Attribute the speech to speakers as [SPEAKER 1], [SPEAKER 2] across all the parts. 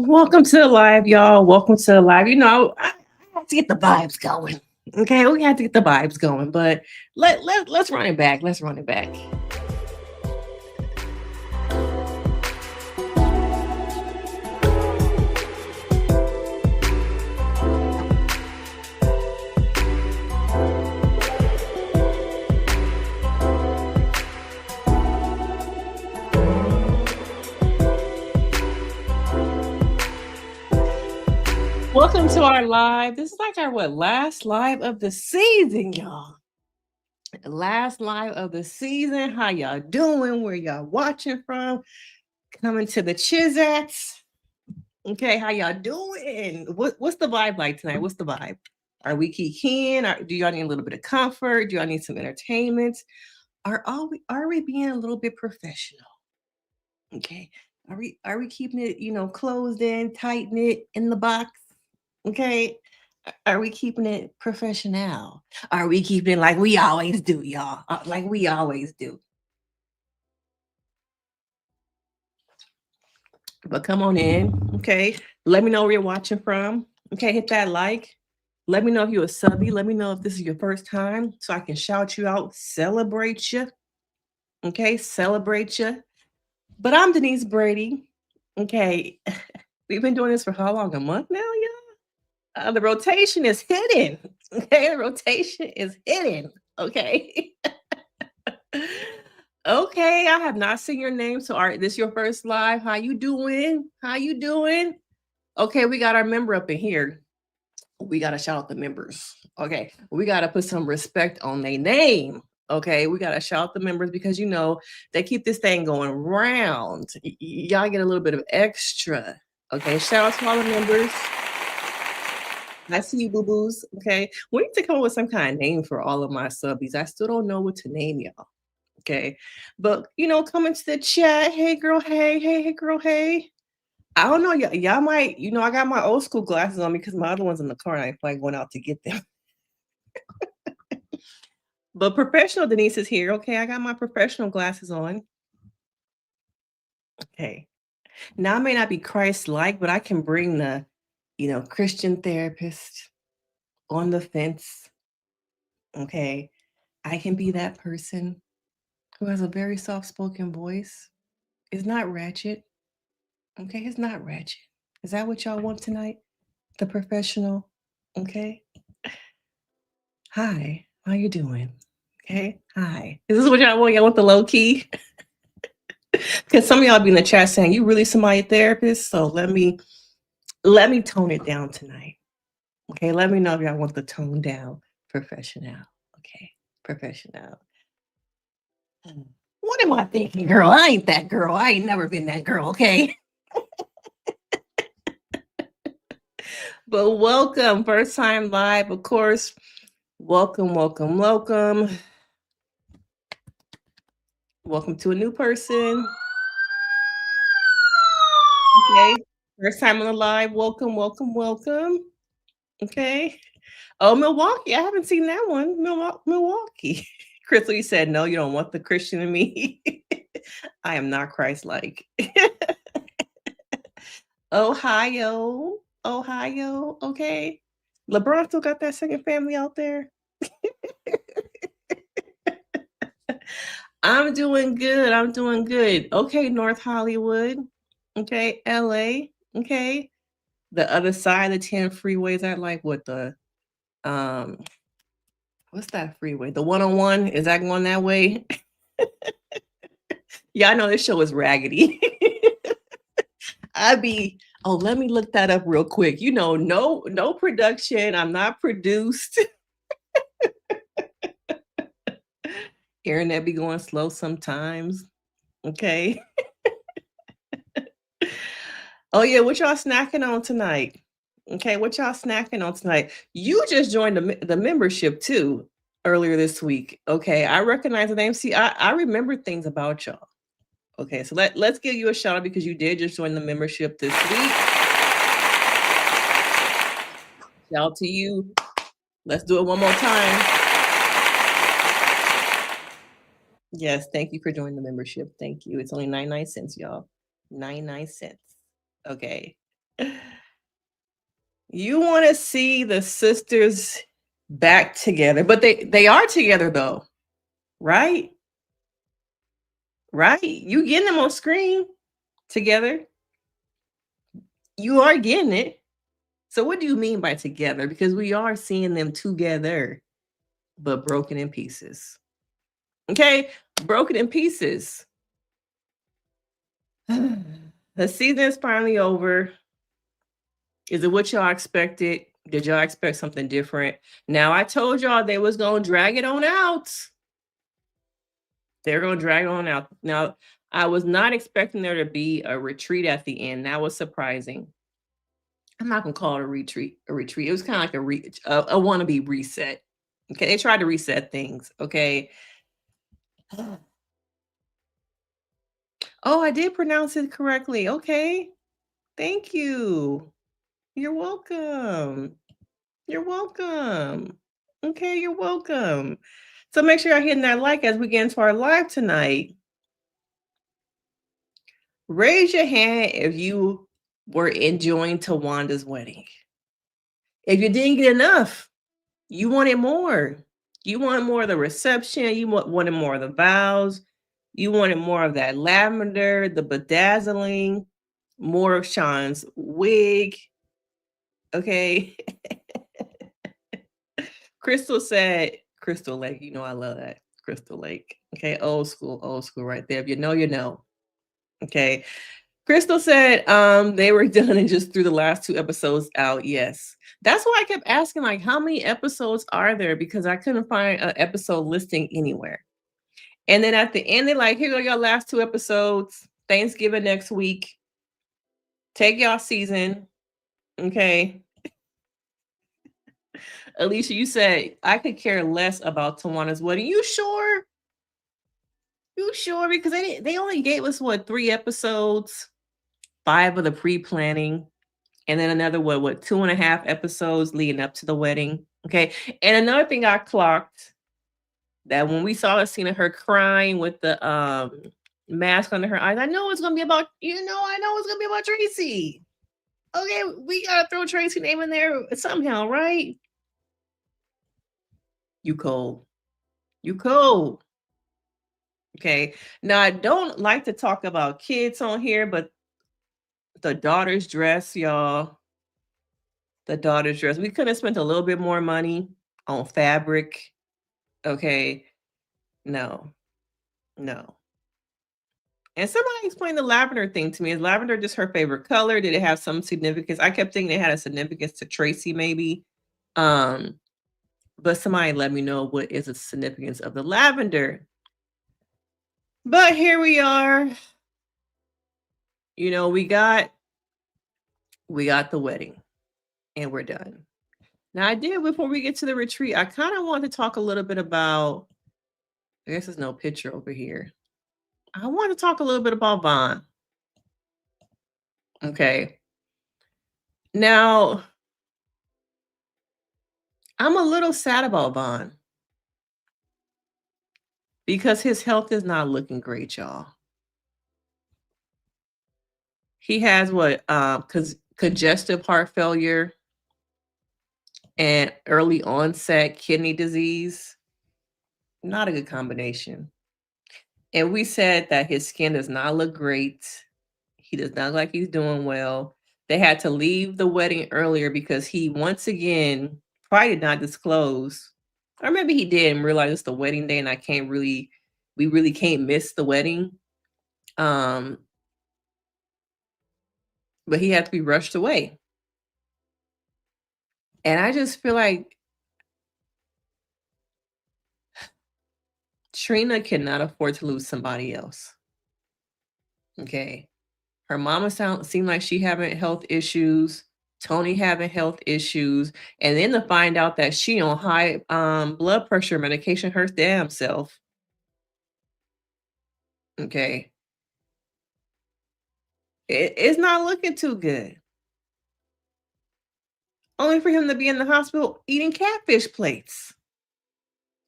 [SPEAKER 1] Welcome to the live, y'all. Welcome to the live. I have to get the vibes going. Okay, we have to get the vibes going, but let's run it back. Let's run it back. Welcome to our live. This is like our last live of the season, y'all. Last live of the season. How y'all doing? Where y'all watching from? Coming to the Chizats. Okay, how y'all doing? What's the vibe like tonight? What's the vibe? Are we kicking? Do y'all need a little bit of comfort? Do y'all need some entertainment? Are we being a little bit professional? Okay. Are we keeping it, closed in, tight knit in the box? Okay. Are we keeping it professional? Are we keeping it like we always do, y'all? Like we always do. But come on in. Okay. Let me know where you're watching from. Okay. Hit that like. Let me know if you're a subby. Let me know if this is your first time so I can shout you out, celebrate you. Okay. Celebrate you. But I'm Denise Brady. Okay. We've been doing this for how long? A month now, y'all? The rotation is hidden. Okay. The rotation is hidden. Okay. Okay. I have not seen your name. So, all right, this is your first live. How you doing? How you doing? Okay. We got our member up in here. We got to shout out the members. Okay. We got to put some respect on their name. Okay. We got to shout out the members because, they keep this thing going round. Y'all get a little bit of extra. Okay. Shout out to all the members. I see you, boo boos. Okay. We need to come up with some kind of name for all of my subbies. I still don't know what to name y'all. Okay. But, come into the chat. Hey, girl. Hey, hey, hey, girl. Hey. I don't know. Y'all might, I got my old school glasses on because my other one's in the car and I feel like going out to get them. But professional Denise is here. Okay. I got my professional glasses on. Okay. Now I may not be Christ-like, but I can bring the, Christian therapist on the fence. Okay. I can be that person who has a very soft-spoken voice. It's not ratchet. Okay. It's not ratchet. Is that what y'all want tonight? The professional. Okay. Hi. How you doing? Okay. Hi. Is this what y'all want? Y'all want the low key? Because some of y'all be in the chat saying you really somebody therapist. So let me tone it down tonight. Okay. Let me know if y'all want the tone down professional. Okay. Professional. What am I thinking, girl? I ain't that girl. I ain't never been that girl. Okay. But welcome. First time live, of course. Welcome, welcome, welcome. Welcome to a new person. Okay. First time on the live. Welcome, welcome, welcome. Okay. Oh, Milwaukee. I haven't seen that one. Milwaukee. Crystal, you said no, you don't want the Christian in me. I am not Christ-like. Ohio, Ohio, okay. LeBron still got that second family out there. I'm doing good. I'm doing good. Okay, North Hollywood. Okay, LA. Okay. The other side of the 10 freeways. I like what the um what's that freeway? The 101? Is that going that way? Yeah, I know this show is raggedy. I'd be, oh, let me look that up real quick. No production. I'm not produced. Internet be going slow sometimes. Okay. Oh yeah, what y'all snacking on tonight? Okay, what y'all snacking on tonight? You just joined the membership too earlier this week. Okay, I recognize the name. See, I remember things about y'all. Okay, so let's give you a shout out because you did just join the membership this week. Shout out to you. Let's do it one more time. Yes, thank you for joining the membership. Thank you. It's only 99 cents, y'all. 99 cents. Okay. You want to see the sisters back together, but they are together though, right? Right? You getting them on screen together. You are getting it. So what do you mean by together? Because we are seeing them together, but broken in pieces. Okay? Broken in pieces. The season is finally over. Is it what y'all expected? Did y'all expect something different? Now I told y'all they was gonna drag it on out. They're gonna drag it on out. Now I was not expecting there to be a retreat at the end. That was surprising. I'm not gonna call it a retreat. A retreat. It was kind of like a wannabe reset. Okay, they tried to reset things. Okay. Oh, I did pronounce it correctly. Okay, thank you. You're welcome. You're welcome. Okay, you're welcome. So make sure you're hitting that like as we get into our live tonight. Raise your hand if you were enjoying Tawanda's wedding. If you didn't get enough, you wanted more. You wanted more of the reception. You wanted more of the vows. You wanted more of that lavender, the bedazzling, more of Sean's wig. Okay. Crystal said, Crystal Lake, you know I love that. Crystal Lake. Okay, old school right there. If you know, you know. Okay. Crystal said they were done and just threw the last two episodes out. Yes. That's why I kept asking, like, how many episodes are there? Because I couldn't find an episode listing anywhere. And then at the end, they're like, here go your last two episodes. Thanksgiving next week. Take y'all season. Okay. Alicia, you said I could care less about Tawanda's wedding. You sure? You sure? Because they only gave us what, 3 episodes, 5 of the pre-planning, and then another what 2.5 episodes leading up to the wedding. Okay. And another thing I clocked that when we saw the scene of her crying with the mask under her eyes, I know it's gonna be about, I know it's gonna be about Tracy. Okay, we gotta throw Tracy's name in there somehow, right? You cold. You cold. Okay. Now I don't like to talk about kids on here, but the daughter's dress, y'all. The daughter's dress. We could have spent a little bit more money on fabric. Okay. No. No. And somebody explained the lavender thing to me. Is lavender just her favorite color? Did it have some significance? I kept thinking it had a significance to Tracy, maybe. But somebody let me know what is the significance of the lavender. But here we are. We got the wedding and we're done. Now I did, before we get to the retreat, I kind of want to talk a little bit about, I guess there's no picture over here. I want to talk a little bit about Vaughn. Okay. Now, I'm a little sad about Vaughn because his health is not looking great, y'all. He has what? Congestive heart failure and early onset kidney disease. Not a good combination. And we said that his skin does not look great. He does not look like he's doing well. They had to leave the wedding earlier because he once again probably did not disclose, or maybe he did and realized it's the wedding day and we really can't miss the wedding. Um, but he had to be rushed away. And I just feel like Trina cannot afford to lose somebody else. Okay. Her mama seemed like she having health issues. Toni having health issues, and then to find out that she on high blood pressure medication her damn self. Okay, it's not looking too good. Only for him to be in the hospital eating catfish plates.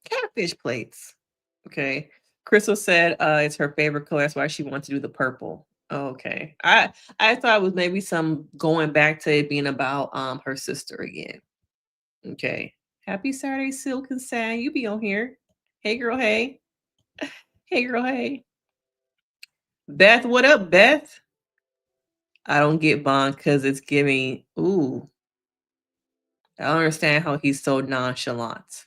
[SPEAKER 1] Catfish plates. Okay. Crystal said it's her favorite color. That's why she wants to do the purple. Okay. I thought it was maybe some going back to it being about her sister again. Okay. Happy Saturday, Silk and Sand. You be on here. Hey girl, hey. Hey girl, hey. Beth, what up, Beth? I don't get Bond because it's giving. Ooh, I don't understand how he's so nonchalant.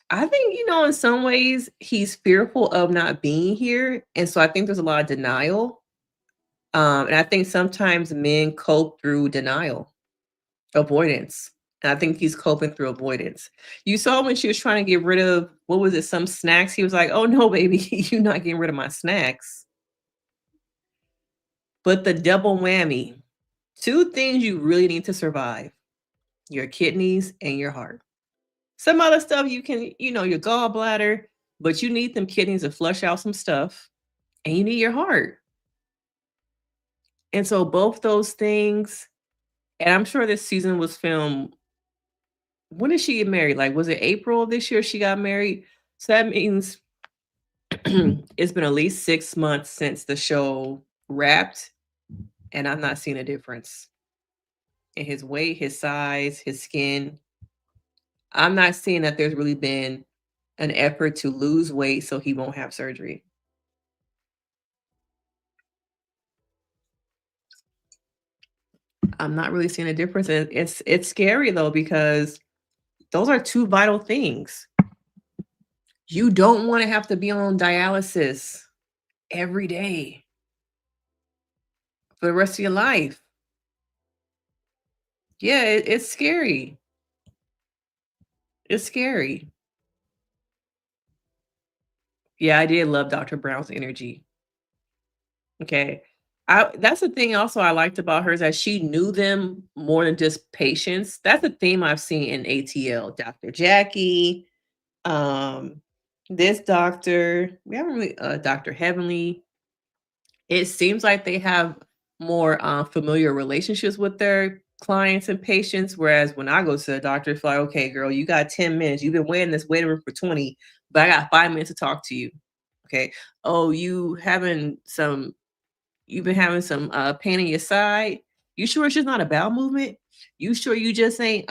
[SPEAKER 1] I think, in some ways, he's fearful of not being here. And so I think there's a lot of denial. And I think sometimes men cope through denial, avoidance. And I think he's coping through avoidance. You saw when she was trying to get rid of, what was it, some snacks? He was like, oh no, baby, you're not getting rid of my snacks. But the double whammy, two things you really need to survive: your kidneys and your heart. Some other stuff you can, your gallbladder, but you need them kidneys to flush out some stuff, and you need your heart. And so both those things, and I'm sure this season was filmed. When did she get married? Like, was it April of this year she got married? So that means it's been at least 6 months since the show wrapped, and I'm not seeing a difference in his weight, his size, his skin. I'm not seeing that there's really been an effort to lose weight so he won't have surgery. I'm not really seeing a difference. And it's scary though, because those are two vital things. You don't want to have to be on dialysis every day for the rest of your life. Yeah, it's scary. It's scary. Yeah, I did love Dr. Brown's energy. Okay. That's the thing also I liked about her, is that she knew them more than just patients. That's a theme I've seen in ATL. Dr. Jackie, um, this doctor, we haven't really Dr. Heavenly. It seems like they have more familiar relationships with their clients and patients. Whereas when I go to the doctor, it's like, okay, girl, you got 10 minutes. You've been waiting this waiting room for 20, but I got 5 minutes to talk to you. Okay. Oh, you've been having some pain in your side. You sure it's just not a bowel movement? You sure you just ain't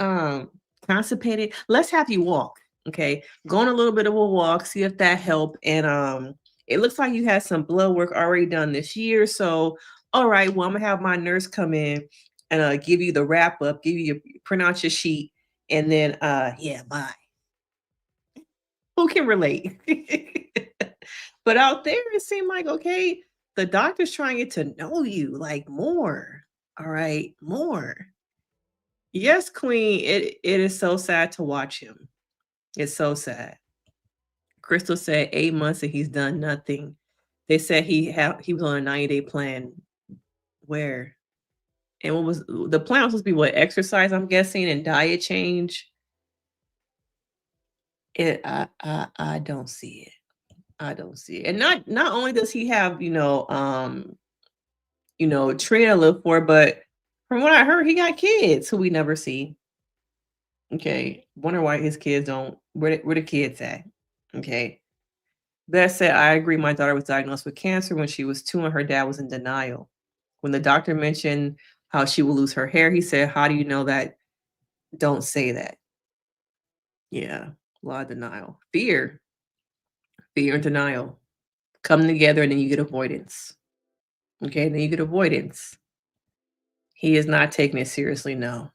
[SPEAKER 1] constipated? Let's have you walk. Okay. Go on a little bit of a walk, see if that helped. And it looks like you had some blood work already done this year. So all right, well, I'm gonna have my nurse come in and give you the wrap up, give you your print out your sheet, and then yeah, bye. Who can relate? But out there, it seemed like, okay, the doctor's trying to get to know you like more. All right, more. Yes, Queen. It is so sad to watch him. It's so sad. Crystal said 8 months and he's done nothing. They said he was on a 90-day plan. Where? And what was the plan? Was supposed to be what, exercise, I'm guessing, and diet change. I don't see it. I don't see it. And not only does he have, Trina to live for, but from what I heard, he got kids who we never see. Okay. Wonder why his kids don't, where the kids at? Okay. That said, I agree. My daughter was diagnosed with cancer when she was 2 and her dad was in denial. When the doctor mentioned how she will lose her hair, he said, "How do you know that? Don't say that." Yeah, a lot of denial. Fear and denial come together, and then you get avoidance. Okay, then you get avoidance. He is not taking it seriously, no.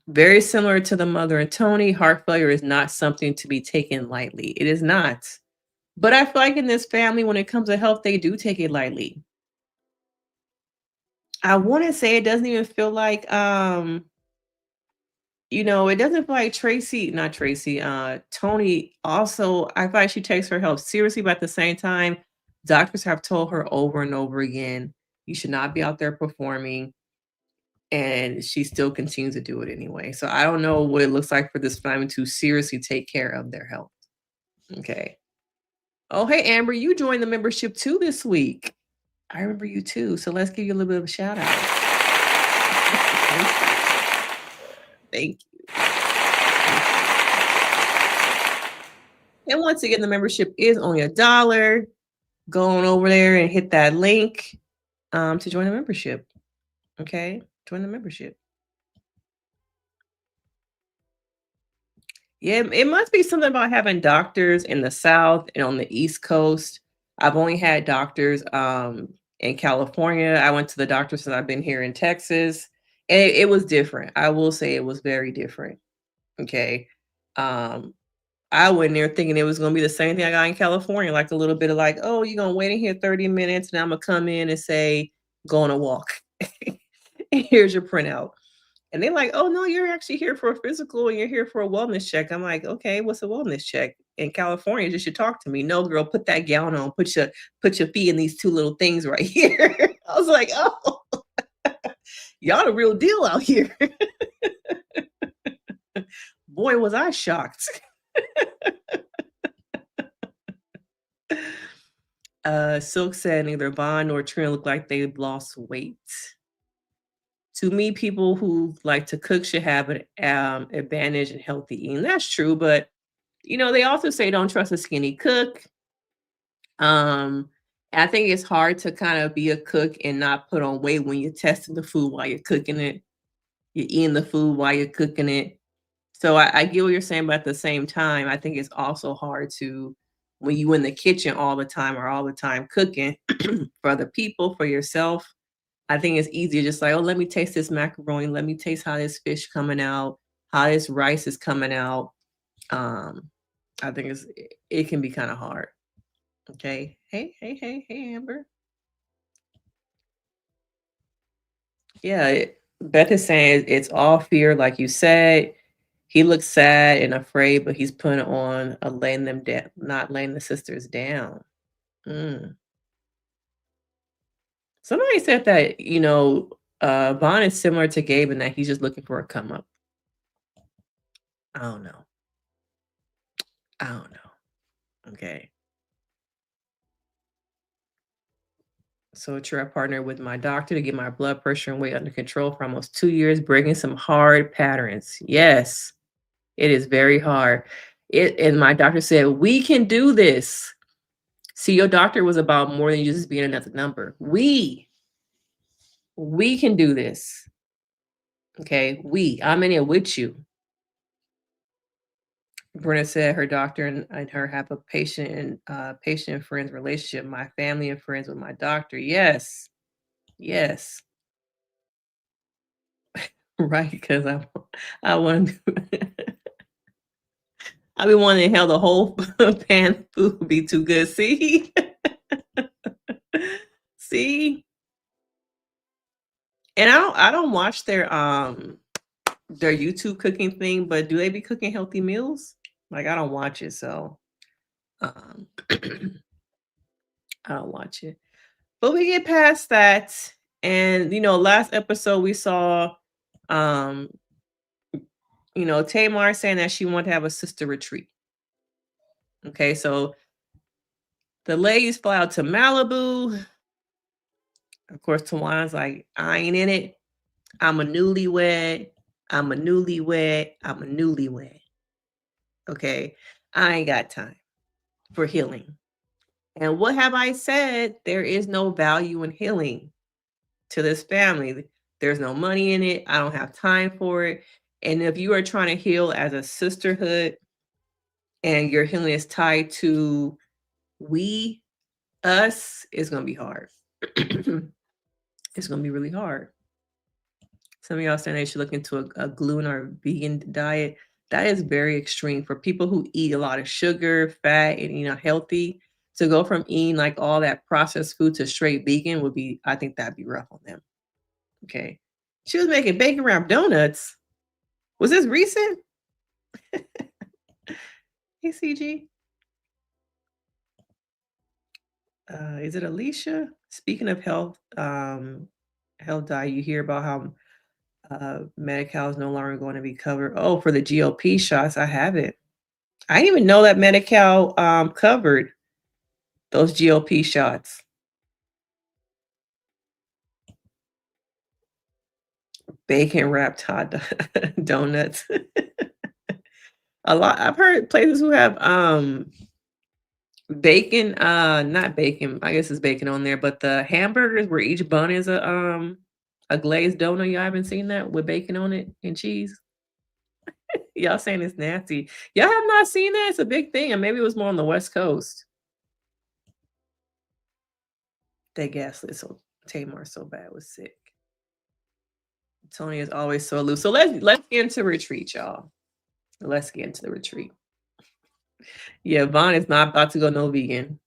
[SPEAKER 1] Very similar to the mother and Toni, heart failure is not something to be taken lightly. It is not. But I feel like in this family, when it comes to health, they do take it lightly. I want to say it doesn't even feel like it doesn't feel like not Tracy, Toni also, I feel like she takes her health seriously, but at the same time, doctors have told her over and over again, you should not be out there performing. And she still continues to do it anyway. So I don't know what it looks like for this family to seriously take care of their health. Okay. Oh, hey, Amber, you joined the membership too this week. I remember you too. So let's give you a little bit of a shout out. Thank you. And once again, the membership is only $1. Go on over there and hit that link to join the membership. Okay. Join the membership. Yeah, it must be something about having doctors in the South and on the East Coast. I've only had doctors in California. I went to the doctor since I've been here in Texas. And it was different. I will say it was very different. Okay. Um, I went there thinking it was gonna be the same thing I got in California, like a little bit of like, oh, you're gonna wait in here 30 minutes and I'm gonna come in and say, go on a walk. And here's your printout. And they're like, "Oh, no, you're actually here for a physical and you're here for a wellness check." I'm like, "Okay, what's a wellness check?" In California, you should talk to me. "No, girl, put that gown on. Put your feet in these two little things right here." I was like, "Oh, y'all the real deal out here." Boy, was I shocked. Silk said neither Vaughn nor Trina look like they've lost weight. To me, people who like to cook should have an advantage in healthy eating. That's true, but they also say don't trust a skinny cook. Um, I think it's hard to kind of be a cook and not put on weight when you're testing the food while you're cooking it. You're eating the food while you're cooking it. So I get what you're saying, but at the same time, I think it's also hard to when you in the kitchen all the time or all the time cooking for other people, for yourself. I think it's easier just like, oh, let me taste this macaroni. Let me taste how this fish coming out, how this rice is coming out. Um, I think it can be kind of hard. Okay. Hey, hey, hey, hey, Amber. Yeah, Beth is saying it's all fear, like you said. He looks sad and afraid, but he's putting on a laying them down, not laying the sisters down. Mm. Somebody said that, Vaughn is similar to Gabe in that he's just looking for a come up. I don't know. I don't know. Okay. So true. I partnered with my doctor to get my blood pressure and weight under control for almost 2 years, breaking some hard patterns. Yes, it is very hard. And my doctor said, we can do this. See, your doctor was about more than you just being another number. We can do this. Okay. I'm in it with you. Brenda said her doctor and her have a patient and friends relationship. My family and friends with my doctor. Yes. Yes. Right. Because I want to I be wanting to hell the whole pan of food would be too good. See? See? And I don't watch their YouTube cooking thing, but do they be cooking healthy meals? Like I don't watch it, so I don't watch it. But we get past that. And last episode we saw um, Tamar saying that she wanted to have a sister retreat. Okay, so the ladies fly out to Malibu. Of course, Tawanda's like, I ain't in it. I'm a newlywed. I'm a newlywed. I'm a newlywed. Okay. I ain't got time for healing. And what have I said? There is no value in healing to this family. There's no money in it. I don't have time for it. And if you are trying to heal as a sisterhood and your healing is tied to we, us, it's going to be hard. It's going to be really hard. Some of y'all saying they should look into a gluten or vegan diet. That is very extreme for people who eat a lot of sugar, fat, and healthy. To go from eating like all that processed food to straight vegan would be, I think that'd be rough on them. Okay. She was making bacon wrapped donuts. Was this recent? Hey, CG. Is it Alicia? Speaking of health diet, you hear about how Medi-Cal is no longer going to be covered. Oh, for the GOP shots, I have it. I didn't even know that Medi-Cal covered those GOP shots. Bacon wrapped hot donuts. A lot. I've heard places who have bacon, not bacon. I guess it's bacon on there, but the hamburgers where each bun is a glazed donut. Y'all haven't seen that with bacon on it and cheese? Y'all saying it's nasty. Y'all have not seen that? It's a big thing, and maybe it was more on the West Coast. They gaslit so Tamar so bad was sick. Toni is always so loose. So let's get into retreat, y'all. Let's get into the retreat. Yeah, Vaughn is not about to go no vegan.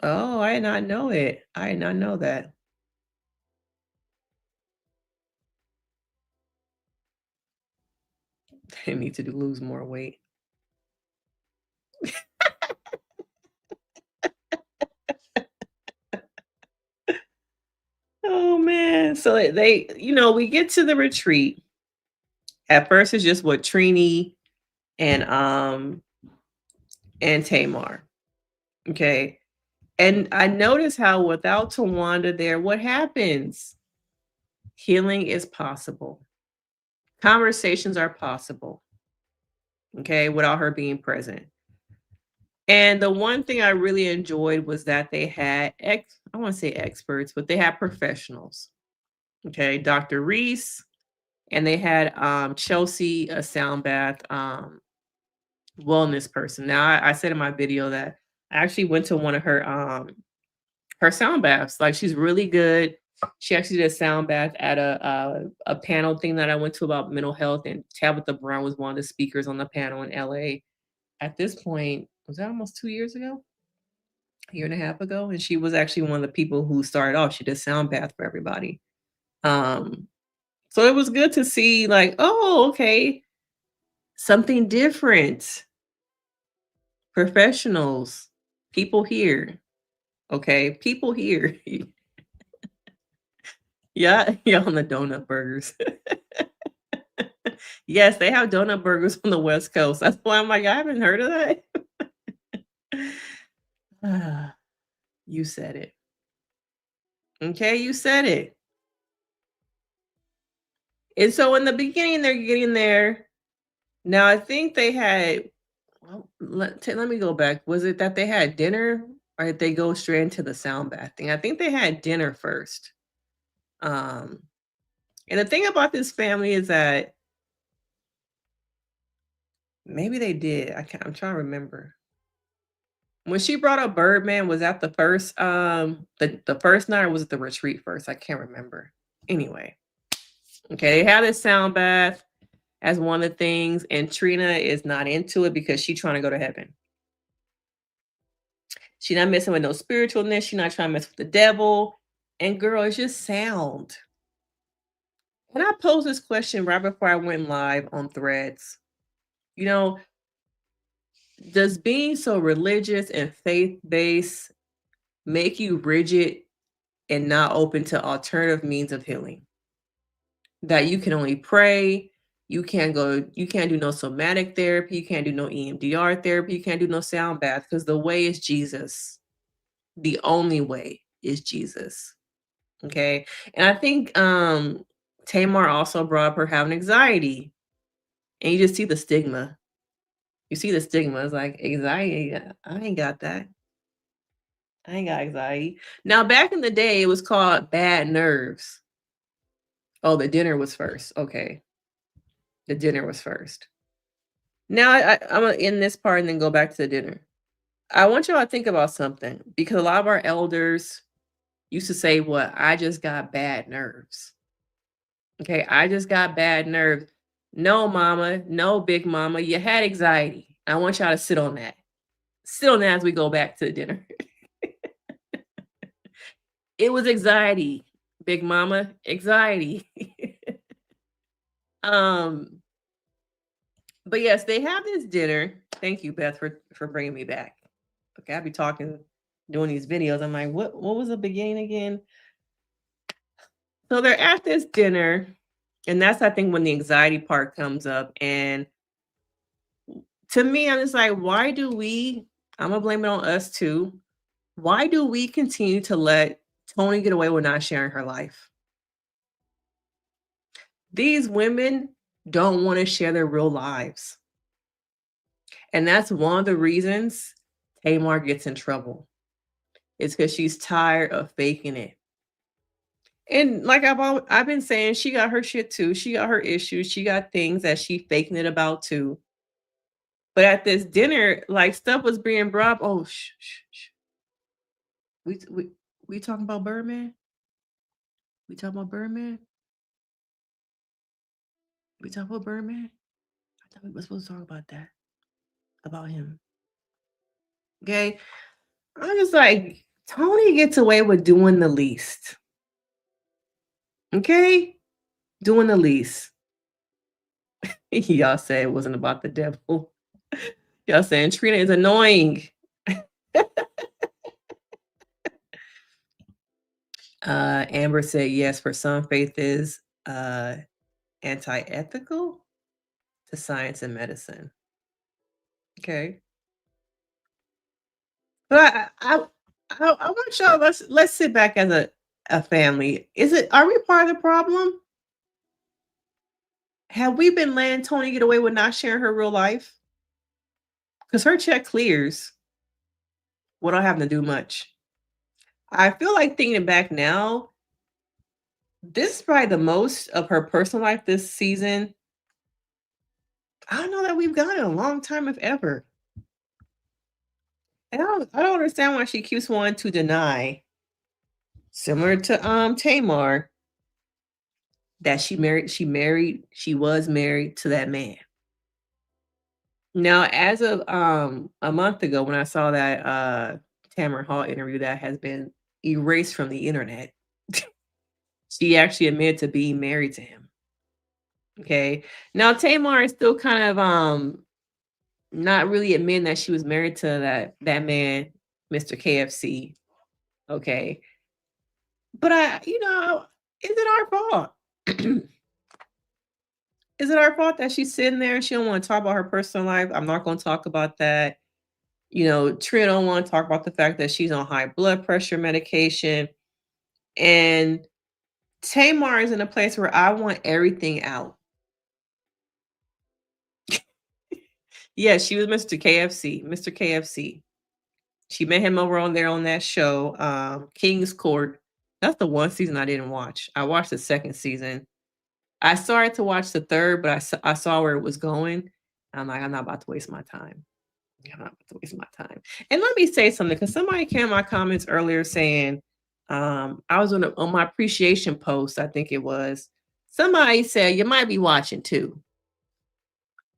[SPEAKER 1] Oh, I did not know it. I did not know that. They need to lose more weight. Oh man. So they, we get to the retreat. At first it's just what Trini and Tamar. Okay. And I notice how without Towanda there, what happens? Healing is possible. Conversations are possible. Okay, without her being present. And the one thing I really enjoyed was that they had I want to say experts, but they had professionals. Okay, Dr. Reese, and they had Chelsea, a sound bath wellness person. Now I said in my video that I actually went to one of her sound baths. Like she's really good. She actually did a sound bath at a panel thing that I went to about mental health, and Tabitha Brown was one of the speakers on the panel in LA. At this point, was that almost 2 years ago? A year and a half ago? And she was actually one of the people who started off. She did sound bath for everybody. So it was good to see, like, oh, okay, something different. Professionals, people here. Okay, people here. Yeah, yeah, on the donut burgers. Yes, they have donut burgers on the West Coast. That's why I'm like, I haven't heard of that. You said it. Okay, you said it. And so in the beginning, they're getting there. Now, I think they had, well, let me go back. Was it that they had dinner or did they go straight into the sound bath thing? I think they had dinner first. Um, and the thing about this family is that maybe they did. I'm trying to remember. When she brought up Birdman, was that the first the first night or was it the retreat first? I can't remember. Anyway. Okay, they had this sound bath as one of the things, and Trina is not into it because she's trying to go to heaven. She's not messing with no spiritualness. She's not trying to mess with the devil. And girl, it's just sound. And I posed this question right before I went live on Threads. You know, does being so religious and faith-based make you rigid and not open to alternative means of healing? That you can only pray, you can't do no somatic therapy, you can't do no EMDR therapy, you can't do no sound bath because the way is Jesus. The only way is Jesus. Okay. And I think Tamar also brought up her having anxiety. And you just see the stigma. You see the stigma. It's like anxiety. I ain't got that. I ain't got anxiety. Now, back in the day, it was called bad nerves. Oh, the dinner was first. Okay. The dinner was first. Now, I'm going to end this part and then go back to the dinner. I want y'all to think about something because a lot of our elders used to say, "What? I just got bad nerves." Okay. I just got bad nerves. No, mama. No, big mama. You had anxiety. I want y'all to sit on that. Sit on that as we go back to the dinner. It was anxiety, big mama, anxiety. um, but yes, they have this dinner. Thank you, Beth, for bringing me back. Okay, I'll be talking, doing these videos. I'm like, what was the beginning again? So they're at this dinner, and that's I think when the anxiety part comes up. And to me, I'm just like, why do we? I'm gonna blame it on us too. Why do we continue to let Toni get away with not sharing her life? These women don't want to share their real lives. And that's one of the reasons Tamar gets in trouble. It's because she's tired of faking it. And like I've been saying, she got her shit too. She got her issues. She got things that she faking it about too. But at this dinner, like stuff was being brought up. Oh, shh. We talking about Birdman? We talking about Birdman? We talking about Birdman? I thought we were supposed to talk about that. About him. Okay. I'm just like, Toni gets away with doing the least. Okay? Doing the least. Y'all say it wasn't about the devil. Y'all saying Trina is annoying. Amber said yes, for some faith is anti-ethical to science and medicine. Okay. But I want y'all, let's sit back as a family. Are we part of the problem? Have we been letting Toni get away with not sharing her real life? Because her check clears without having to do much. I feel like thinking back now, this is probably the most of her personal life this season. I don't know that we've got in a long time, if ever. And I don't understand why she keeps wanting to deny, similar to Tamar, that she was married to that man. Now, as of a month ago, when I saw that Tamar Hall interview that has been erased from the internet, she actually admitted to being married to him. Okay. Now Tamar is still kind of not really admitting that she was married to that man, Mr. KFC. Okay. But is it our fault? Is it our fault that she's sitting there and she don't want to talk about her personal life? I'm not going to talk about that. Trina don't want to talk about the fact that she's on high blood pressure medication. And Tamar is in a place where I want everything out. Yeah, she was Mr. KFC. Mr. KFC. She met him over on that show, King's Court. That's the one season I didn't watch. I watched the second season. I started to watch the third, but I saw where it was going. I'm like, I'm not about to waste my time. I'm not about to waste my time. And let me say something, because somebody came in my comments earlier saying, I was on my appreciation post, I think it was. Somebody said, you might be watching too.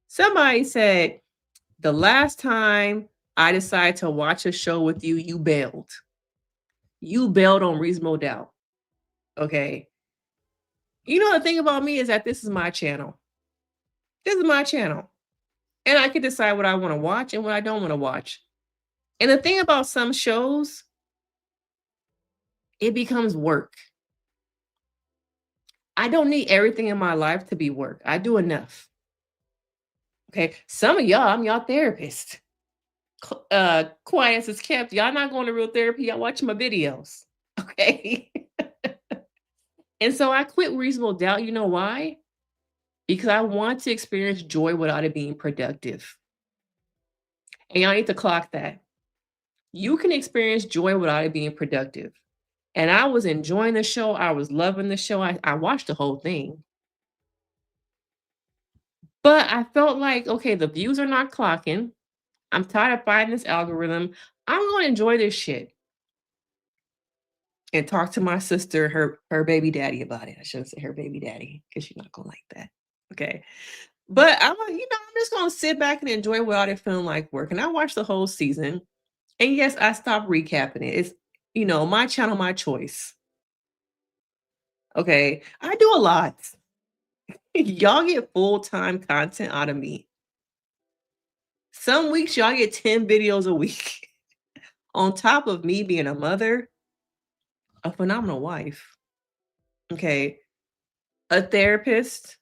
[SPEAKER 1] Somebody said, the last time I decided to watch a show with you, you bailed. You bailed on Reasonable Doubt. Okay. The thing about me is that this is my channel. This is my channel. And I can decide what I want to watch and what I don't want to watch. And the thing about some shows, it becomes work. I don't need everything in my life to be work. I do enough. Okay. Some of y'all, I'm y'all therapist. Quiet as kept. Y'all not going to real therapy. Y'all watching my videos. Okay. And so I quit Reasonable Doubt. You know why? Because I want to experience joy without it being productive. And y'all need to clock that. You can experience joy without it being productive. And I was enjoying the show. I was loving the show. I watched the whole thing. But I felt like, okay, the views are not clocking. I'm tired of fighting this algorithm. I'm going to enjoy this shit and talk to my sister, her baby daddy about it. I shouldn't say her baby daddy because she's not going to like that. Okay. But I'm just going to sit back and enjoy without it feeling like work. And I watched the whole season. And yes, I stopped recapping it. It's, my channel, my choice. Okay. I do a lot. Y'all get full-time content out of me. Some weeks y'all get 10 videos a week. On top of me being a mother, a phenomenal wife. Okay. A therapist.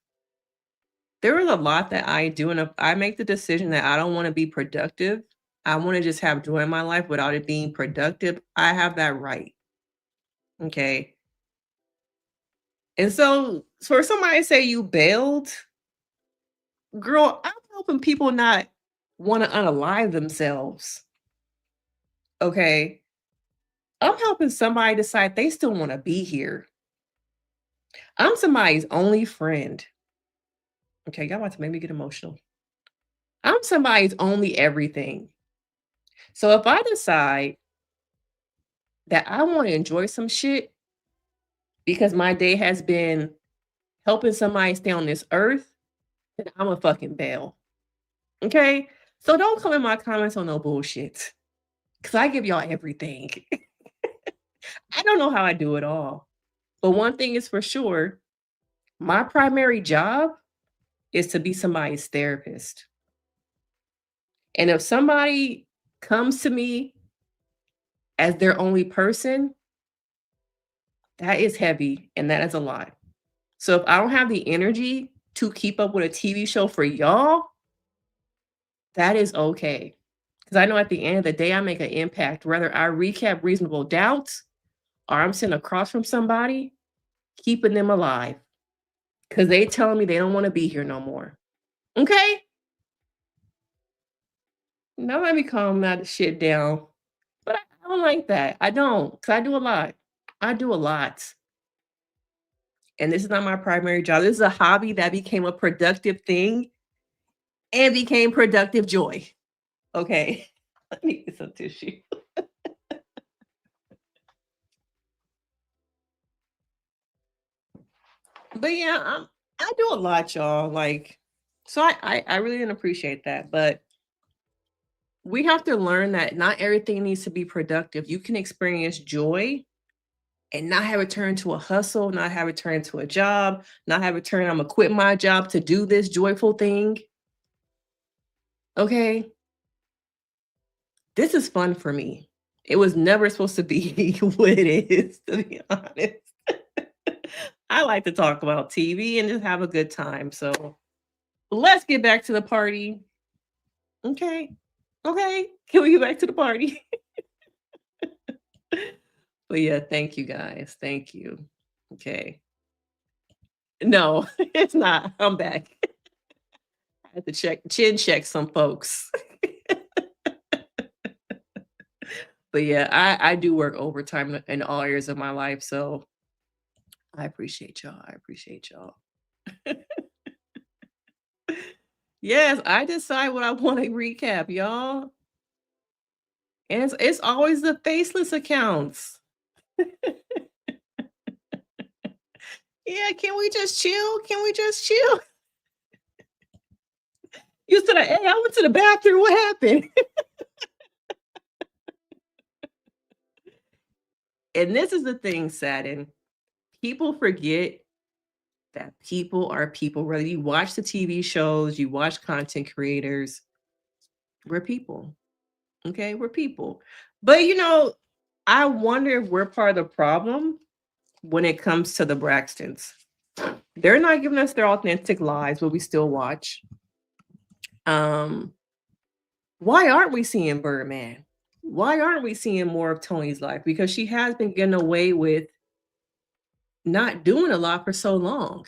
[SPEAKER 1] There is a lot that I do, and if I make the decision that I don't want to be productive, I want to just have joy in my life without it being productive, I have that right. Okay. And so for somebody to say you bailed, girl, I'm helping people not want to unalive themselves. Okay. I'm helping somebody decide they still want to be here. I'm somebody's only friend. Okay, y'all about to make me get emotional. I'm somebody's only everything. So if I decide that I want to enjoy some shit because my day has been helping somebody stay on this earth, then I'm a fucking bail. Okay? So don't come in my comments on no bullshit. Because I give y'all everything. I don't know how I do it all. But one thing is for sure, my primary job is to be somebody's therapist. And if somebody comes to me as their only person, that is heavy and that is a lot. So if I don't have the energy to keep up with a TV show for y'all, that is okay. Because I know at the end of the day, I make an impact, whether I recap Reasonable Doubts or I'm sitting across from somebody, keeping them alive. Because they telling me they don't want to be here no more. Okay? Now let me calm that shit down. But I don't like that. I don't. Because I do a lot. I do a lot. And this is not my primary job. This is a hobby that became a productive thing and became productive joy. Okay. Let me get some tissue. But yeah, I do a lot, y'all. Like, so I really didn't appreciate that. But we have to learn that not everything needs to be productive. You can experience joy and not have it turn to a hustle, not have it turn to a job, not have it turn, I'm gonna quit my job to do this joyful thing. Okay. This is fun for me. It was never supposed to be what it is, to be honest. I like to talk about TV and just have a good time. So let's get back to the party. Okay. Okay. Can we get back to the party? But yeah, thank you guys. Thank you. Okay. No, it's not. I'm back. I had to check some folks. But yeah, I do work overtime in all areas of my life. So I appreciate y'all. I appreciate y'all. Yes, I decide what I want to recap, y'all. And it's always the faceless accounts. Yeah, can we just chill? Can we just chill? You said, hey, I went to the bathroom. What happened? And this is the thing, Satin. People forget that people are people. Whether you watch the TV shows, you watch content creators, we're people. Okay, we're people. But I wonder if we're part of the problem when it comes to the Braxtons. They're not giving us their authentic lives, but we still watch. Why aren't we seeing Birdman? Why aren't we seeing more of Toni's life? Because she has been getting away with not doing a lot for so long.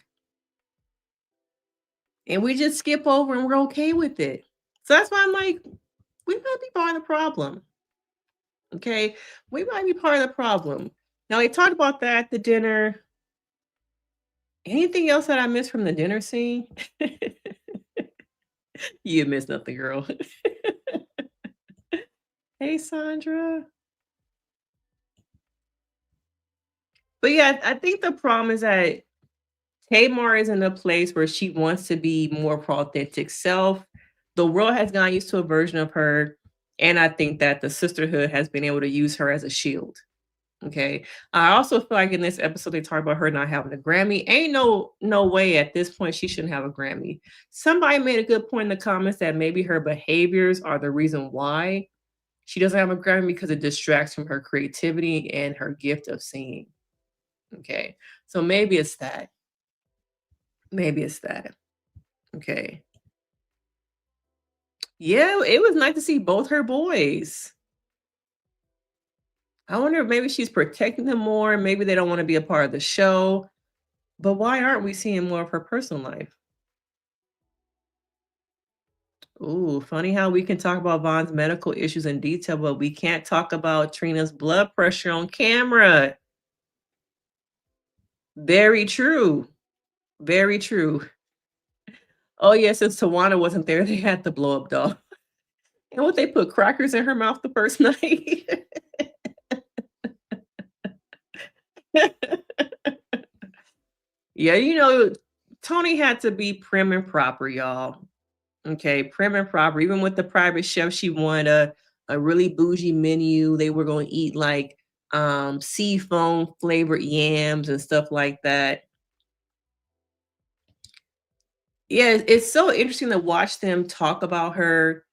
[SPEAKER 1] And we just skip over and we're okay with it. So that's why I'm like, We might be part of the problem. Okay. We might be part of the problem. Now, we talked about that at the dinner. Anything else that I missed from the dinner scene? You missed nothing, girl. Hey, Sandra. But yeah, I think the problem is that Tamar is in a place where she wants to be more of her authentic self. The world has gotten used to a version of her. And I think that the sisterhood has been able to use her as a shield. Okay. I also feel like in this episode they talk about her not having a Grammy. Ain't no way at this point she shouldn't have a Grammy. Somebody made a good point in the comments that maybe her behaviors are the reason why she doesn't have a Grammy because it distracts from her creativity and her gift of singing. Okay. So maybe it's that. Maybe it's that. Okay. Yeah, it was nice to see both her boys. I wonder if maybe she's protecting them more. Maybe they don't want to be a part of the show. But why aren't we seeing more of her personal life? Ooh, funny how we can talk about Vaughn's medical issues in detail, but we can't talk about Trina's blood pressure on camera. Very true. Very true. Oh, yeah, since Towanda wasn't there, they had the blow up doll. And what they put crackers in her mouth the first night. Yeah, Toni had to be prim and proper, y'all. Okay, prim and proper. Even with the private chef, she wanted a really bougie menu. They were going to eat like seafoam flavored yams and stuff like that. Yeah, it's so interesting to watch them talk about her,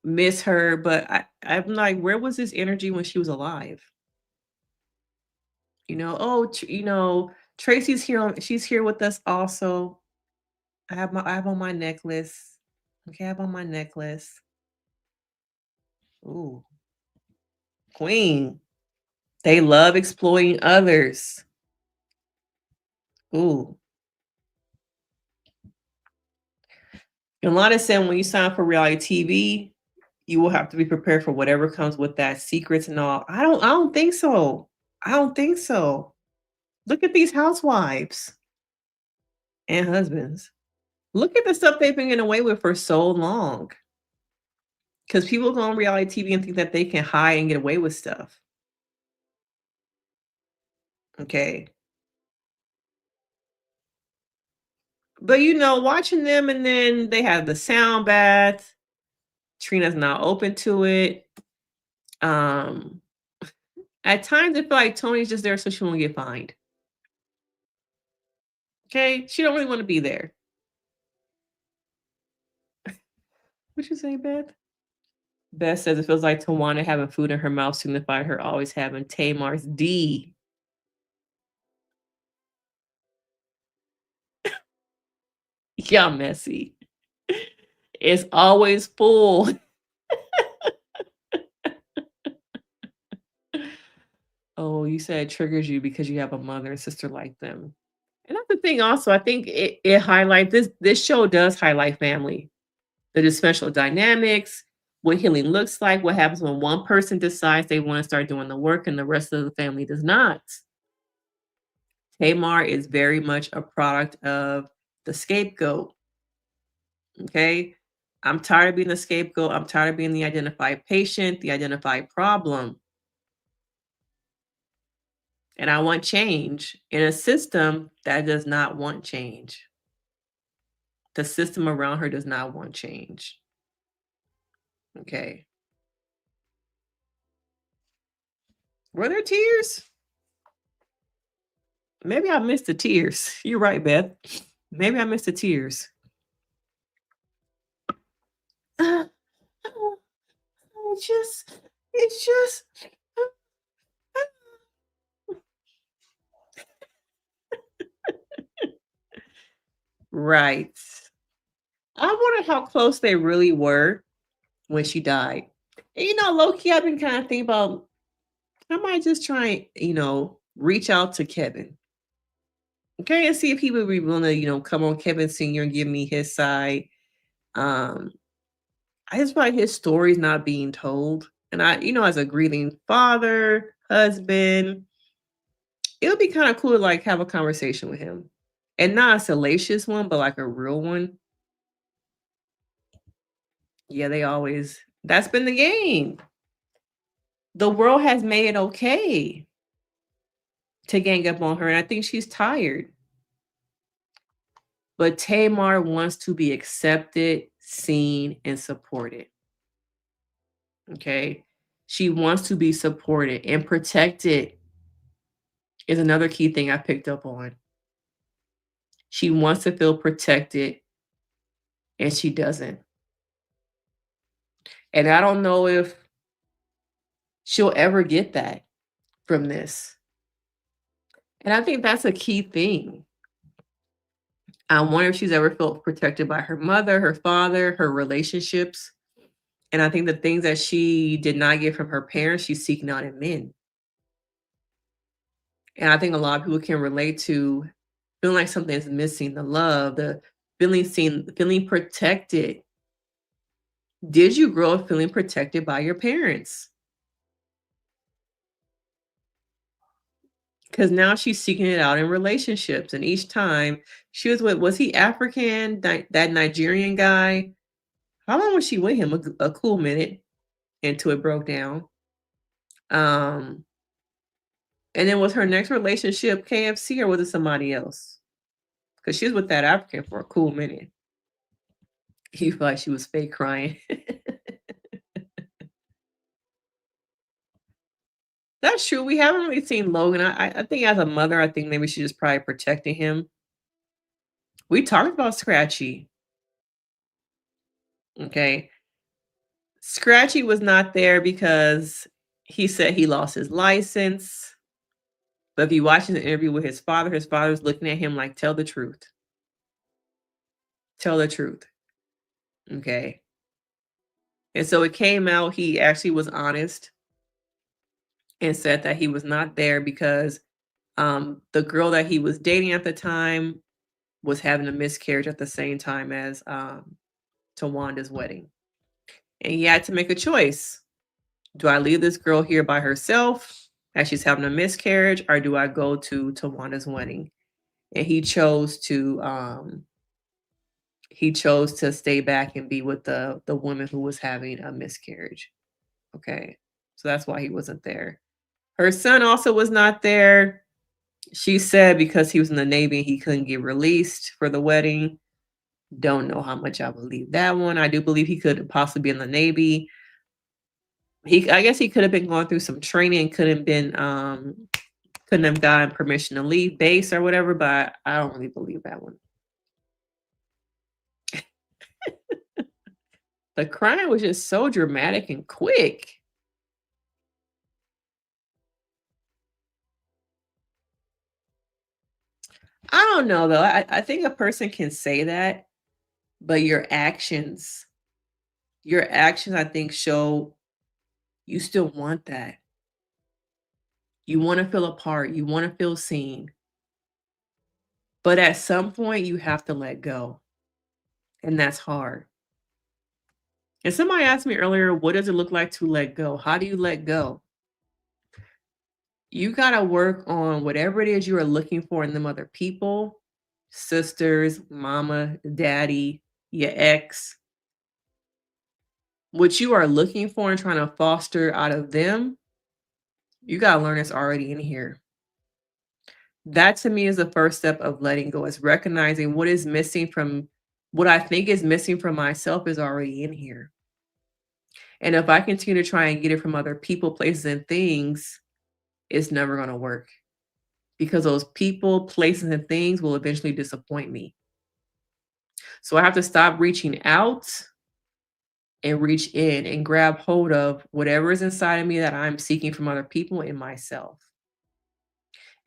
[SPEAKER 1] miss her, but I'm like, where was this energy when she was alive? Tracy's here she's here with us also. I have on my necklace. Okay, I have on my necklace. Ooh, queen. They love exploiting others. Ooh. And Lana said when you sign up for reality TV, you will have to be prepared for whatever comes with that, secrets and all. I don't think so. I don't think so. Look at these housewives and husbands. Look at the stuff they've been getting away with for so long. Because people go on reality TV and think that they can hide and get away with stuff. Okay. But watching them and then they have the sound bath. Trina's not open to it. Um, at times I feel like Tony's just there so she won't get fined. Okay? She don't really want to be there. What you say, Beth? Beth says it feels like Tawana having food in her mouth signified her always having Tamar's D. Yeah, messy. It's always full. Oh, you said it triggers you because you have a mother and sister like them. And that's the thing also, I think it highlights this show does highlight family, the dysfunctional dynamics, what healing looks like, what happens when one person decides they want to start doing the work and the rest of the family does not. Tamar is very much a product of the scapegoat. Okay. I'm tired of being the scapegoat. I'm tired of being the identified patient, the identified problem. And I want change in a system that does not want change. The system around her does not want change. Okay. Were there tears? Maybe I missed the tears. You're right, Beth. Maybe I missed the tears. Uh, it's just. Right. I wonder how close they really were when she died. And, low key, I've been kind of thinking about I might just try, reach out to Kevin. Okay, and see if he would be willing to, come on Kevin Sr. and give me his side. Um, I just feel like his story's not being told. And as a grieving father, husband, it would be kind of cool to like have a conversation with him. And not a salacious one, but like a real one. Yeah, that's been the game. The world has made it okay to gang up on her. And I think she's tired. But Tamar wants to be accepted, seen, and supported. Okay. She wants to be supported and protected is another key thing I picked up on. She wants to feel protected and she doesn't. And I don't know if she'll ever get that from this. And I think that's a key thing. I wonder if she's ever felt protected by her mother, her father, her relationships. And I think the things that she did not get from her parents, she's seeking out in men. And I think a lot of people can relate to feeling like something's missing, the love, the feeling seen, feeling protected. Did you grow up feeling protected by your parents? Because now she's seeking it out in relationships. And each time she was with, was he African, that Nigerian guy? How long was she with him? A cool minute until it broke down. Um, and then was her next relationship KFC or was it somebody else? Because she was with that African for a cool minute. He felt like she was fake crying. That's true. We haven't really seen Logan. I think as a mother, I think maybe she's just probably protecting him. We talked about Scratchy. Okay. Scratchy was not there because he said he lost his license. But if you watch his interview with his father's looking at him like, tell the truth. Tell the truth. Okay. And so it came out, he actually was honest and said that he was not there because the girl that he was dating at the time was having a miscarriage at the same time as Towanda's wedding. And he had to make a choice. Do I leave this girl here by herself as she's having a miscarriage, or do I go to Tawanda's wedding? And he chose to stay back and be with the woman who was having a miscarriage. Okay. So that's why he wasn't there. Her son also was not there. She said because he was in the Navy, he couldn't get released for the wedding. Don't know how much I believe that one. I do believe he could possibly be in the Navy. I guess he could have been going through some training, couldn't have gotten permission to leave base or whatever, but I don't really believe that one. The crying was just so dramatic and quick. I don't know though. I think a person can say that, but your actions, I think, show you still want that. You want to feel a part, you want to feel seen. But at some point, you have to let go. And that's hard. And somebody asked me earlier, what does it look like to let go? How do you let go? You got to work on whatever it is you are looking for in them other people, sisters, mama, daddy, your ex. What you are looking for and trying to foster out of them, you got to learn it's already in here. That to me is the first step of letting go, is recognizing what I think is missing from myself is already in here. And if I continue to try and get it from other people, places, and things, it's never going to work because those people, places, and things will eventually disappoint me. So I have to stop reaching out and reach in and grab hold of whatever is inside of me that I'm seeking from other people and myself.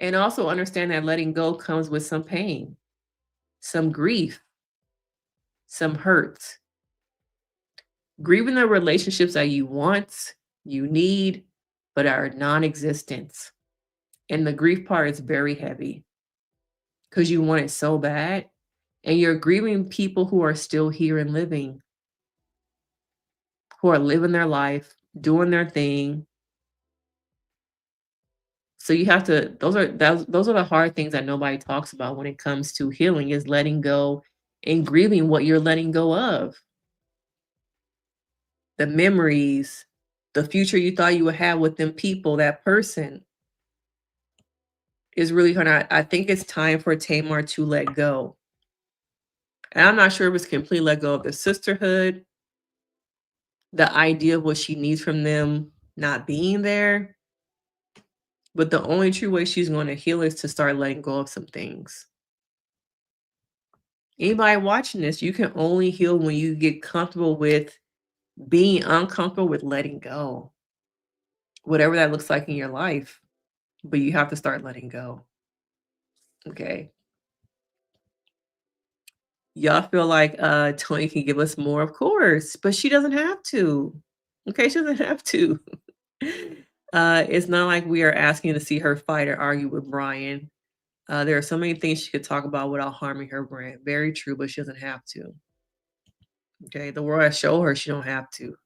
[SPEAKER 1] And also understand that letting go comes with some pain, some grief, some hurt. Grieving the relationships that you want, you need, but are non existent. And the grief part is very heavy because you want it so bad. And you're grieving people who are still here and living. who are living their life, doing their thing. So you have to those are the hard things that nobody talks about when it comes to healing is letting go and grieving what you're letting go of. The memories, the future you thought you would have with them people, that person is really gonna I think it's time for Tamar to let go. And I'm not sure if it's completely let go of the sisterhood, the idea of what she needs from them not being there. But the only true way she's going to heal is to start letting go of some things. Anybody watching this, you can only heal when you get comfortable with being uncomfortable with letting go, whatever that looks like in your life. But you have to start letting go. Okay. Y'all feel like Toni can give us more, of course, but she doesn't have to. Okay, she doesn't have to. It's not like we are asking to see her fight or argue with Brian. There are so many things she could talk about without harming her brand. Very true, but she doesn't have to. Okay, the world has shown her she don't have to.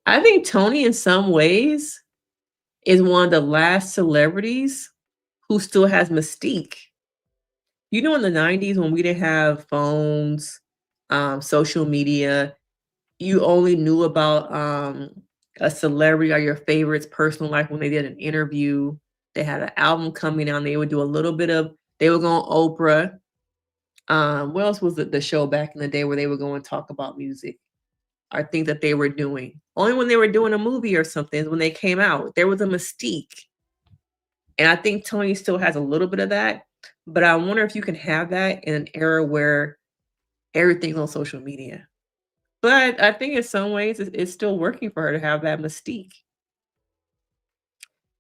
[SPEAKER 1] I think Toni, in some ways, is one of the last celebrities who still has mystique. You know, in the 90s when we didn't have phones, social media, you only knew about a celebrity or your favorites' personal life when they did an interview. They had an album coming out. And they would do a little bit of. They would go on Oprah. What else was the show back in the day where they would go and talk about music or things that they were doing? Only when they were doing a movie or something is when they came out. There was a mystique. And I think Toni still has a little bit of that. But I wonder if you can have that in an era where everything's on social media. But I think in some ways it's still working for her to have that mystique.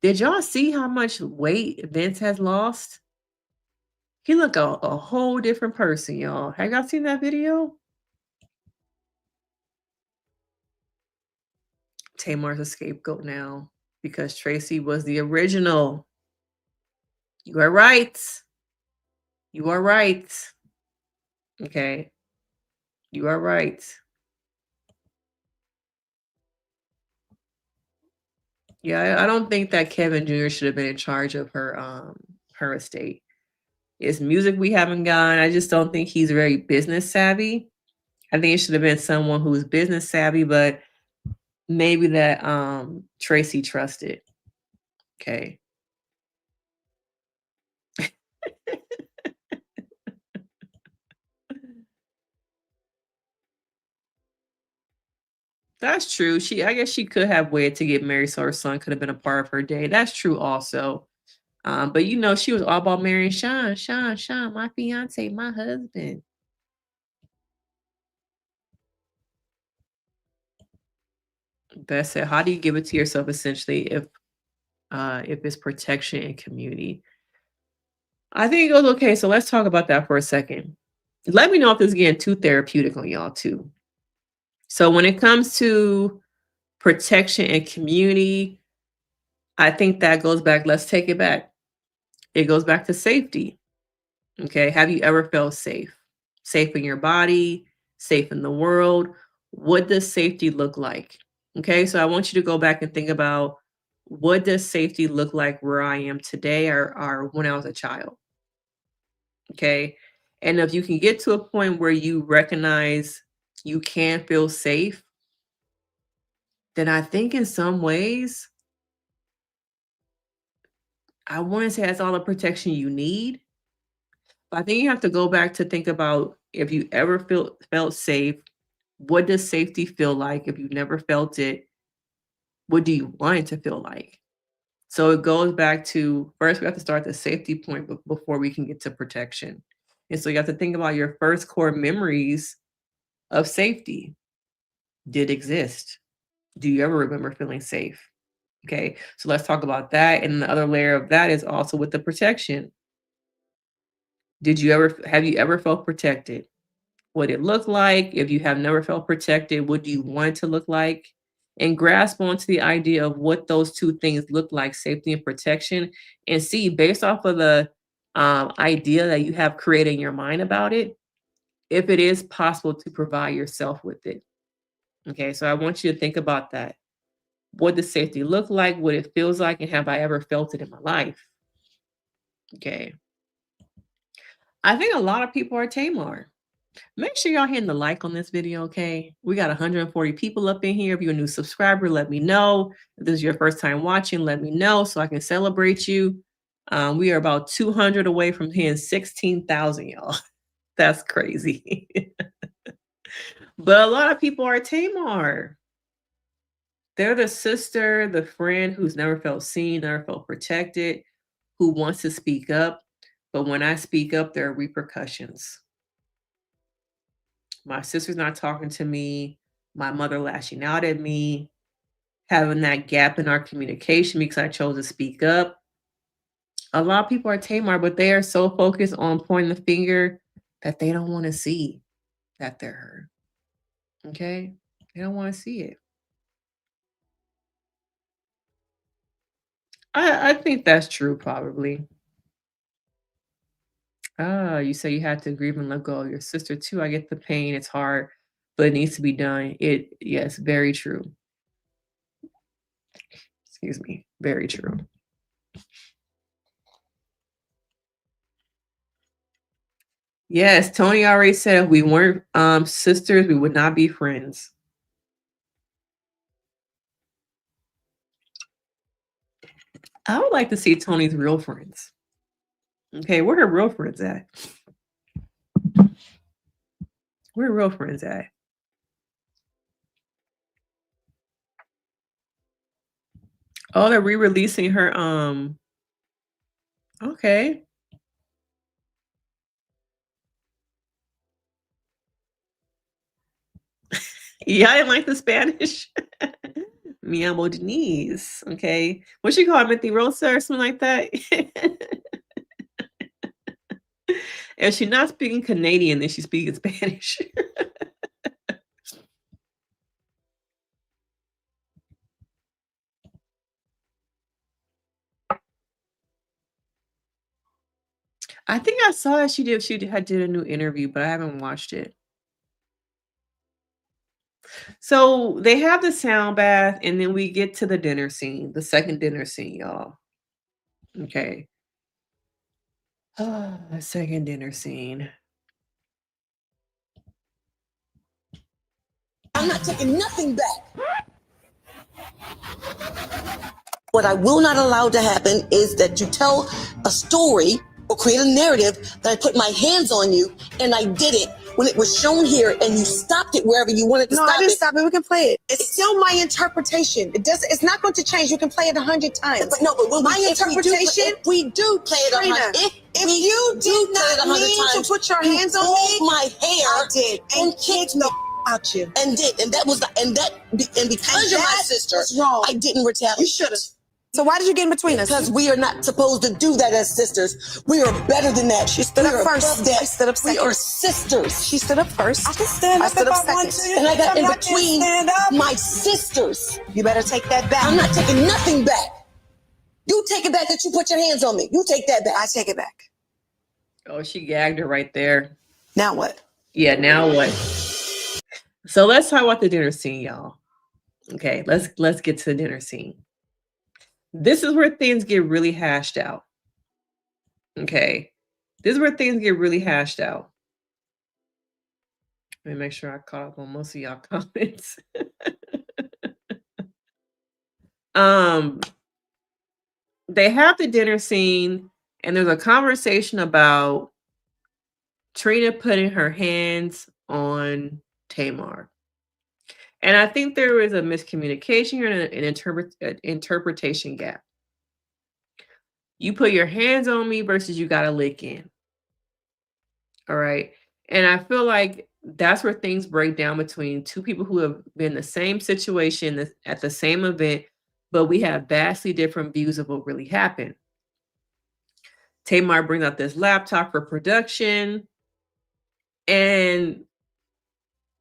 [SPEAKER 1] Did y'all see how much weight Vince has lost? He look a whole different person, y'all. Have y'all seen that video? Tamar's a scapegoat now because Tracy was the original. You are right. You are right. Okay. You are right. Yeah, I don't think that Kevin Jr. should have been in charge of her estate. It's music we haven't gotten. I just don't think he's very business savvy. I think it should have been someone who's business savvy, but maybe that Tracy trusted. Okay. That's true. I guess she could have waited to get married so her son could have been a part of her day. That's true also. But you know, she was all about marrying Sean, Sean, my fiance, my husband. Beth said, how do you give it to yourself essentially if it's protection and community? I think it goes okay. So let's talk about that for a second. Let me know if this is getting too therapeutic on y'all too. So when it comes to protection and community, I think that goes back. Let's take it back. It goes back to safety. Okay. Have you ever felt safe? Safe in your body, safe in the world? What does safety look like? Okay. So I want you to go back and think about what does safety look like where I am today or when I was a child? Okay. And if you can get to a point where you recognize you can feel safe, then I think in some ways, I wouldn't say that's all the protection you need. But I think you have to go back to think about if you ever felt safe, what does safety feel like? If you never felt it, what do you want it to feel like? So it goes back to first we have to start the safety point before we can get to protection. And so you have to think about your first core memories of safety did exist. Do you ever remember feeling safe? Okay, so let's talk about that. And the other layer of that is also with the protection. Have you ever felt protected? What it looked like? If you have never felt protected, what do you want it to look like? And grasp onto the idea of what those two things look like, safety and protection, and see based off of the idea that you have created in your mind about it, if it is possible to provide yourself with it. Okay, so I want you to think about that. What does safety look like? What it feels like? And have I ever felt it in my life? Okay. I think a lot of people are Tamar. Make sure y'all hitting the like on this video, okay? We got 140 people up in here. If you're a new subscriber, let me know. If this is your first time watching, let me know so I can celebrate you. We are about 200 away from hitting 16,000, y'all. That's crazy. But a lot of people are Tamar. They're the sister, the friend who's never felt seen, never felt protected, who wants to speak up. But when I speak up, there are repercussions. My sister's not talking to me, my mother lashing out at me, having that gap in our communication because I chose to speak up. A lot of people are Tamar, but they are so focused on pointing the finger that they don't want to see that they're hurt. Okay? They don't want to see it. I think that's true, probably. Ah, you say you had to grieve and let go of your sister too. I get the pain. It's hard, but it needs to be done. Yes, very true. Excuse me. Very true. Yes, Toni already said if we weren't sisters, we would not be friends. I would like to see Toni's real friends. Okay, where her real friends at? Where her real friends at? Oh, they're re-releasing her. Okay. Yeah, I didn't like the Spanish. Mi amo Denise. Okay. What she call Mithy Rosa or something like that? If she's not speaking Canadian, then she's speaking Spanish. I think I saw that she did a new interview, but I haven't watched it. So they have the sound bath, and then we get to the dinner scene, the second dinner scene, y'all. Okay. The second dinner scene.
[SPEAKER 2] I'm not taking nothing back. What I will not allow to happen is that you tell a story or create a narrative that I put my hands on you and I did it when it was shown here and you stopped it wherever you wanted to stop it.
[SPEAKER 3] No, I didn't stop it. We can play it. It's still my interpretation. It's not going to change. You can play it 100 times.
[SPEAKER 2] But no, but
[SPEAKER 3] my interpretation.
[SPEAKER 2] If we do play it
[SPEAKER 3] Trina,
[SPEAKER 2] 100,
[SPEAKER 3] if you did not mean to put your hands on me,
[SPEAKER 2] my hair,
[SPEAKER 3] I did, and kicked the out you,
[SPEAKER 2] and because you're my sister,
[SPEAKER 3] wrong.
[SPEAKER 2] I didn't retaliate.
[SPEAKER 3] You should have. So why did you get in between us?
[SPEAKER 2] Because we are not supposed to do that as sisters. We are better than that. She stood up first.
[SPEAKER 3] I stood up second.
[SPEAKER 2] We are sisters.
[SPEAKER 3] She stood up first.
[SPEAKER 2] I can stand up.
[SPEAKER 3] I stood up
[SPEAKER 2] if I want
[SPEAKER 3] second.
[SPEAKER 2] to. And I got in between my sisters.
[SPEAKER 3] You better take that back.
[SPEAKER 2] I'm not taking nothing back. You take it back that you put your hands on me. You take that back.
[SPEAKER 3] I take it back.
[SPEAKER 1] Oh, she gagged her right there.
[SPEAKER 3] Now what?
[SPEAKER 1] Yeah, now what? So let's talk about the dinner scene, y'all. Okay, let's get to the dinner scene. This is where things get really hashed out. Okay. This is where things get really hashed out. Let me make sure I caught up on most of y'all comments. They have the dinner scene, and there's a conversation about Trina putting her hands on Tamar. And I think there is a miscommunication here and an interpretation gap. You put your hands on me versus you got to lick in. All right. And I feel like that's where things break down between two people who have been in the same situation at the same event, but we have vastly different views of what really happened. Tamar brings out this laptop for production. And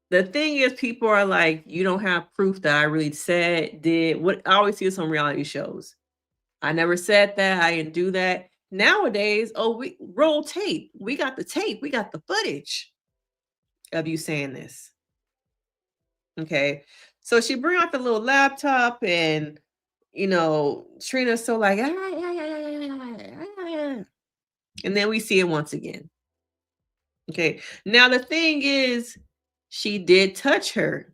[SPEAKER 1] the thing is, people are like, you don't have proof that I really did. What I always see this on reality shows. I never said that. I didn't do that. Nowadays, we roll tape. We got the tape. We got the footage of you saying this. Okay. So she bring out the little laptop and, Trina's so like, "Ah, yeah, yeah, yeah, yeah, yeah, yeah, yeah." And then we see it once again. Okay. Now the thing is, she did touch her.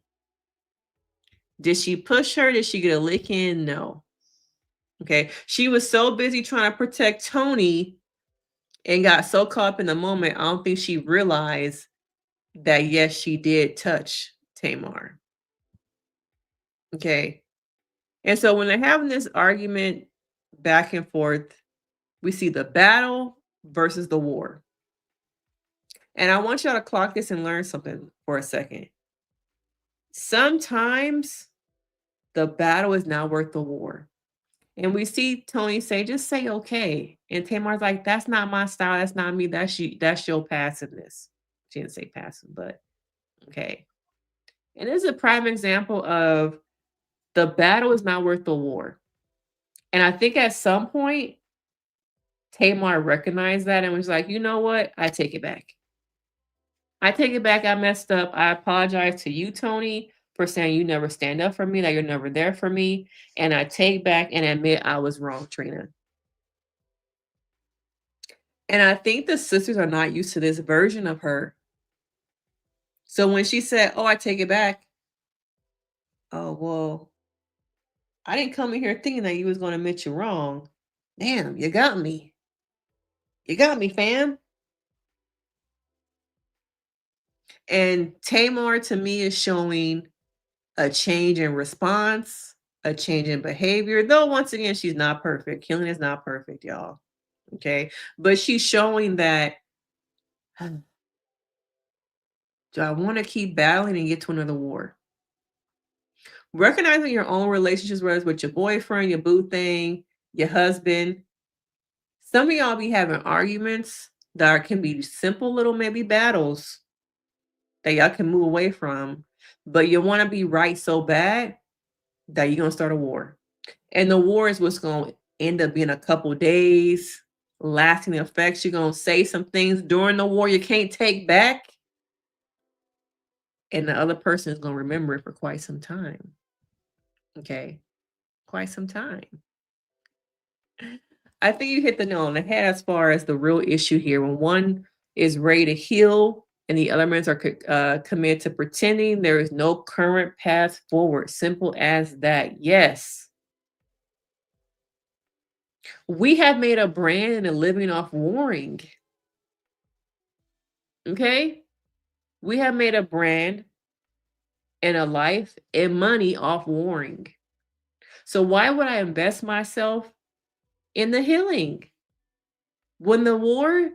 [SPEAKER 1] Did she push her? Did she get a lick in? No. Okay. She was so busy trying to protect Toni and got so caught up in the moment. I don't think she realized that, yes, she did touch Tamar. Okay. And so when they're having this argument back and forth, we see the battle versus the war. And I want y'all to clock this and learn something for a second. Sometimes the battle is not worth the war. And we see Toni say, just say okay. And Tamar's like, that's not my style. That's not me. That's your passiveness. She didn't say passive, but okay. And this is a prime example of the battle is not worth the war. And I think at some point, Tamar recognized that and was like, you know what? I take it back. I take it back. I messed up. I apologize to you, Toni, for saying you never stand up for me, that you're never there for me. And I take back and admit I was wrong, Trina. And I think the sisters are not used to this version of her. So when she said, oh, I take it back. Oh, well, I didn't come in here thinking that you was going to admit you're wrong. Damn, you got me. You got me, fam. And Tamar to me is showing a change in response, a change in behavior. Though once again, she's not perfect. Healing is not perfect, y'all. Okay. But she's showing that, do I want to keep battling and get to another war? Recognizing your own relationships, whether it's with your boyfriend, your boo thing, your husband. Some of y'all be having arguments that can be simple little maybe battles that y'all can move away from, but you want to be right so bad that you're going to start a war. And the war is what's going to end up being a couple days, lasting effects. You're going to say some things during the war you can't take back. And the other person is going to remember it for quite some time. Okay. Quite some time. I think you hit the nail on the head as far as the real issue here. When one is ready to heal and the other men are committed to pretending, there is no current path forward. Simple as that. Yes. We have made a brand and a living off warring. Okay? We have made a brand and a life and money off warring. So why would I invest myself in the healing when the war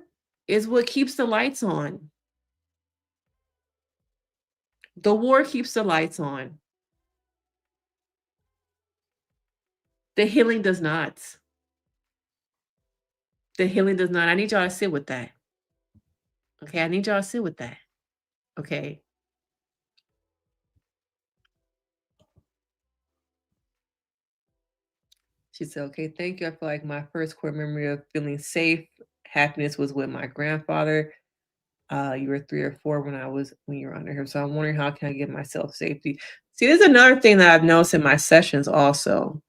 [SPEAKER 1] is what keeps the lights on? The war keeps the lights on. The healing does not. The healing does not. I need y'all to sit with that. Okay, I need y'all to sit with that. Okay. She said, okay, thank you. I feel like my first core memory of feeling safe, happiness was with my grandfather. You were 3 or 4 when you were under him. So I'm wondering, how can I give myself safety? See, there's another thing that I've noticed in my sessions also.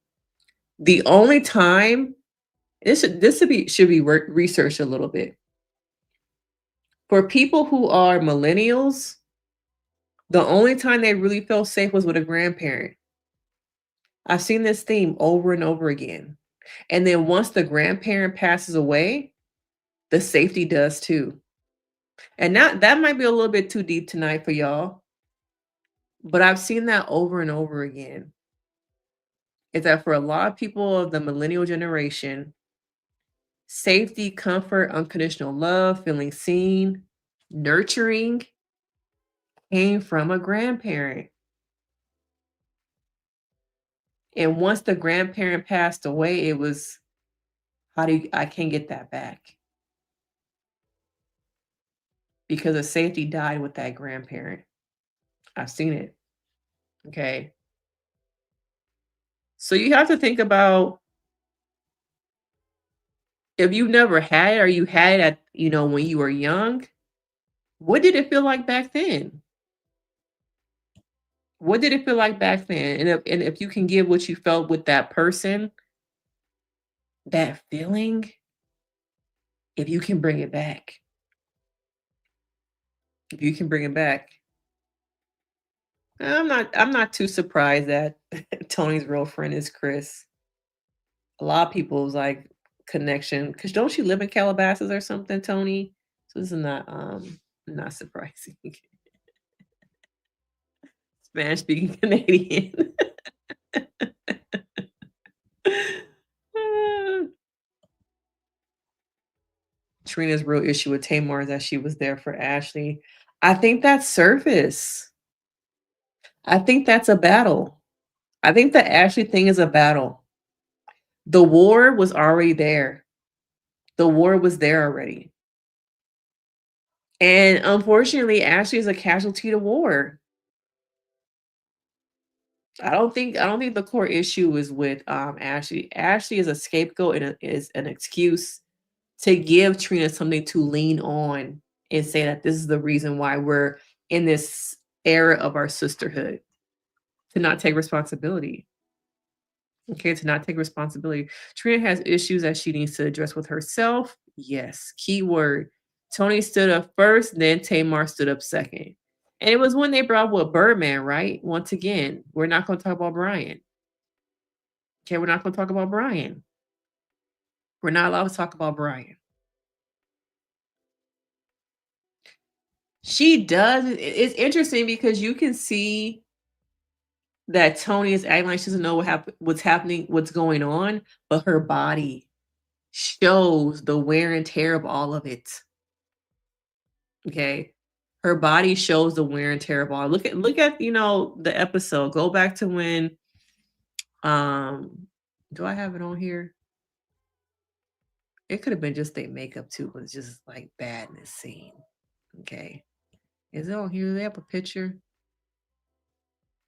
[SPEAKER 1] The only time, this should be researched a little bit. For people who are millennials, the only time they really felt safe was with a grandparent. I've seen this theme over and over again. And then once the grandparent passes away, the safety does too. And that might be a little bit too deep tonight for y'all, but I've seen that over and over again. Is that for a lot of people of the millennial generation, safety, comfort, unconditional love, feeling seen, nurturing came from a grandparent. And once the grandparent passed away, it was, I can't get that back. Because the safety died with that grandparent. I've seen it. Okay. So you have to think about, if you've never had it or you had it at, when you were young, what did it feel like back then? What did it feel like back then? And if you can give what you felt with that person, that feeling, if you can bring it back, if you can bring it back. I'm not too surprised that Tony's real friend is Chris. A lot of people's like connection, because don't she live in Calabasas or something, Tony? So this is not surprising. Spanish speaking Canadian. Trina's real issue with Tamar is that she was there for Ashley. I think that's surface. I think that's a battle. I think the Ashley thing is a battle. The war was already there. The war was there already. And unfortunately, Ashley is a casualty to war. I don't think the core issue is with Ashley. Ashley is a scapegoat and is an excuse to give Trina something to lean on and say that this is the reason why we're in this era of our sisterhood. To not take responsibility. Okay, to not take responsibility. Trina has issues that she needs to address with herself. Yes, keyword. Toni stood up first, then Tamar stood up second. And it was when they brought up Birdman, right? Once again, we're not going to talk about Brian. Okay, we're not going to talk about Brian. We're not allowed to talk about Brian. She does. It's interesting because you can see that Toni is acting like she doesn't know what's happening, what's going on, but her body shows the wear and tear of all of it. Okay. Her body shows the wear and tear of all. Look at the episode. Go back to when do I have it on here? It could have been just their makeup too, but it's just like bad in this scene. Okay. Is it on here? Do they have a picture?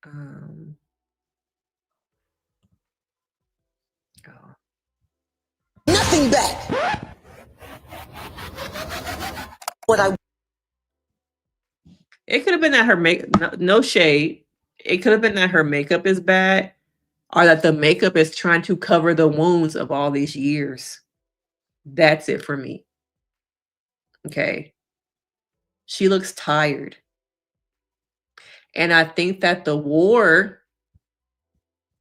[SPEAKER 1] Oh.
[SPEAKER 2] Nothing back.
[SPEAKER 1] It could have been that her no shade. It could have been that her makeup is bad, or that the makeup is trying to cover the wounds of all these years. That's it for me. Okay. She looks tired. And I think that the war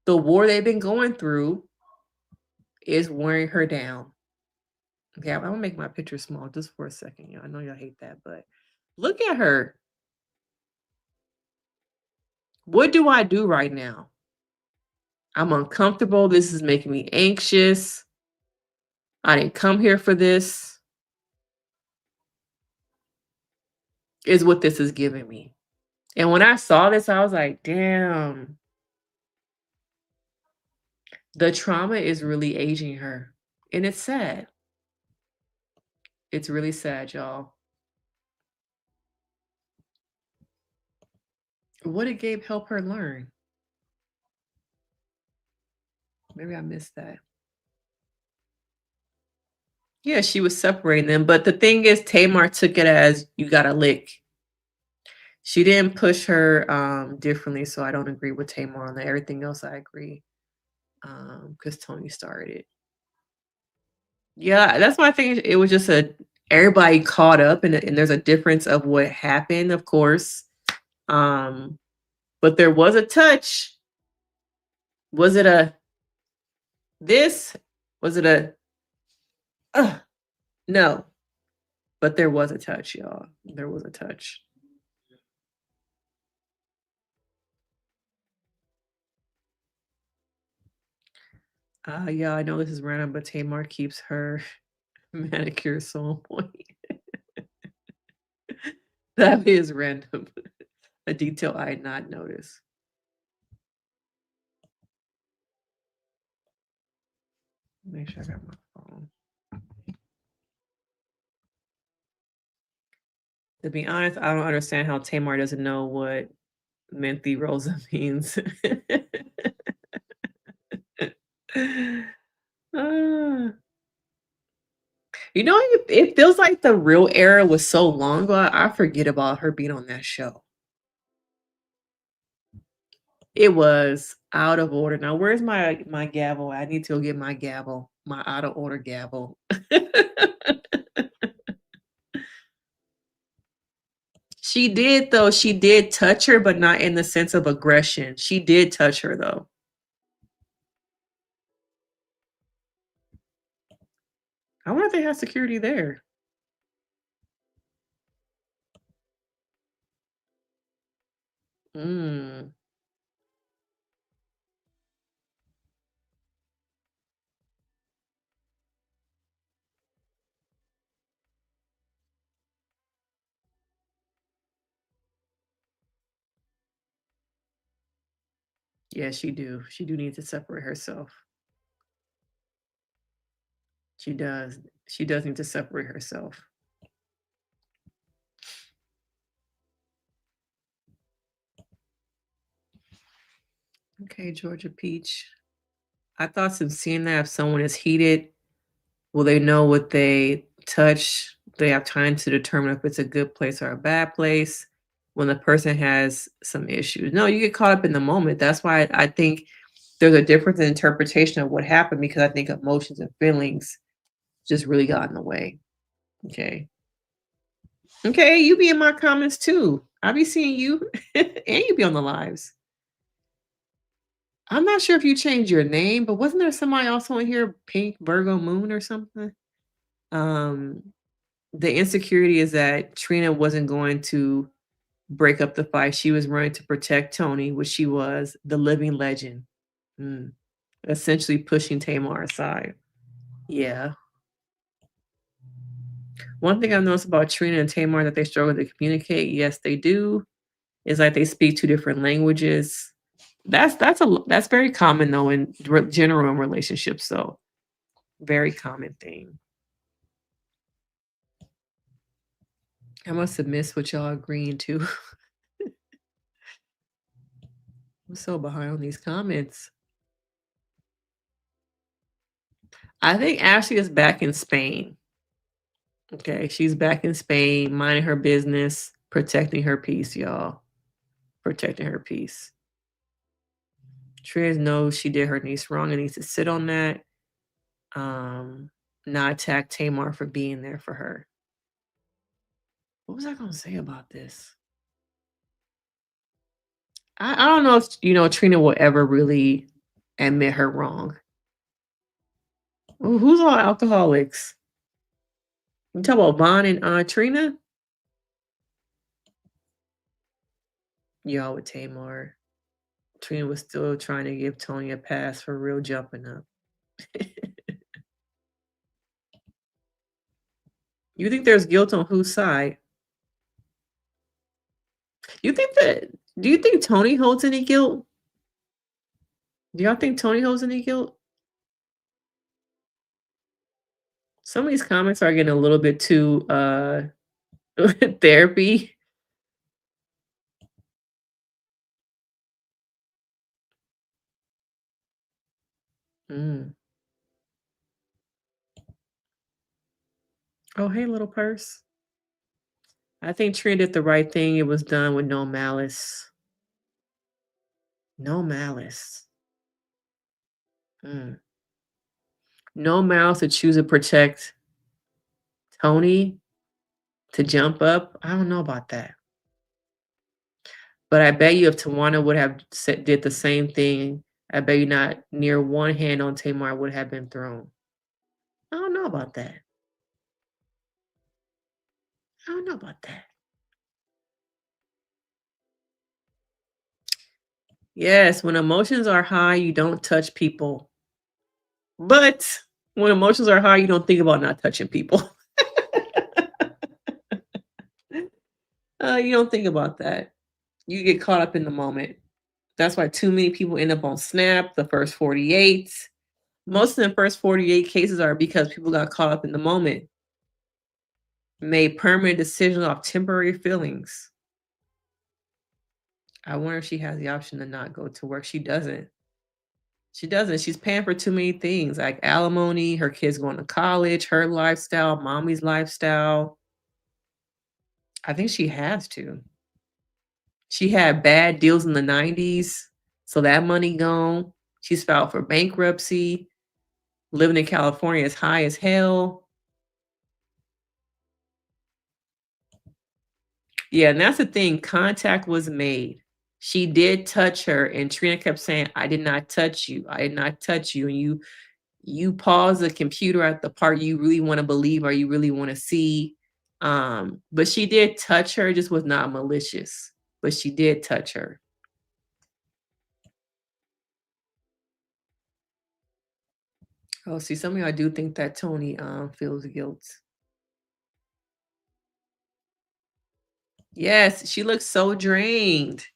[SPEAKER 1] they've been going through is wearing her down. Okay, I'm gonna make my picture small just for a second. I know y'all hate that, but look at her. What do I do right now? I'm uncomfortable. This is making me anxious. I didn't come here for this. Is what this is giving me. And when I saw this, I was like, damn. The trauma is really aging her. And it's sad. It's really sad, y'all. What did Gabe help her learn? Maybe I missed that. Yeah, she was separating them. But the thing is, Tamar took it as you got a lick. She didn't push her differently, so I don't agree with Tamar on that. Everything else I agree. Because Toni started it. Yeah, that's why I think it was just everybody caught up and there's a difference of what happened, of course. But there was a touch. Was it a this? Was it a no. But there was a touch, y'all. There was a touch. Yeah, I know this is random, but Tamar keeps her manicure so on point. That is random. A detail I had not noticed. Make sure I got my phone. To be honest, I don't understand how Tamar doesn't know what Menthy Rosa means. It feels like the real era was so long ago. I forget about her being on that show. It was out of order. Now, where's my gavel? I need to go get my gavel, my out of order gavel. She did though. She did touch her, but not in the sense of aggression. She did touch her though. I wonder if they have security there. Mm. Yeah, she do. She do need to separate herself. She does. She does need to separate herself. Okay, Georgia Peach. I thought since seeing that if someone is heated, will they know what they touch? They have time to determine if it's a good place or a bad place when the person has some issues. No, you get caught up in the moment. That's why I think there's a difference in interpretation of what happened because I think emotions and feelings just really got in the way. Okay. Okay, you be in my comments too. I be seeing you and you be on the lives. I'm not sure if you changed your name, but wasn't there somebody else on here, Pink Virgo Moon or something? Um, the insecurity is that Trina wasn't going to break up the fight. She was running to protect Toni, which she was, the living legend. Mm. Essentially pushing Tamar aside. Yeah. One thing I've noticed about Trina and Tamar that they struggle to communicate, yes, they do, is like they speak two different languages. That's very common though in general in relationships. So very common thing. I must have missed what y'all agreeing to. I'm so behind on these comments. I think Ashley is back in Spain. Okay, she's back in Spain, minding her business, protecting her peace, y'all. Protecting her peace. Triz knows she did her niece wrong and needs to sit on that. Not attack Tamar for being there for her. What was I gonna say about this? I don't know if Trina will ever really admit her wrong. Ooh, who's all alcoholics? You talk about Vaughn and Trina? Y'all with Tamar. Trina was still trying to give Toni a pass for real jumping up. You think there's guilt on whose side? Do you think Toni holds any guilt? Do y'all think Toni holds any guilt? Some of these comments are getting a little bit too therapy. Mm. Oh, hey, little purse. I think Trina did the right thing. It was done with no malice. No malice. Mm. No malice to choose to protect Toni to jump up. I don't know about that. But I bet you if Towanda would have did the same thing, I bet you not near one hand on Tamar would have been thrown. I don't know about that. I don't know about that. Yes, when emotions are high, you don't touch people. But when emotions are high, you don't think about not touching people. You don't think about that. You get caught up in the moment. That's why too many people end up on Snap, the first 48. Most of the first 48 cases are because people got caught up in the moment, made permanent decisions off temporary feelings. I wonder if she has the option to not go to work. She doesn't. She doesn't. She's paying for too many things like alimony, her kids going to college, her lifestyle, mommy's lifestyle. I think she has to. She had bad deals in the 90s. So that money gone. She's filed for bankruptcy. Living in California is high as hell. Yeah, and that's the thing. Contact was made. She did touch her, and Trina kept saying, "I did not touch you. I did not touch you." And you pause the computer at the part you really want to believe or you really want to see. But she did touch her, just was not malicious. But she did touch her. Oh, see, some of y'all do think that Toni feels guilt. Yes, she looks so drained.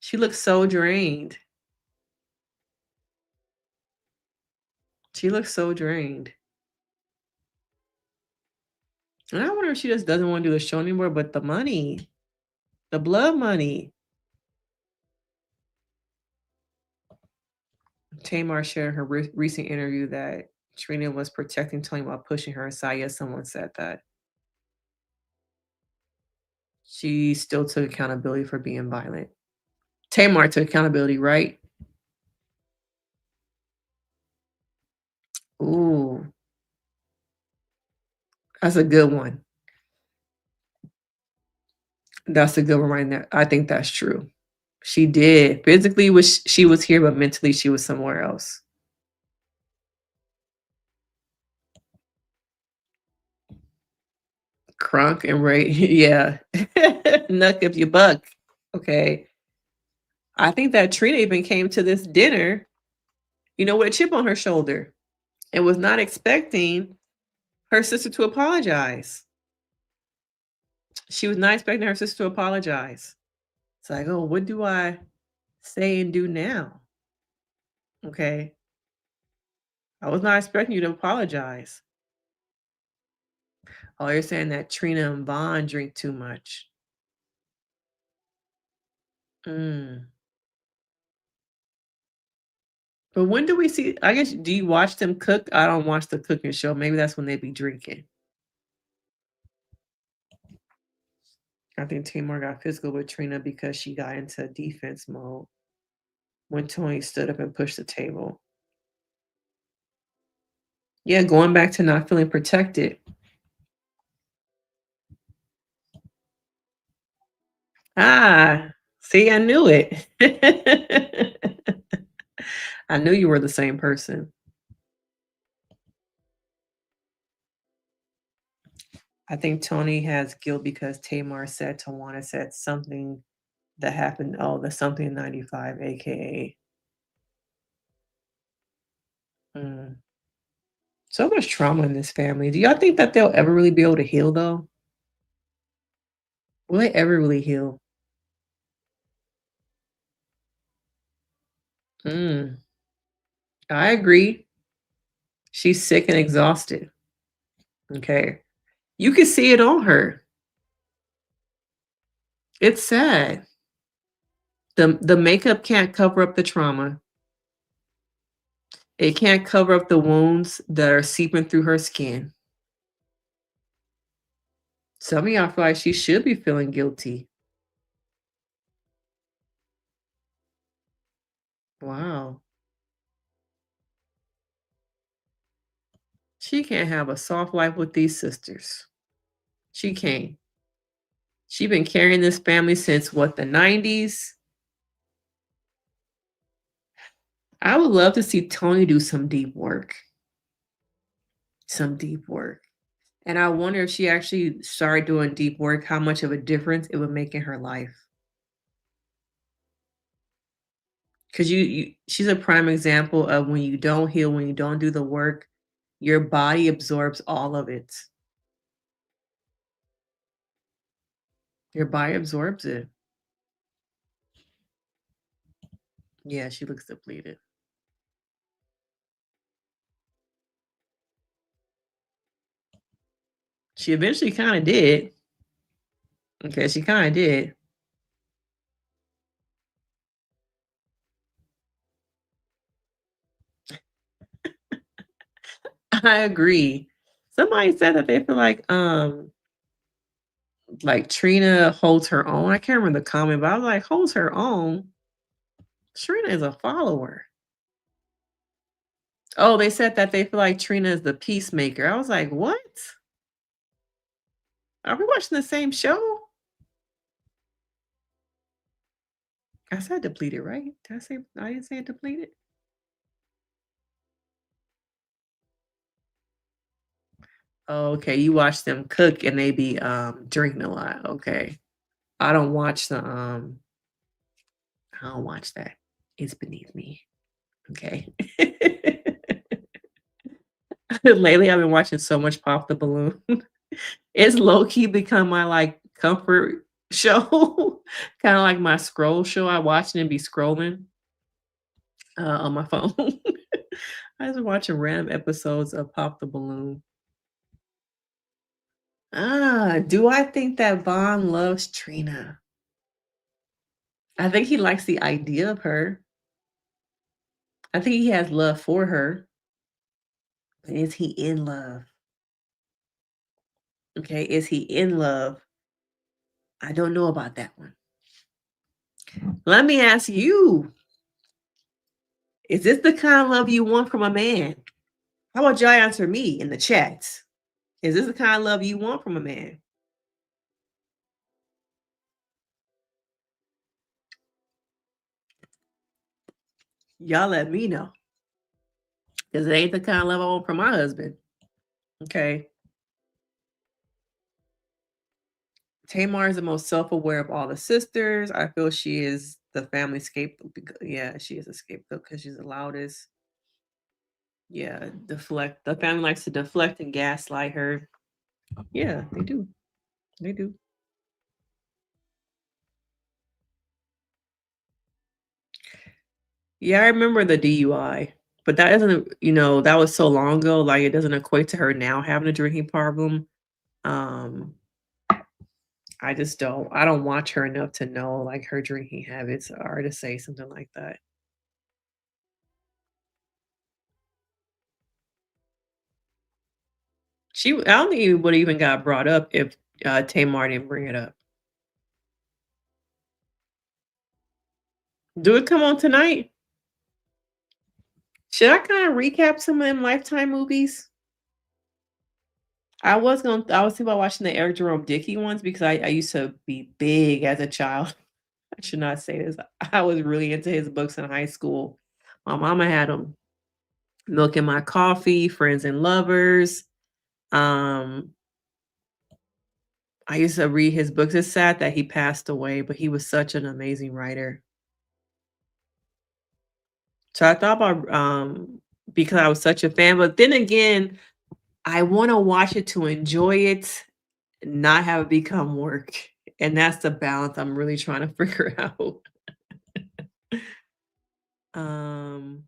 [SPEAKER 1] She looks so drained. She looks so drained. And I wonder if she just doesn't want to do the show anymore, but the money, the blood money. Tamar shared in her recent interview that Trina was protecting Toni while pushing her aside. Yes, someone said that. She still took accountability for being violent. Tamar took accountability, right? Ooh, that's a good one. That's a good one right there. I think that's true. She did. Physically, she was here, but mentally, she was somewhere else. Crunk and Ray, yeah. Nuck if you buck. Okay. I think that Trina even came to this dinner, with a chip on her shoulder and was not expecting her sister to apologize. She was not expecting her sister to apologize. It's like, oh, what do I say and do now? Okay. I was not expecting you to apologize. Oh, you're saying that Trina and Vaughn drink too much. Mm. But when do we see? I guess, do you watch them cook? I don't watch the cooking show. Maybe that's when they be drinking. I think Tamar got physical with Trina because she got into defense mode when Toni stood up and pushed the table. Yeah, going back to not feeling protected. Ah, see, I knew it. I knew you were the same person. I think Toni has guilt because Tamar said Towanda said something that happened. Oh, the something in 95, aka. Mm. So much trauma in this family. Do y'all think that they'll ever really be able to heal though? Will they ever really heal? Mm. I agree. She's sick and exhausted. Okay. You can see it on her. It's sad. The makeup can't cover up the trauma. It can't cover up the wounds that are seeping through her skin. Some of y'all feel like she should be feeling guilty. Wow. She can't have a soft life with these sisters. She can't. She been carrying this family since what, the 90s? I would love to see Toni do some deep work. Some deep work. And I wonder if she actually started doing deep work, how much of a difference it would make in her life. Because she's a prime example of when you don't heal, when you don't do the work, your body absorbs all of it. Your body absorbs it. Yeah, she looks depleted. She eventually kind of did. Okay, she kind of did. I agree. Somebody said that they feel like Trina holds her own. I can't remember the comment, but I was like, holds her own. Trina is a follower. Oh, they said that they feel like Trina is the peacemaker. I was like, what? Are we watching the same show? I said depleted, right? Did I say I didn't say depleted? Oh, okay. You watch them cook and they be drinking a lot. Okay. I don't watch I don't watch that. It's beneath me. Okay. Lately I've been watching so much Pop the Balloon. It's low key become my like comfort show. Kind of like my scroll show. I watch it and be scrolling on my phone. I was watching random episodes of Pop the Balloon. Do I think that Vaughn loves Trina? I think he likes the idea of her. I think he has love for her. But is he in love? Okay, is he in love? I don't know about that one. Let me ask you, is this the kind of love you want from a man? How about y'all answer me in the chats? Is this the kind of love you want from a man? Y'all let me know. Because it ain't the kind of love I want from my husband. Okay. Tamar is the most self-aware of all the sisters. I feel she is the family scapegoat. Yeah, she is a scapegoat because she's the loudest. Yeah, deflect. The family likes to deflect and gaslight her. Yeah, they do. They do. Yeah, I remember the DUI, but that doesn't, that was so long ago. Like it doesn't equate to her now having a drinking problem. Um, I just don't. I don't watch her enough to know like her drinking habits or to say something like that. I don't think it would have even got brought up if Tamar didn't bring it up. Do it come on tonight? Should I kind of recap some of them Lifetime movies? I was thinking about watching the Eric Jerome Dickey ones because I used to be big as a child. I should not say this. I was really into his books in high school. My mama had them. Milk in My Coffee, Friends and Lovers. Um, I used to read his books. It's sad that he passed away, but he was such an amazing writer. So I thought about because I was such a fan, but then again, I want to watch it to enjoy it, not have it become work. And that's the balance I'm really trying to figure out. um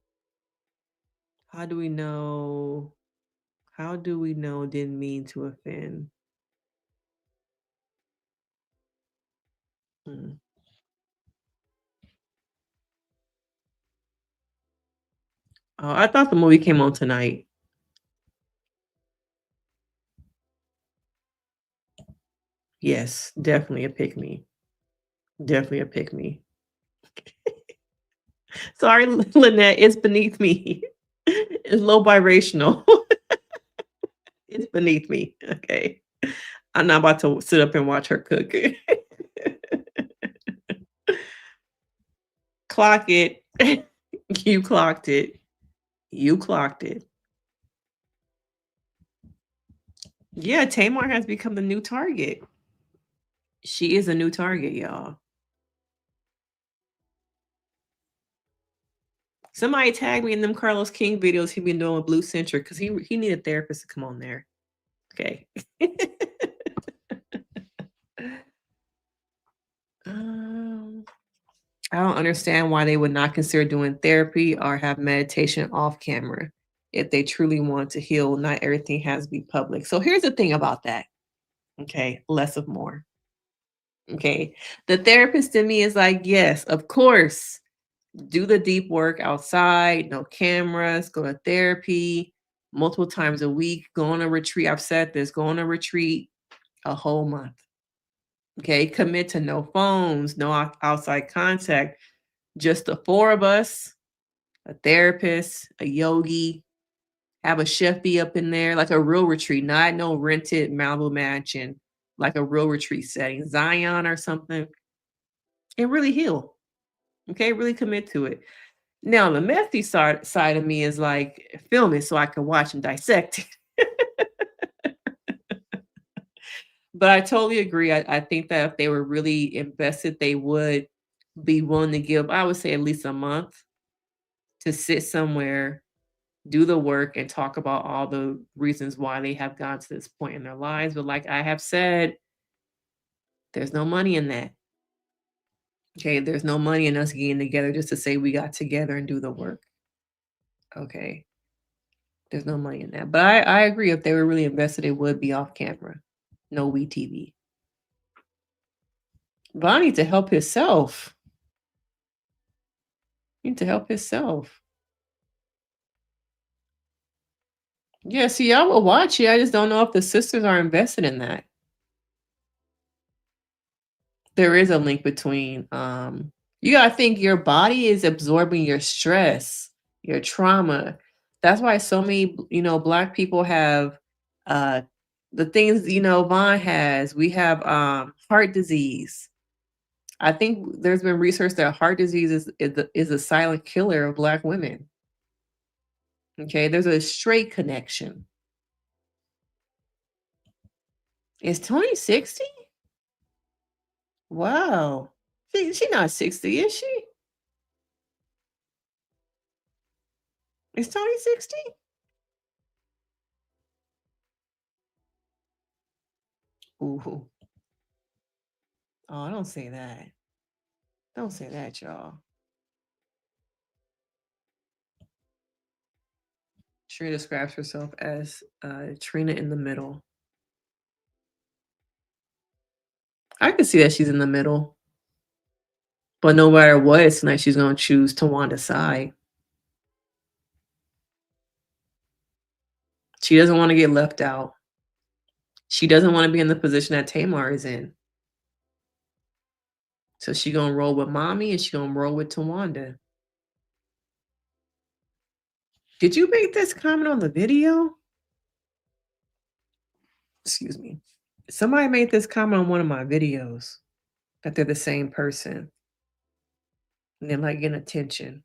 [SPEAKER 1] how do we know didn't mean to offend? Hmm. Oh, I thought the movie came on tonight. Yes, definitely a pick me. Definitely a pick me. Sorry, Lynette, it's beneath me. It's low vibrational. It's beneath me. Okay. I'm not about to sit up and watch her cook. Clock it. You clocked it. You clocked it. Yeah, Tamar has become the new target. She is a new target, y'all. Somebody tag me in them Carlos King videos he been doing with Blue Centric because he need a therapist to come on there. Okay. um, I don't understand why they would not consider doing therapy or have meditation off camera. If they truly want to heal, not everything has to be public. So here's the thing about that. Okay. Less of more. Okay. The therapist in me is like, yes, of course, do the deep work outside, no cameras, go to therapy multiple times a week, go on a retreat. I've said this, go on a retreat a whole month. Okay. Commit to no phones, no outside contact. Just the four of us, a therapist, a yogi, have a chef be up in there, like a real retreat, not no rented Malibu mansion, like a real retreat setting, Zion or something, and really heal. Okay, really commit to it. Now, the messy side of me is like film it so I can watch and dissect it. But I totally agree. I think that if they were really invested, they would be willing to give, I would say, at least a month to sit somewhere, do the work, and talk about all the reasons why they have gotten to this point in their lives. But like I have said, there's no money in that. Okay, there's no money in us getting together just to say we got together and do the work. Okay, there's no money in that. But I agree. If they were really invested, it would be off camera, no WeTV. But I need to help himself. Need to help himself. Yeah, see, I will watch it. I just don't know if the sisters are invested in that. There is a link between you gotta think your body is absorbing your stress, your trauma. That's why so many, black people have uh the things, Vaughn has. We have heart disease. I think there's been research that heart disease is a silent killer of black women. Okay, there's a straight connection. Is Toni 60? Wow. She not 60, is she? Is Toni 60? Ooh. Oh, don't say that. Don't say that, y'all. Trina describes herself as Trina in the middle. I can see that she's in the middle. But no matter what, tonight she's going to choose Tawanda's side. She doesn't want to get left out. She doesn't want to be in the position that Tamar is in. So she going to roll with mommy and she going to roll with Towanda. Did you make this comment on the video? Excuse me. Somebody made this comment on one of my videos that they're the same person. And they're like getting attention.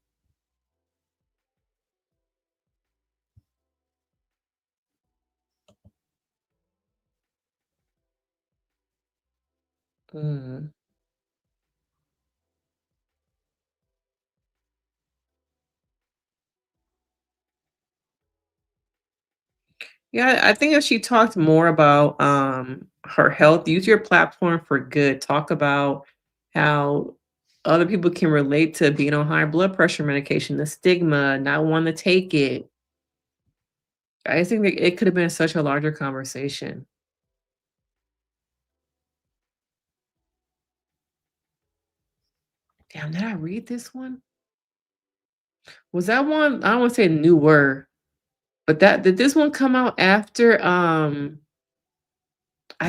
[SPEAKER 1] Mm. Yeah, I think if she talked more about her health, use your platform for good. Talk about how other people can relate to being on high blood pressure medication, the stigma, not wanting to take it. I think that it could have been such a larger conversation. Damn, did I read this one? Was that one? I don't want to say newer, but did this one come out after I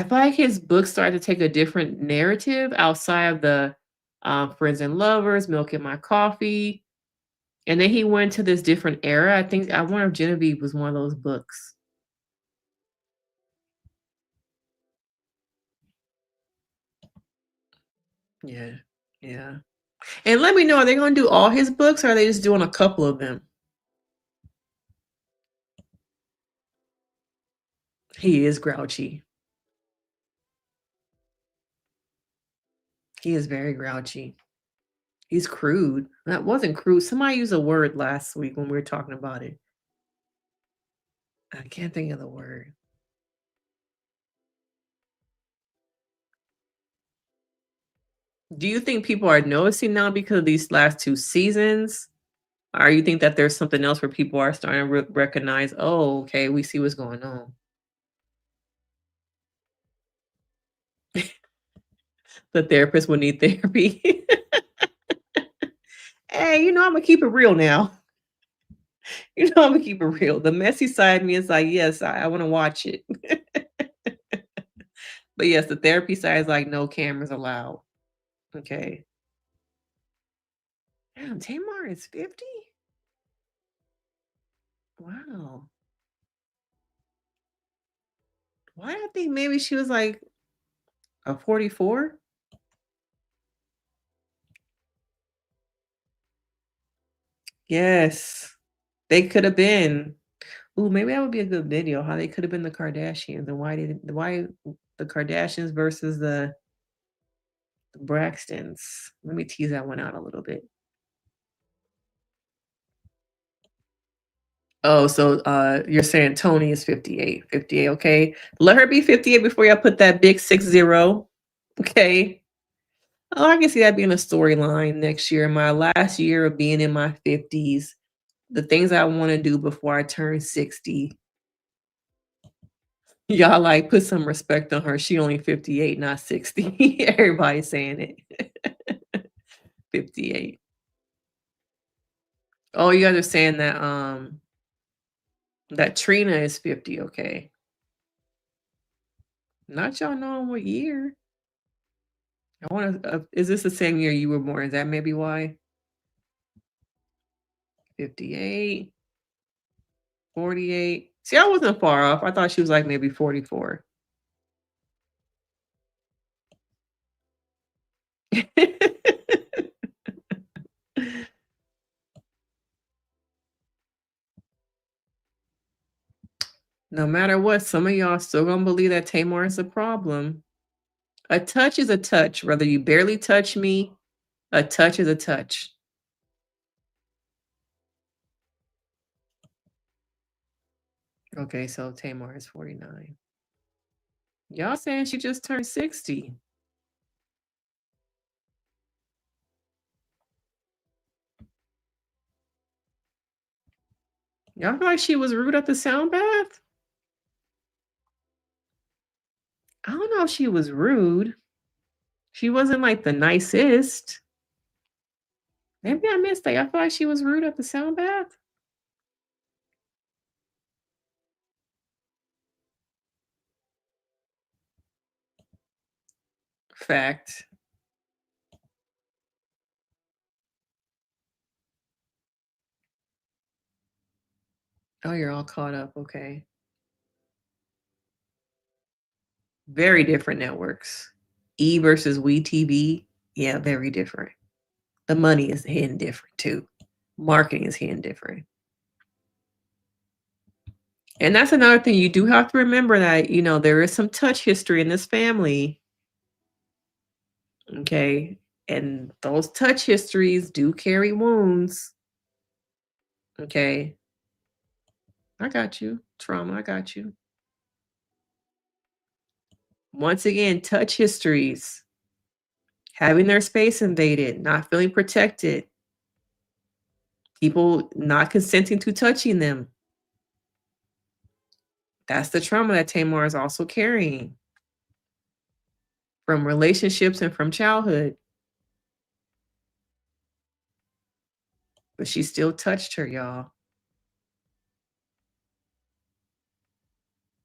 [SPEAKER 1] feel like his book started to take a different narrative outside of the Friends and Lovers, Milk and My Coffee. And then he went to this different era. I wonder if Genevieve was one of those books. Yeah. Yeah. And let me know, are they going to do all his books or are they just doing a couple of them? He is grouchy. He is very grouchy. He's crude. That wasn't crude. Somebody used a word last week when we were talking about it. I can't think of the word. Do you think people are noticing now because of these last two seasons? Or you think that there's something else where people are starting to recognize, oh, okay, we see what's going on? The therapist will need therapy. Hey, I'm gonna keep it real now. I'm gonna keep it real. The messy side of me is like, yes, I want to watch it. But yes, the therapy side is like, no cameras allowed. Okay. Damn, Tamar is 50? Wow. Why I think maybe she was like a 44? Yes. They could have been. Ooh, maybe that would be a good video, how they could have been the Kardashians and why the Kardashians versus the Braxtons. Let me tease that one out a little bit. Oh, so you're saying Toni is 58. 58, okay. Let her be 58 before y'all put that big 60. Okay. Oh, I can see that being a storyline next year. My last year of being in my 50s. The things I want to do before I turn 60. Y'all like put some respect on her. She only 58, not 60. Everybody's saying it. 58. Oh, you guys are saying that Trina is 50, okay. Not y'all knowing what year. I want to is this the same year you were born? Is that maybe why? 58, 48. See, I wasn't far off. I thought she was like maybe 44. No matter what, some of y'all still gonna believe that Tamar is a problem. A touch is a touch. Whether you barely touch me, a touch is a touch. Okay, so Tamar is 49. Y'all saying she just turned 60. Y'all feel like she was rude at the sound bath? I don't know if she was rude. She wasn't like the nicest. Maybe I missed that. I feel like she was rude at the sound bath. Fact. Oh, you're all caught up. Okay. Very different networks. E versus We TV. Yeah, very different. The money is hidden different too. Marketing is hidden different. And that's another thing. You do have to remember that, there is some touch history in this family. Okay. And those touch histories do carry wounds. Okay. I got you. Trauma, I got you. Once again, touch histories. Having their space invaded, not feeling protected. People not consenting to touching them. That's the trauma that Tamar is also carrying from relationships and from childhood. But she still touched her, y'all.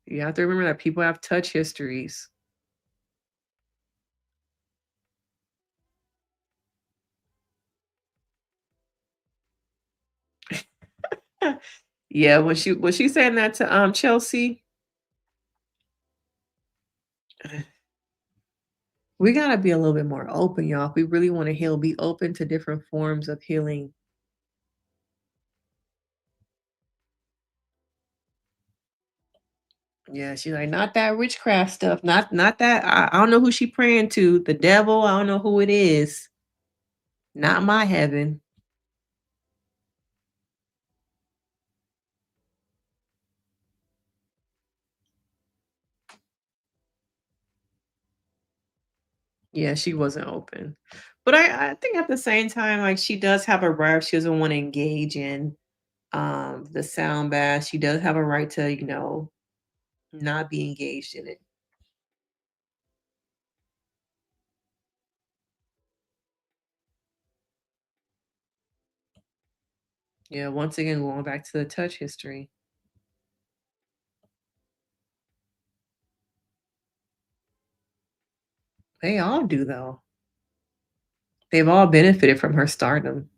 [SPEAKER 1] You have to remember that people have touch histories. Yeah, was she saying that to Chelsea? We gotta be a little bit more open, y'all. If we really want to heal, be open to different forms of healing. Yeah, she's like, not that witchcraft stuff. Not that. I don't know who she praying to. The devil. I don't know who it is. Not my heaven. Yeah, she wasn't open. But I think at the same time, like she does have a right. She doesn't want to engage in the sound bath. She does have a right to, not be engaged in it. Yeah, once again, going back to the touch history. They all do though. They've all benefited from her stardom.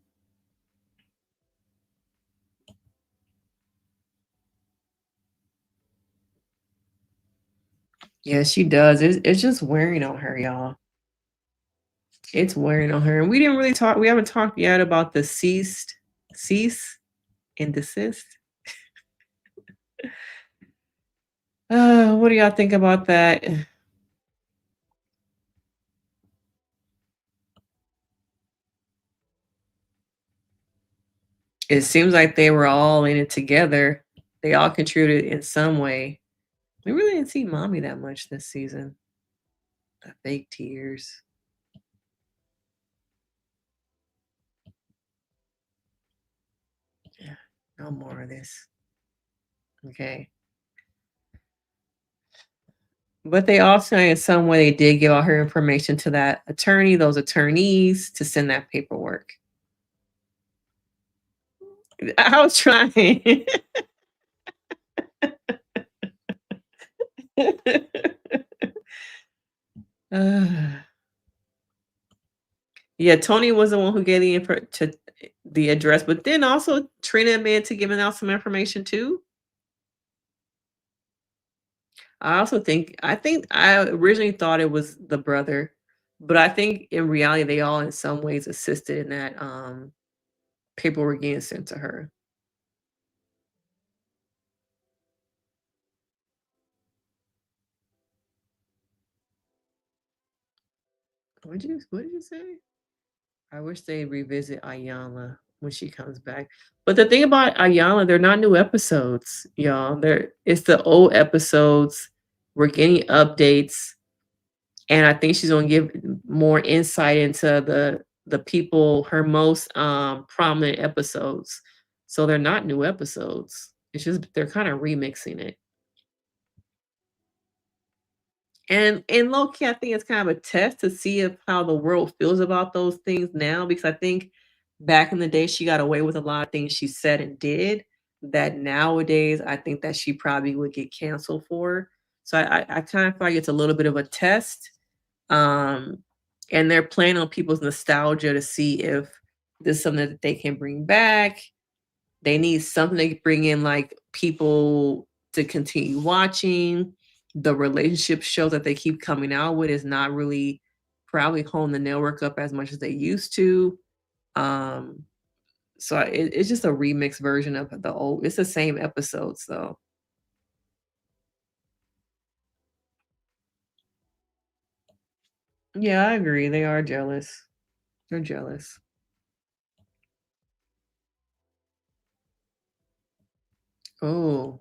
[SPEAKER 1] Yeah, she does. It's just wearing on her, y'all. It's wearing on her. And we didn't really talk, we haven't talked yet about the cease and desist. What do y'all think about that? It seems like they were all in it together. They all contributed in some way. We really didn't see mommy that much this season. The fake tears. Yeah, no more of this. Okay. But they also, in some way, they did give all her information to that attorney, those attorneys, to send that paperwork. I was trying. Yeah, Toni was the one who gave the address, but then also Trina admitted to giving out some information too. I originally thought it was the brother, but I think in reality they all in some ways assisted in that paperwork getting sent to her. What did you say? I wish they revisit Ayanna when she comes back. But the thing about Ayanna, they're not new episodes, y'all. It's the old episodes. We're getting updates, and I think she's gonna give more insight into the people, her most prominent episodes. So they're not new episodes. It's just they're kind of remixing it. And low key, I think it's kind of a test to see if how the world feels about those things now, because I think back in the day she got away with a lot of things she said and did that nowadays I think that she probably would get canceled for. So I kind of feel like it's a little bit of a test. Um, and they're playing on people's nostalgia to see if this is something that they can bring back. They need something to bring in like people to continue watching. The relationship shows that they keep coming out with is not really probably holding the network up as much as they used to. Um, so it's just a remix version of the old. It's the same episodes though. Yeah, I agree. They are jealous. They're jealous. Oh,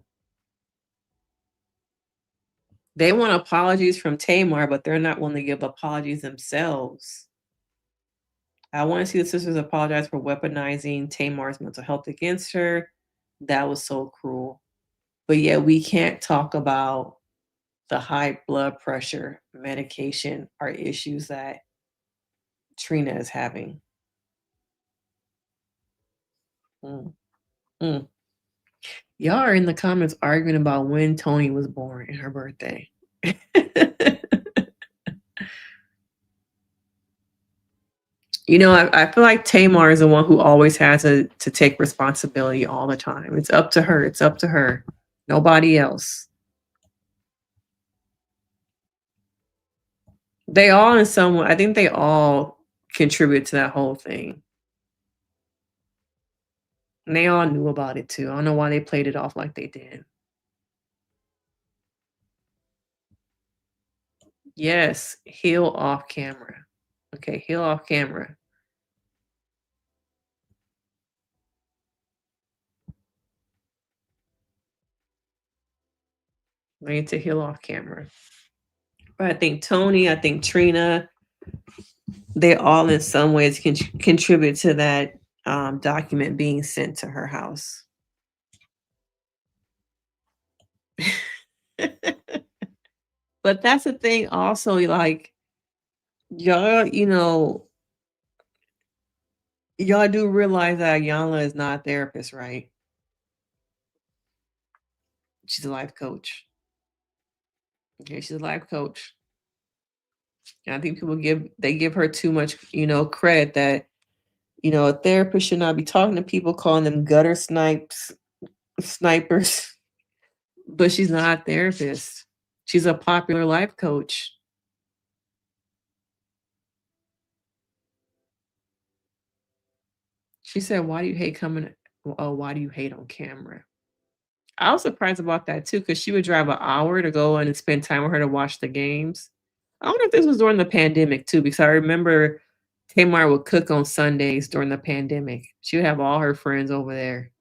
[SPEAKER 1] they want apologies from Tamar, but they're not willing to give apologies themselves. I want to see the sisters apologize for weaponizing Tamar's mental health against her. That was so cruel. But yet we can't talk about the high blood pressure medication or issues that Trina is having. Mm, mm. Y'all are in the comments arguing about when Toni was born and her birthday. You know, I feel like Tamar is the one who always has to take responsibility all the time. It's up to her. It's up to her. Nobody else. They all in some way, I think they all contribute to that whole thing. And they all knew about it too. I don't know why they played it off like they did. Yes, heal off camera. Okay, heal off camera. We need to heal off camera. But I think Toni, I think Trina, they all in some ways can contribute to that document being sent to her house. But that's the thing also, like, y'all, y'all do realize that Yana is not a therapist, right? She's a life coach. Okay, she's a life coach. And I think people give her too much, credit that, a therapist should not be talking to people, calling them gutter snipers. But she's not a therapist. She's a popular life coach. She said, "Why do you hate coming? Oh, why do you hate on camera?" I was surprised about that too, because she would drive an hour to go and spend time with her to watch the games. I wonder if this was during the pandemic too, because I remember Tamar would cook on Sundays during the pandemic. She would have all her friends over there.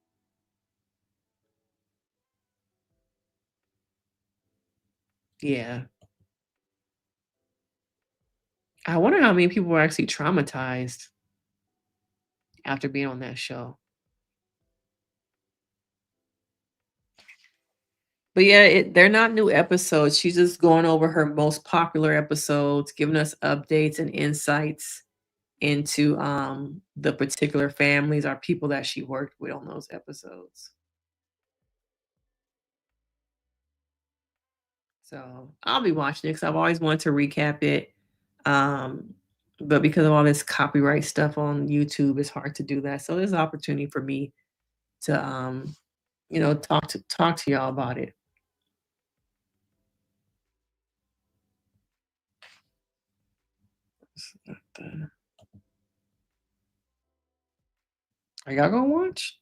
[SPEAKER 1] Yeah. I wonder how many people were actually traumatized after being on that show. But yeah, they're not new episodes. She's just going over her most popular episodes, giving us updates and insights into the particular families or people that she worked with on those episodes. So I'll be watching it because I've always wanted to recap it. Um, but because of all this copyright stuff on YouTube, it's hard to do that. So there's an opportunity for me to talk to y'all about it. Are y'all gonna watch?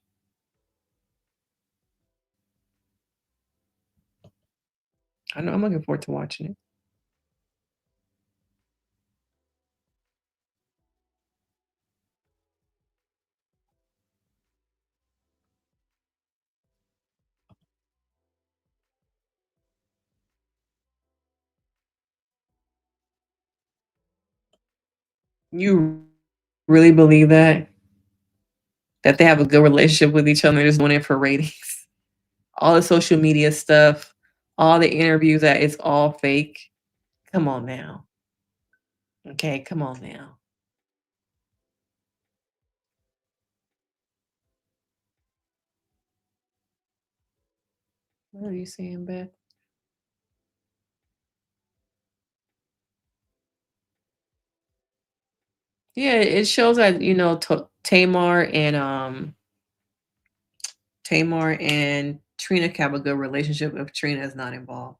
[SPEAKER 1] I know I'm looking forward to watching it. You really believe that? That they have a good relationship with each other, they're just doing it for ratings? All the social media stuff, all the interviews, that it's all fake. Come on now. Okay, come on now. What are you saying, Beth? Yeah, it shows that Tamar and Trina have a good relationship if Trina is not involved.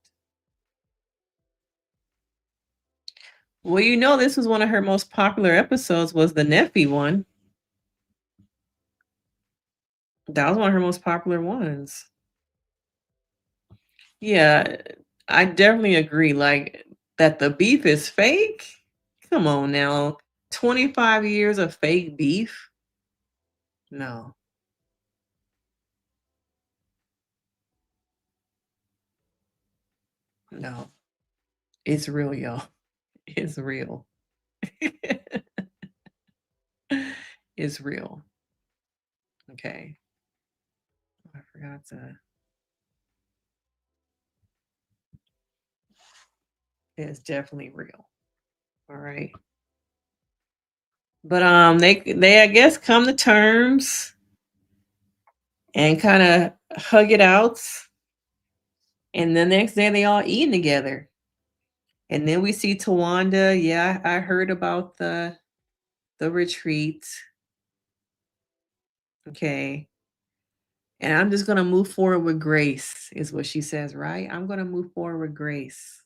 [SPEAKER 1] Well, this was one of her most popular episodes, was the Neffy one. That was one of her most popular ones. Yeah, I definitely agree. Like, that the beef is fake. Come on now. 25 years of fake beef? No, no. It's real, y'all. It's real. It's real. Okay. I forgot to. It's definitely real. All right. But they I guess come to terms and kind of hug it out. And the next day they all eating together. And then we see Towanda. Yeah, I heard about the retreat. Okay. And I'm just gonna move forward with grace, is what she says, right? I'm gonna move forward with grace.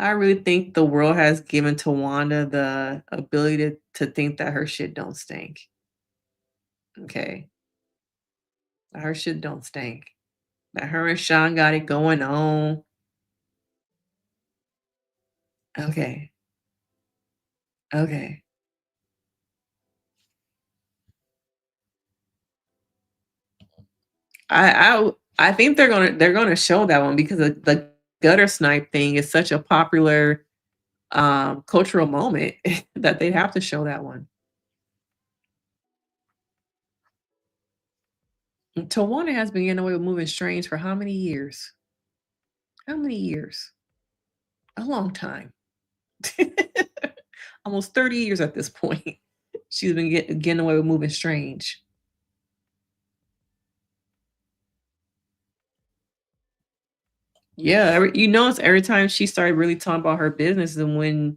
[SPEAKER 1] I really think the world has given Towanda the ability to think that her shit don't stink. Okay. Her shit don't stink. That her and Sean got it going on. Okay. Okay. I think they're gonna show that one because the gutter snipe thing is such a popular cultural moment that they have to show that one. Tawana has been getting away with moving strange for how many years? How many years? A long time. Almost 30 years at this point. She's been getting away with moving strange. Yeah, notice every time she started really talking about her business, and when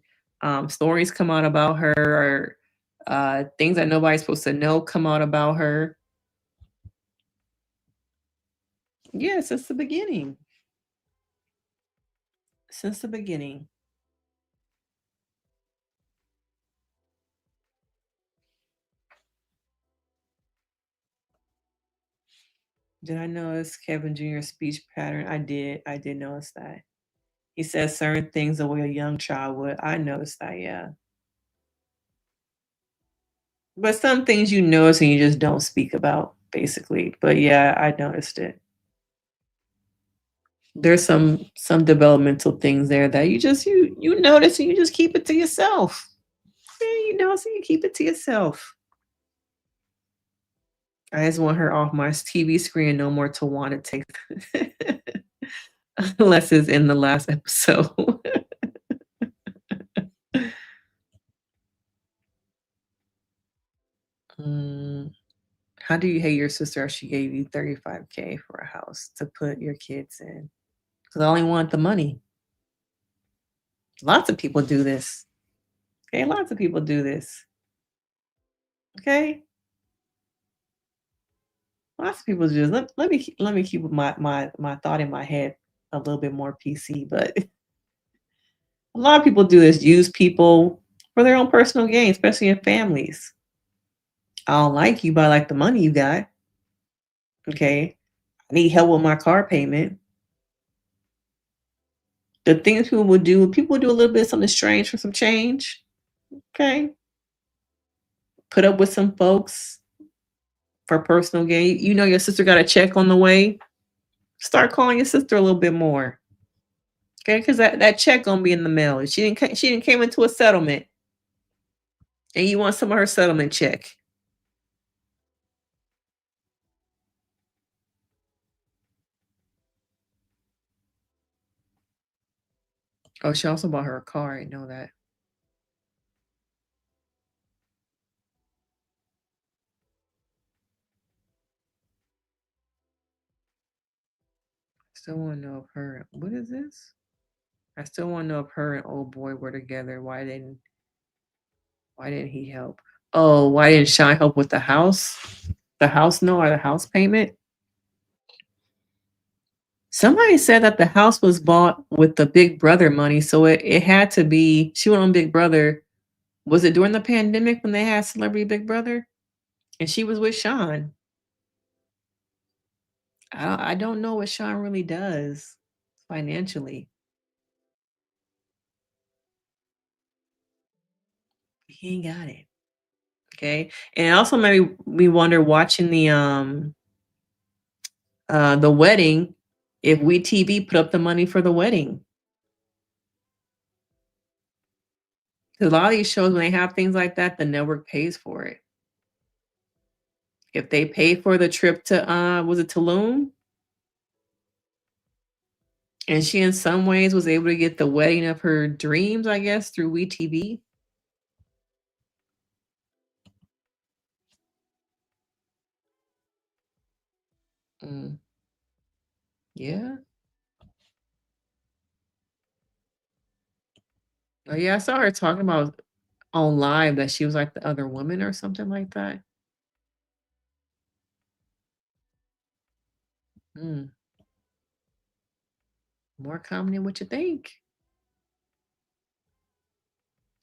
[SPEAKER 1] stories come out about her, or things that nobody's supposed to know come out about her. Yeah, since the beginning. Since the beginning. Did I notice Kevin Jr.'s speech pattern? I did. I did notice that. He says certain things the way a young child would. I noticed that, yeah. But some things you notice and you just don't speak about, basically. But yeah, I noticed it. There's some developmental things there that you notice and you just keep it to yourself. Yeah, you notice and you keep it to yourself. I just want her off my TV screen. No more Towanda takes, unless it's in the last episode. Mm, how do you hate your sister if she gave you 35K for a house to put your kids in? Because I only want the money. Lots of people do this. Okay, lots of people do this. Okay, lots of people do this. Let me keep my thought in my head a little bit more PC. But a lot of people do this. Use people for their own personal gain, especially in families. I don't like you, but I like the money you got. Okay, I need help with my car payment. The things people would do a little bit of something strange for some change. Okay, put up with some folks for personal gain. You know your sister got a check on the way. Start calling your sister a little bit more. Okay, because that check gonna be in the mail. She didn't came into a settlement, and you want some of her settlement check. Oh, she also bought her a car. I know that. Still want to know if her. What is this? I still want to know if her and old boy were together. Why didn't he help? Oh, why didn't Sean help with the house? The house note or the house payment? Somebody said that the house was bought with the Big Brother money, so it had to be. She went on Big Brother. Was it during the pandemic when they had Celebrity Big Brother? And she was with Sean. I don't know what Sean really does financially. He ain't got it. Okay. And it also made me wonder watching the wedding if we TV put up the money for the wedding. 'Cause a lot of these shows when they have things like that, the network pays for it. If they pay for the trip to was it Tulum? And she in some ways was able to get the wedding of her dreams, I guess, through WeTV. Mm, yeah. Oh yeah, I saw her talking about on live that she was like the other woman or something like that. Mm, more common than what you think.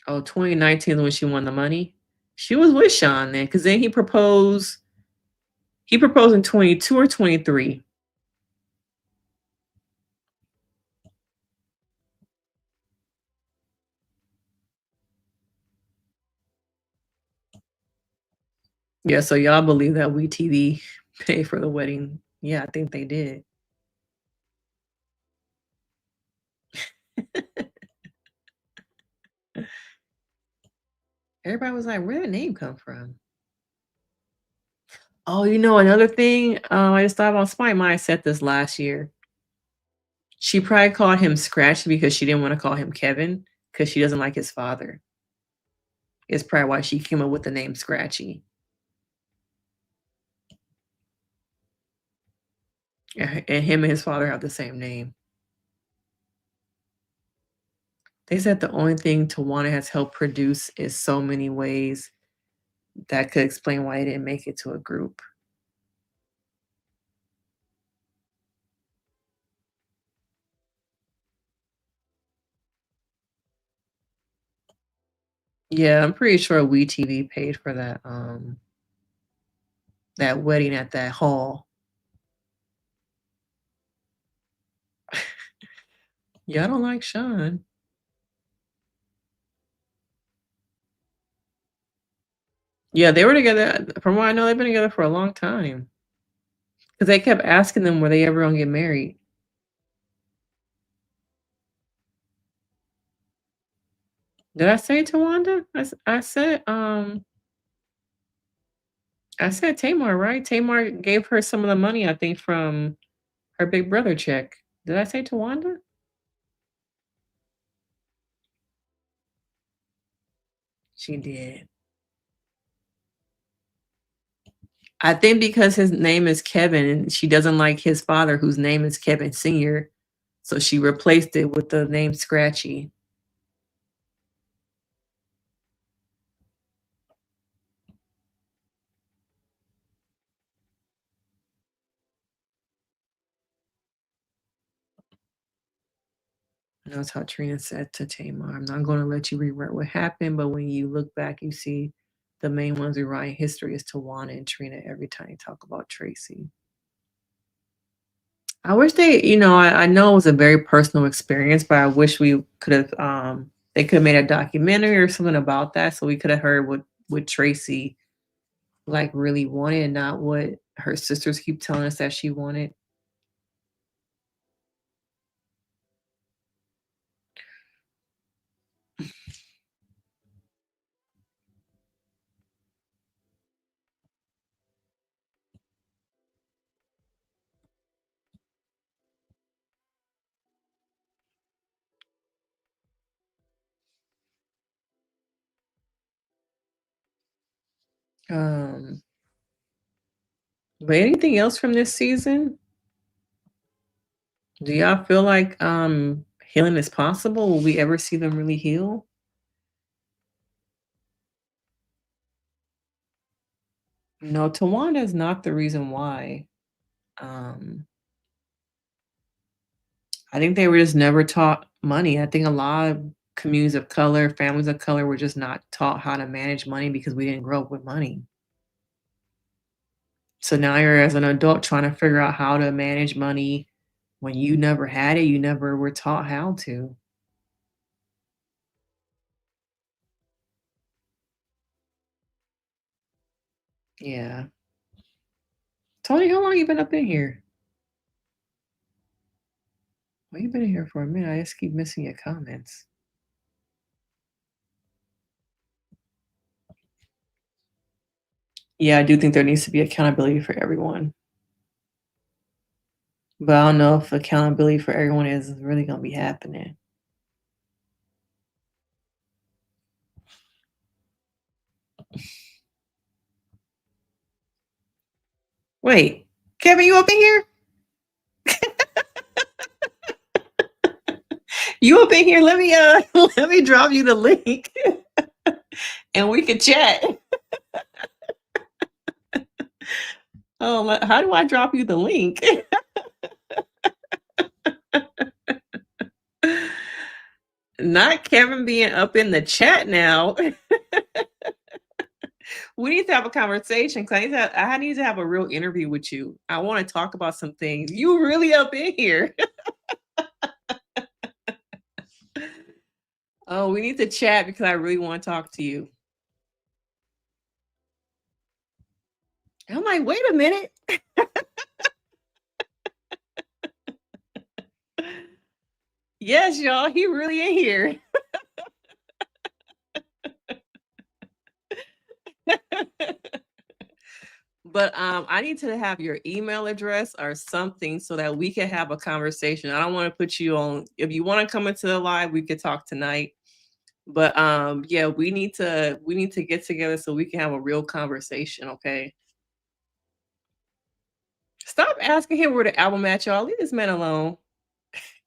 [SPEAKER 1] Oh, 2019 is when she won the money. She was with Sean then, because then he proposed. He proposed in 22 or 23. Yeah, so y'all believe that WeTV paid for the wedding? Yeah, I think they did. Everybody was like, "Where did the name come from?" Oh, you know another thing. I just thought about. Somebody might have said this last year. She probably called him Scratchy because she didn't want to call him Kevin because she doesn't like his father. It's probably why she came up with the name Scratchy. And him and his father have the same name. They said the only thing Tawana has helped produce is so many ways that could explain why he didn't make it to a group. Yeah, I'm pretty sure WeTV paid for that wedding at that hall. Yeah, I don't like Sean. Yeah, they were together. From what I know, they've been together for a long time. Because they kept asking them, were they ever gonna get married? Did I say Towanda? I said Tamar, right? Tamar gave her some of the money, I think, from her big brother check. Did I say Towanda? She did. I think because his name is Kevin and she doesn't like his father, whose name is Kevin Sr. So she replaced it with the name Scratchy. And that's how Trina said to Tamar, I'm not going to let you rewrite what happened, but when you look back, you see the main ones who write history is Tawana and Trina every time you talk about Tracy. I wish I know it was a very personal experience, but I wish we could have they could have made a documentary or something about that so we could have heard what Tracy like really wanted and not what her sisters keep telling us that she wanted. Um but anything else from this season? Do y'all feel like healing is possible? Will we ever see them really heal? No, Tawanda is not the reason why. Um I think they were just never taught money. I think a lot of communities of color, families of color were just not taught how to manage money because we didn't grow up with money. So now you're as an adult trying to figure out how to manage money when you never had it, you never were taught how to. Yeah. Tony, how long you been up in here? Well, you've been in here for a minute. I just keep missing your comments. Yeah, I do think there needs to be accountability for everyone. But I don't know if accountability for everyone is really going to be happening. Wait, Kevin, you up in here? You up in here? Let me let me drop you the link and we can chat. Oh, how do I drop you the link? Not Kevin being up in the chat now. We need to have a conversation because I need to have a real interview with you. I want to talk about some things. You really up in here. Oh, we need to chat because I really want to talk to you. I'm like, wait a minute. Yes, y'all, he really in here. But I need to have your email address or something so that we can have a conversation. I don't want to put you on. If you want to come into the live, we could talk tonight. But yeah, we need to get together so we can have a real conversation, okay? Stop asking him where the album at, y'all. Leave this man alone.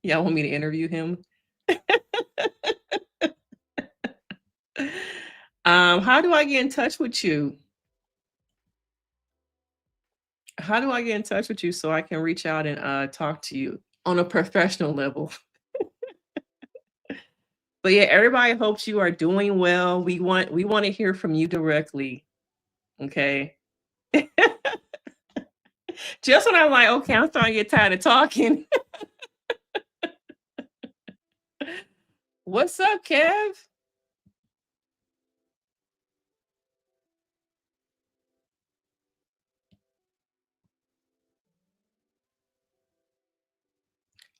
[SPEAKER 1] Y'all want me to interview him? How do I get in touch with you? How do I get in touch with you so I can reach out and talk to you on a professional level? But yeah, everybody hopes you are doing well. We want to hear from you directly. Okay. Just when I'm like, okay, I'm starting to get tired of talking. What's up, Kev?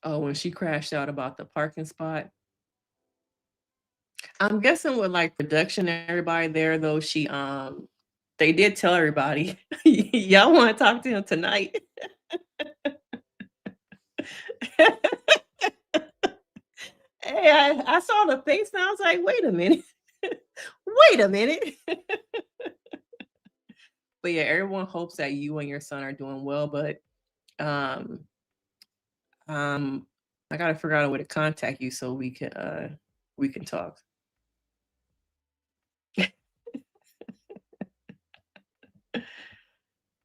[SPEAKER 1] Oh, when she crashed out about the parking spot. I'm guessing with like production and everybody there though, they did tell everybody, y'all want to talk to him tonight. Hey, I saw the face and I was like, wait a minute. Wait a minute. But yeah, everyone hopes that you and your son are doing well. But um um I gotta figure out a way to contact you so we can talk.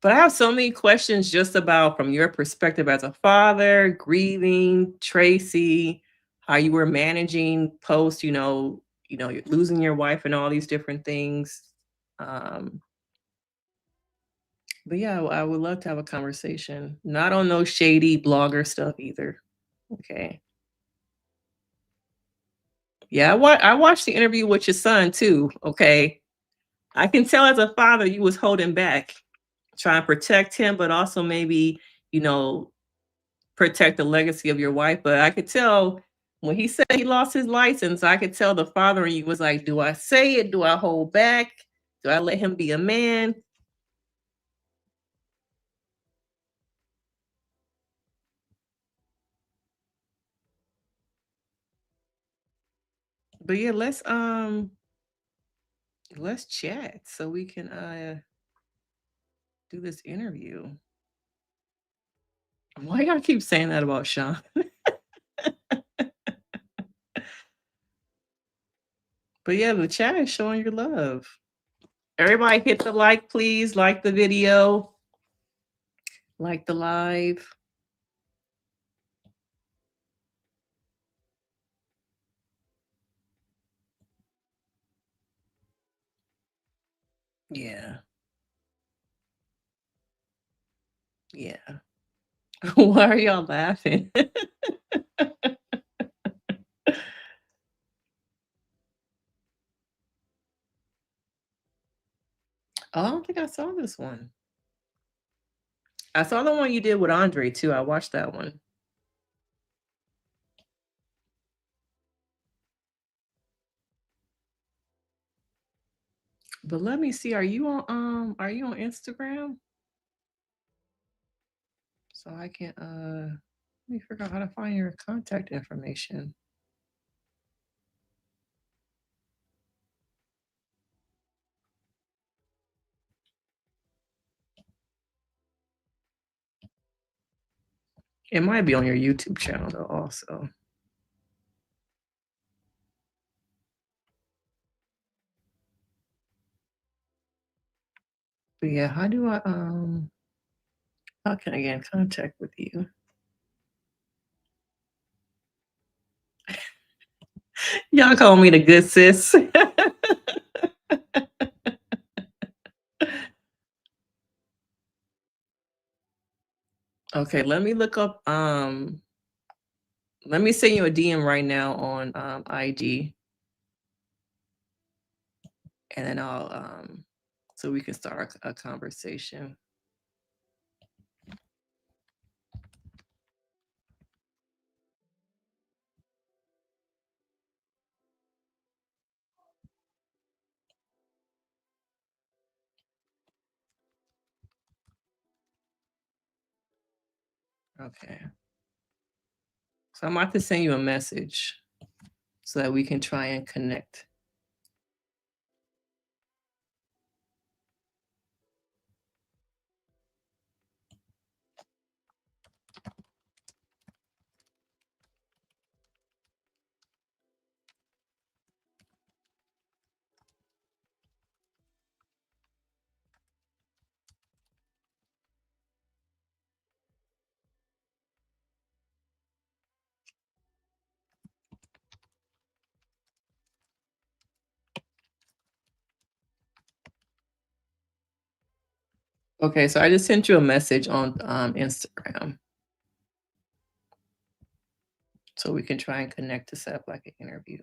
[SPEAKER 1] But I have so many questions just about from your perspective as a father, grieving, Tracy, how you were managing post, you're losing your wife and all these different things. Um, but yeah, I would love to have a conversation. Not on no shady blogger stuff either. Okay. Yeah, I watched the interview with your son too. Okay. I can tell as a father you was holding back, trying to protect him, but also maybe, you know, protect the legacy of your wife. But I could tell when he said he lost his license, I could tell the father in you was like, do I say it? Do I hold back? Do I let him be a man? But yeah, let's chat so we can do this interview. Why y'all keep saying that about Sean? But yeah, the chat is showing your love. Everybody hit the like, please. Like the video, like the live. Yeah. Yeah. Why are y'all laughing? Oh, I don't think I saw this one. I saw the one you did with Andre too. I watched that one. But let me see. Are you on Instagram? So I can let me figure out how to find your contact information. It might be on your YouTube channel though, also. But yeah, how can I get in contact with you? Y'all call me the good sis. Okay, let me look up let me send you a DM right now on IG and then I'll so we can start a conversation. Okay. So I'm about to send you a message so that we can try and connect. Okay, so I just sent you a message on Instagram. So we can try and connect to set up like an interview.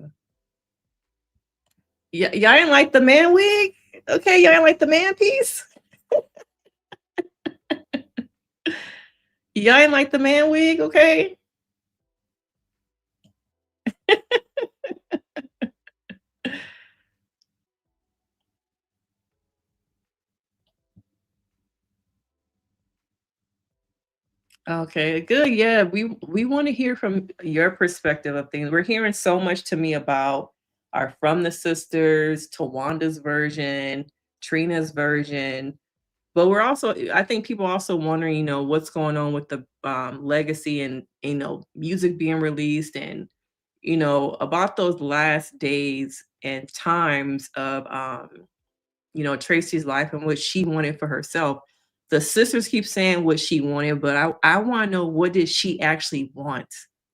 [SPEAKER 1] Yeah, y'all ain't like the man wig? Okay, y'all ain't like the man piece? Y'all ain't like the man wig, okay? Okay, good. Yeah, we want to hear from your perspective of things. We're hearing so much to me about our From the Sisters, Tawanda's version, Trina's version. But we're also, I think people are also wondering, what's going on with the legacy and, music being released and, about those last days and times of, Tracy's life and what she wanted for herself. The sisters keep saying what she wanted, but I want to know, what did she actually want?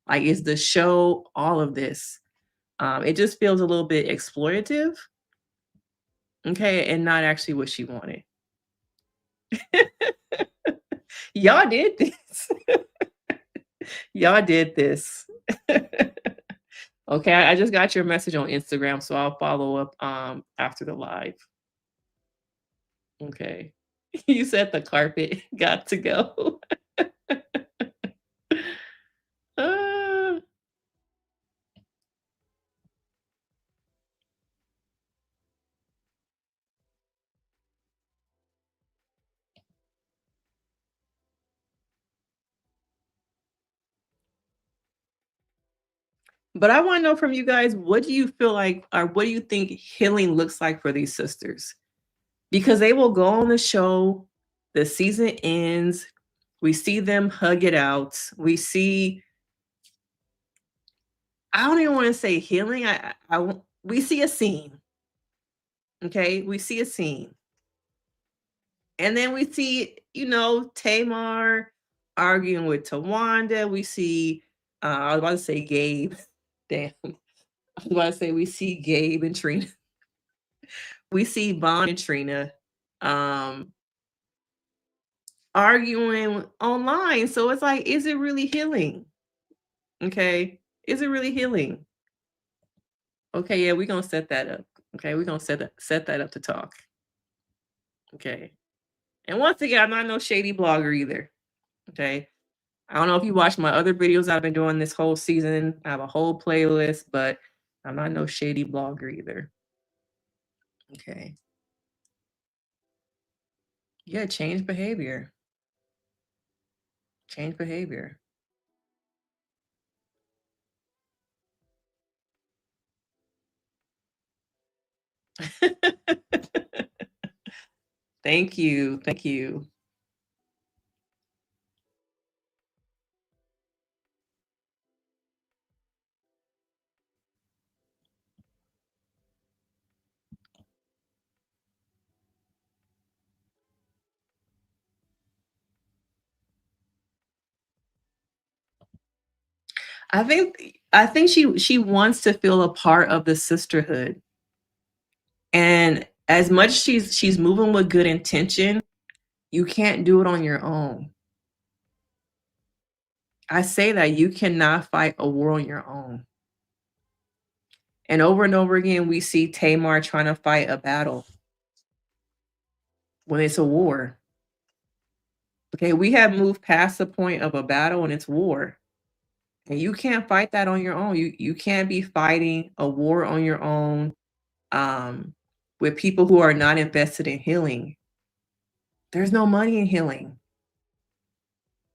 [SPEAKER 1] Like, is the show all of this? It just feels a little bit exploitative, okay, and not actually what she wanted. Y'all did this. Y'all did this. Okay, I just got your message on Instagram, so I'll follow up after the live. Okay. You said the carpet got to go. Uh, but I want to know from you guys, what do you feel like, or what do you think healing looks like for these sisters? Because they will go on the show, the season ends, we see them hug it out. We see, I don't even want to say healing. We see a scene. Okay, we see a scene. And then we see, Tamar arguing with Towanda. We see, I was about to say Gabe. Damn. I was about to say we see Gabe and Trina. We see Bond and Trina arguing online. So it's like, is it really healing? Okay. Is it really healing? Okay, yeah, we're gonna set that up. Okay, we're gonna set that up to talk. Okay. And once again, I'm not no shady blogger either. Okay. I don't know if you watched my other videos I've been doing this whole season. I have a whole playlist, but I'm not no shady blogger either. Okay. Yeah, change behavior. Change behavior. Thank you. Thank you. I think she wants to feel a part of the sisterhood. And as much she's moving with good intention, you can't do it on your own. I say that you cannot fight a war on your own. And over again, we see Tamar trying to fight a battle when it's a war. Okay, we have moved past the point of a battle and it's war. And you can't fight that on your own. You can't be fighting a war on your own um, with people who are not invested in healing. There's no money in healing.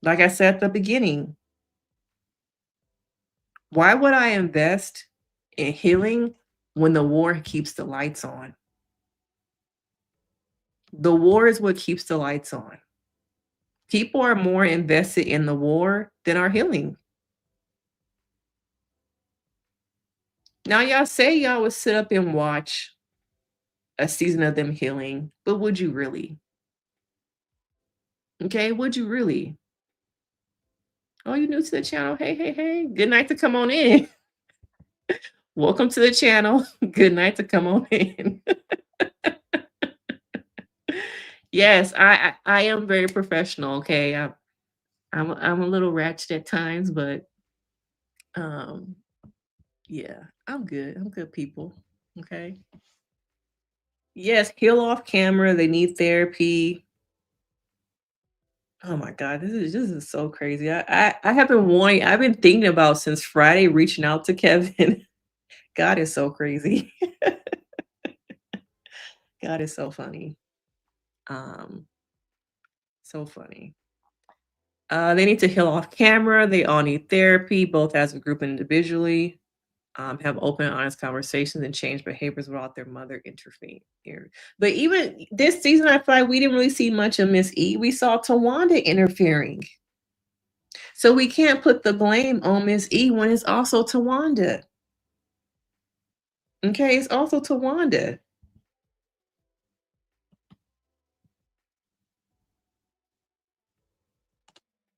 [SPEAKER 1] Like I said at the beginning, why would I invest in healing when the war keeps the lights on? The war is what keeps the lights on. People are more invested in the war than our healing. Now, y'all say y'all would sit up and watch a season of them healing, but would you really? Okay, would you really? Oh, you new to the channel? Hey, hey, hey. Good night to come on in. Welcome to the channel. Good night to come on in. Yes, I am very professional. Okay, I'm a little ratchet at times, but um, yeah, I'm good. I'm good people. Okay. Yes, heal off camera. They need therapy. Oh my god, this is so crazy. I have been wanting. I've been thinking about since Friday reaching out to Kevin. God is so crazy. God is so funny. Um, so funny. They need to heal off camera. They all need therapy, both as a group and individually. Have open, honest conversations and change behaviors without their mother interfering. But even this season, I feel like we didn't really see much of Miss E. We saw Towanda interfering. So we can't put the blame on Miss E when it's also Towanda. Okay, it's also Towanda.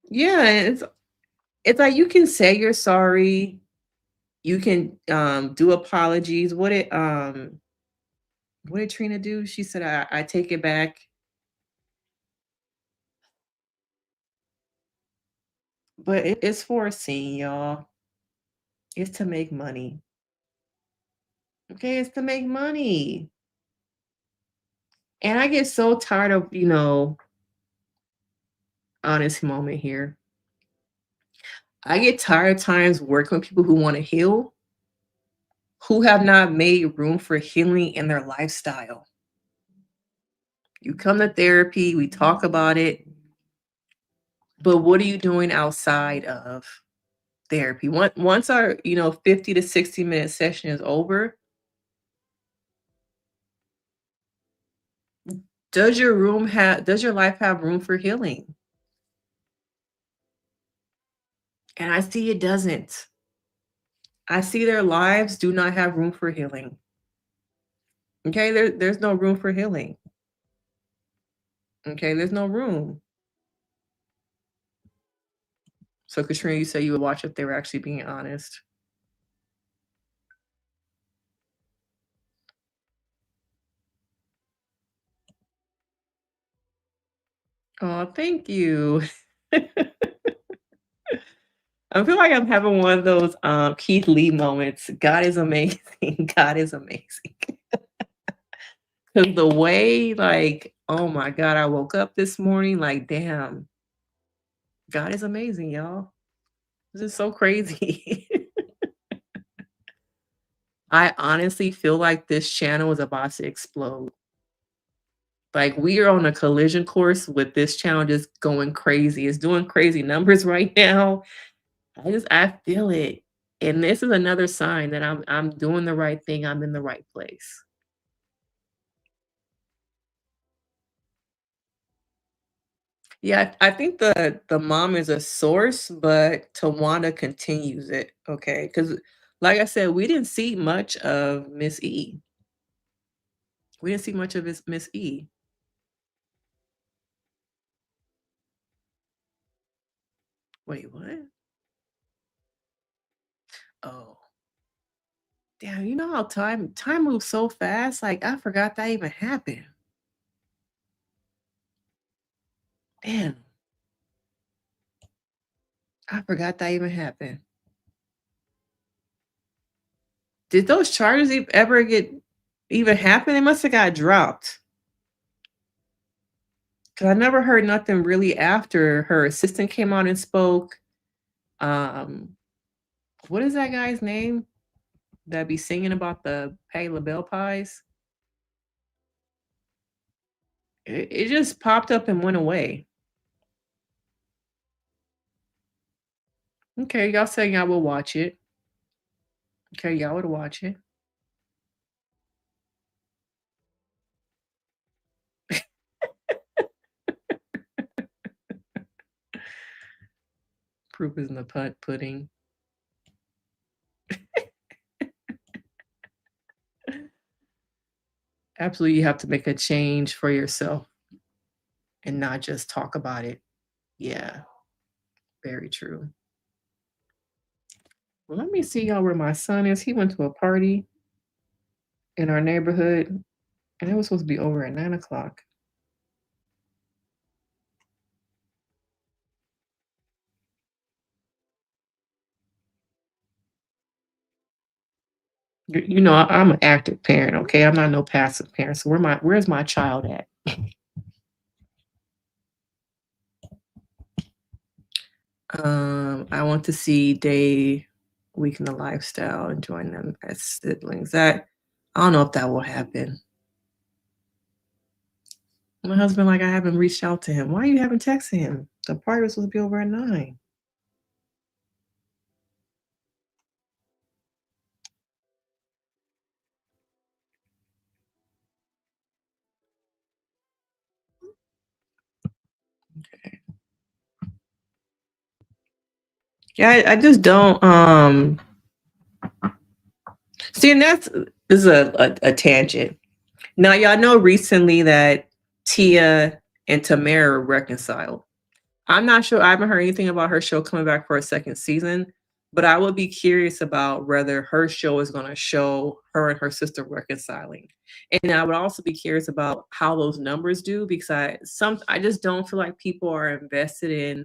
[SPEAKER 1] Yeah, it's like you can say you're sorry. You can do apologies. What did Trina do? She said, I take it back. But it's for a scene, y'all. It's to make money. Okay, it's to make money. And I get so tired of, honest moment here. I get tired of times working with people who want to heal, who have not made room for healing in their lifestyle. You come to therapy, we talk about it, but what are you doing outside of therapy? Once our, 50 to 60-minute session is over, does your life have room for healing? And I see it doesn't. I see their lives do not have room for healing. Okay, there's no room for healing. Okay, there's no room. So Katrina, you say you would watch if they were actually being honest. Oh, thank you. I feel like I'm having one of those Keith Lee moments. God is amazing. God is amazing. Because the way, like, oh my God, I woke up this morning, like, damn, God is amazing, y'all. This is so crazy. I honestly feel like this channel is about to explode. Like we are on a collision course with this channel just going crazy. It's doing crazy numbers right now. I feel it. And this is another sign that I'm doing the right thing. I'm in the right place. Yeah, I think the mom is a source, but Tawanda continues it. Okay. Because like I said, we didn't see much of Miss E. We didn't see much of his Miss E. Wait, what? Oh. Damn, you know how time moves so fast? Like I forgot that even happened. Damn, I forgot that even happened. Did those charges ever get even happen? They must have got dropped. Cause I never heard nothing really after her assistant came out and spoke. Um, what is that guy's name that be singing about the Pay LaBelle pies? It just popped up and went away. Okay, y'all say y'all will watch it. Okay, y'all would watch it. Proof is in the pudding. Absolutely, you have to make a change for yourself and not just talk about it. Yeah, very true. Well, let me see y'all where my son is. He went to a party in our neighborhood and it was supposed to be over at 9 o'clock. You know, I'm an active parent, okay? I'm not no passive parent. So where's my child at? I want to see day week in the lifestyle and join them as siblings. That I don't know if that will happen. My husband, like, I haven't reached out to him. Why you haven't texted him? The party was supposed to be over at 9. Okay. Yeah, I just don't see, and that's this is a tangent. Now y'all know recently that Tia and Tamar reconciled. I'm not sure. I haven't heard anything about her show coming back for a second season, but I would be curious about whether her show is going to show her and her sister reconciling. And I would also be curious about how those numbers do because I just don't feel like people are invested in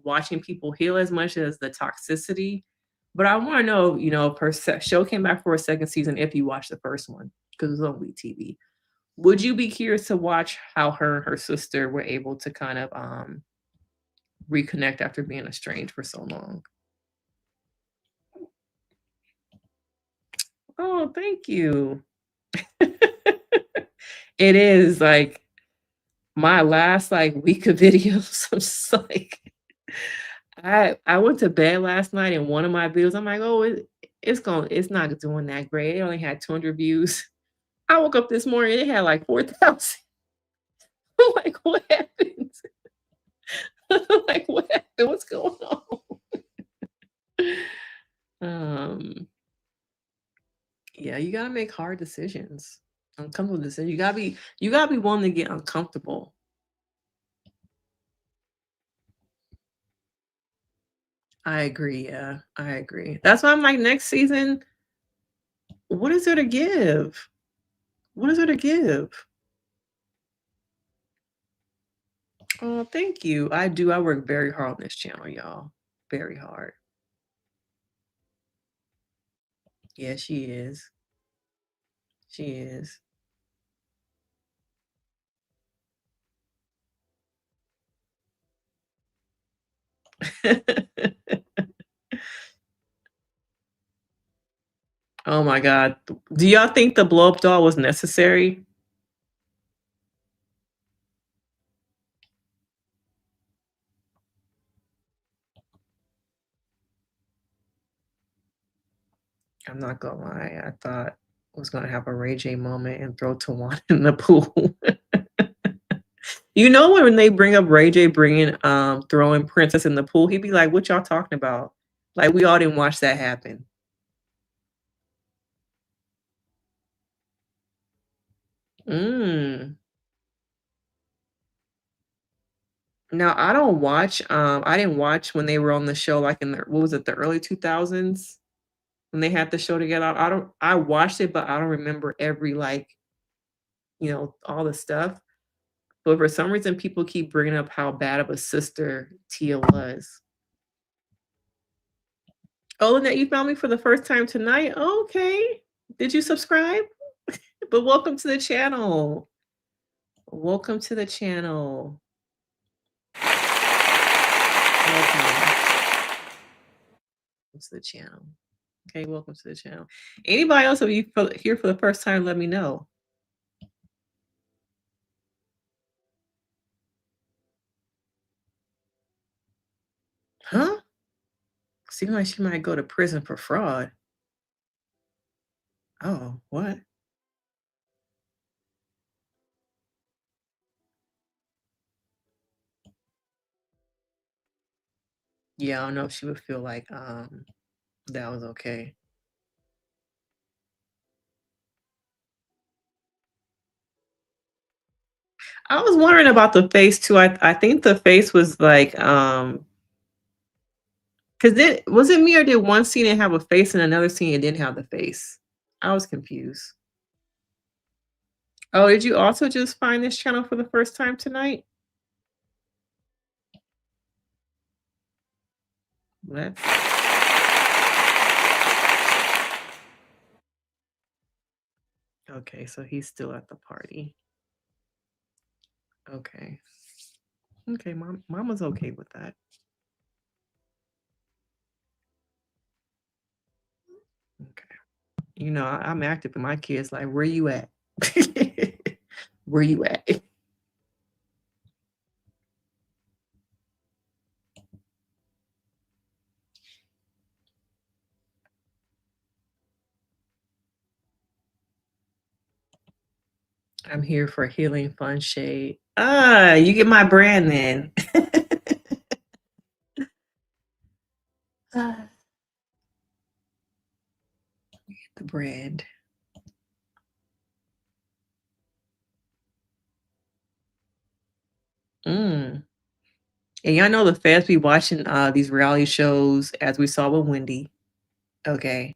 [SPEAKER 1] watching people heal as much as the toxicity. But I want to know, you know, if her show came back for a second season, if you watched the first one because it was on TV. Would you be curious to watch how her and her sister were able to kind of reconnect after being estranged for so long? Oh, thank you. It is like my last like week of videos. I'm just like I went to bed last night and one of my videos, I'm like, oh, it's not doing that great. It only had 200 views. I woke up this morning, it had like 4,000. I'm like, what happened? Like, what happened? What's going on? Yeah, you gotta make hard decisions, uncomfortable decisions. You gotta be willing to get uncomfortable. I agree. Yeah, I agree. That's why I'm like, next season, what is there to give? What is there to give? Oh, thank you. I do. I work very hard on this channel, y'all. Very hard. Yeah, she is. She is. Oh my God. Do y'all think the blow up doll was necessary? I'm not gonna lie. I thought I was gonna have a Ray J moment and throw Towanda in the pool. You know when they bring up Ray J bringing throwing Princess in the pool, he'd be like, "What y'all talking about?" Like we all didn't watch that happen. Mm. Now I don't watch. I didn't watch when they were on the show, like in the what was it, the early 2000s when they had the show together. I don't. I watched it, but I don't remember every like all the stuff. But for some reason, people keep bringing up how bad of a sister Tia was. Oh, Lynette, you found me for the first time tonight? Okay. Did you subscribe? But welcome to the channel. Welcome to the channel. Welcome to the channel. Okay, welcome to the channel. Anybody else of you here for the first time, let me know. Huh? Seems like she might go to prison for fraud. Oh, what? Yeah, I don't know if she would feel like that was okay. I was wondering about the face too. I think the face was like because was it me or did one scene it have a face and another scene it didn't have the face? I was confused. Oh, did you also just find this channel for the first time tonight? Let's Okay, so he's still at the party. Okay. Okay, mama's okay with that. Okay. You know, I'm active with my kids. Like, where you at? Where you at? I'm here for healing fun shade. Ah, you get my brand then. Ah, the brand. Mm. And y'all know the fans be watching these reality shows as we saw with Wendy. Okay.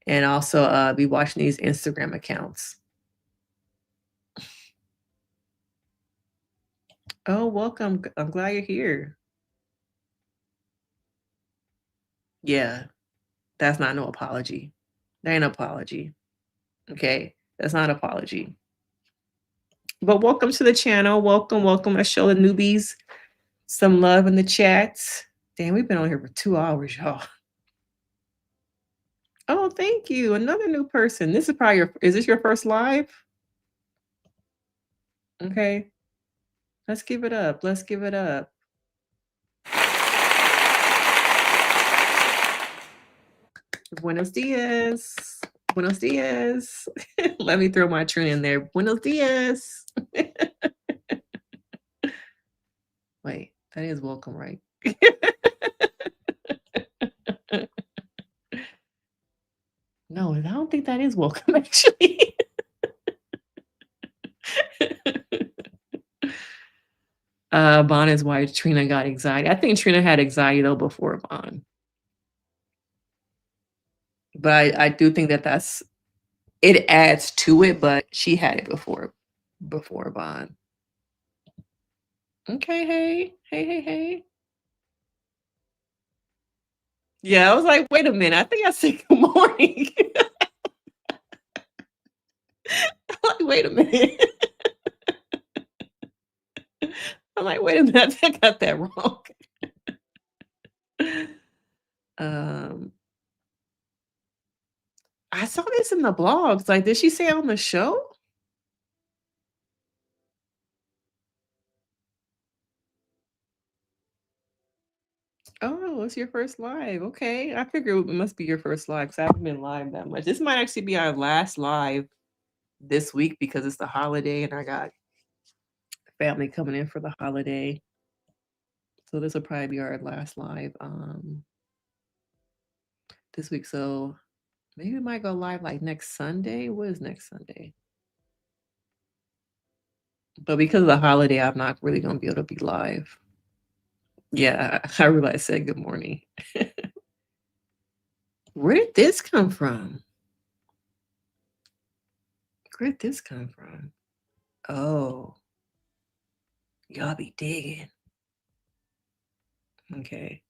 [SPEAKER 1] And also be watching these Instagram accounts. Oh, welcome. I'm glad you're here. Yeah, that's not no apology. That ain't apology. Okay. That's not apology. But welcome to the channel. Welcome, welcome. Let's show the newbies some love in the chats. Damn, we've been on here for 2 hours, y'all. Oh, thank you. Another new person. This is probably is this your first live? Okay. Let's give it up. Let's give it up. Buenos dias. Buenos dias. Let me throw my Trina in there. Buenos dias. Wait, that is welcome, right? No, I don't think that is welcome, actually. Bon is why Trina got anxiety. I think Trina had anxiety though before Bon. But I do think that it adds to it, but she had it before Bon. Okay, hey. Yeah, I was like, wait a minute. I think I said good morning. Like, wait a minute. I'm like, wait a minute. I think I got that wrong. I saw this in the blogs. Like, did she say on the show? Oh, it's your first live. Okay. I figure it must be your first live because I haven't been live that much. This might actually be our last live this week because it's the holiday and I got family coming in for the holiday. So this will probably be our last live this week. So maybe we might go live like next Sunday. What is next Sunday? But because of the holiday, I'm not really gonna be able to be live. Yeah, I realized I said good morning. Where did this come from? Where did this come from? Oh, y'all be digging. Okay.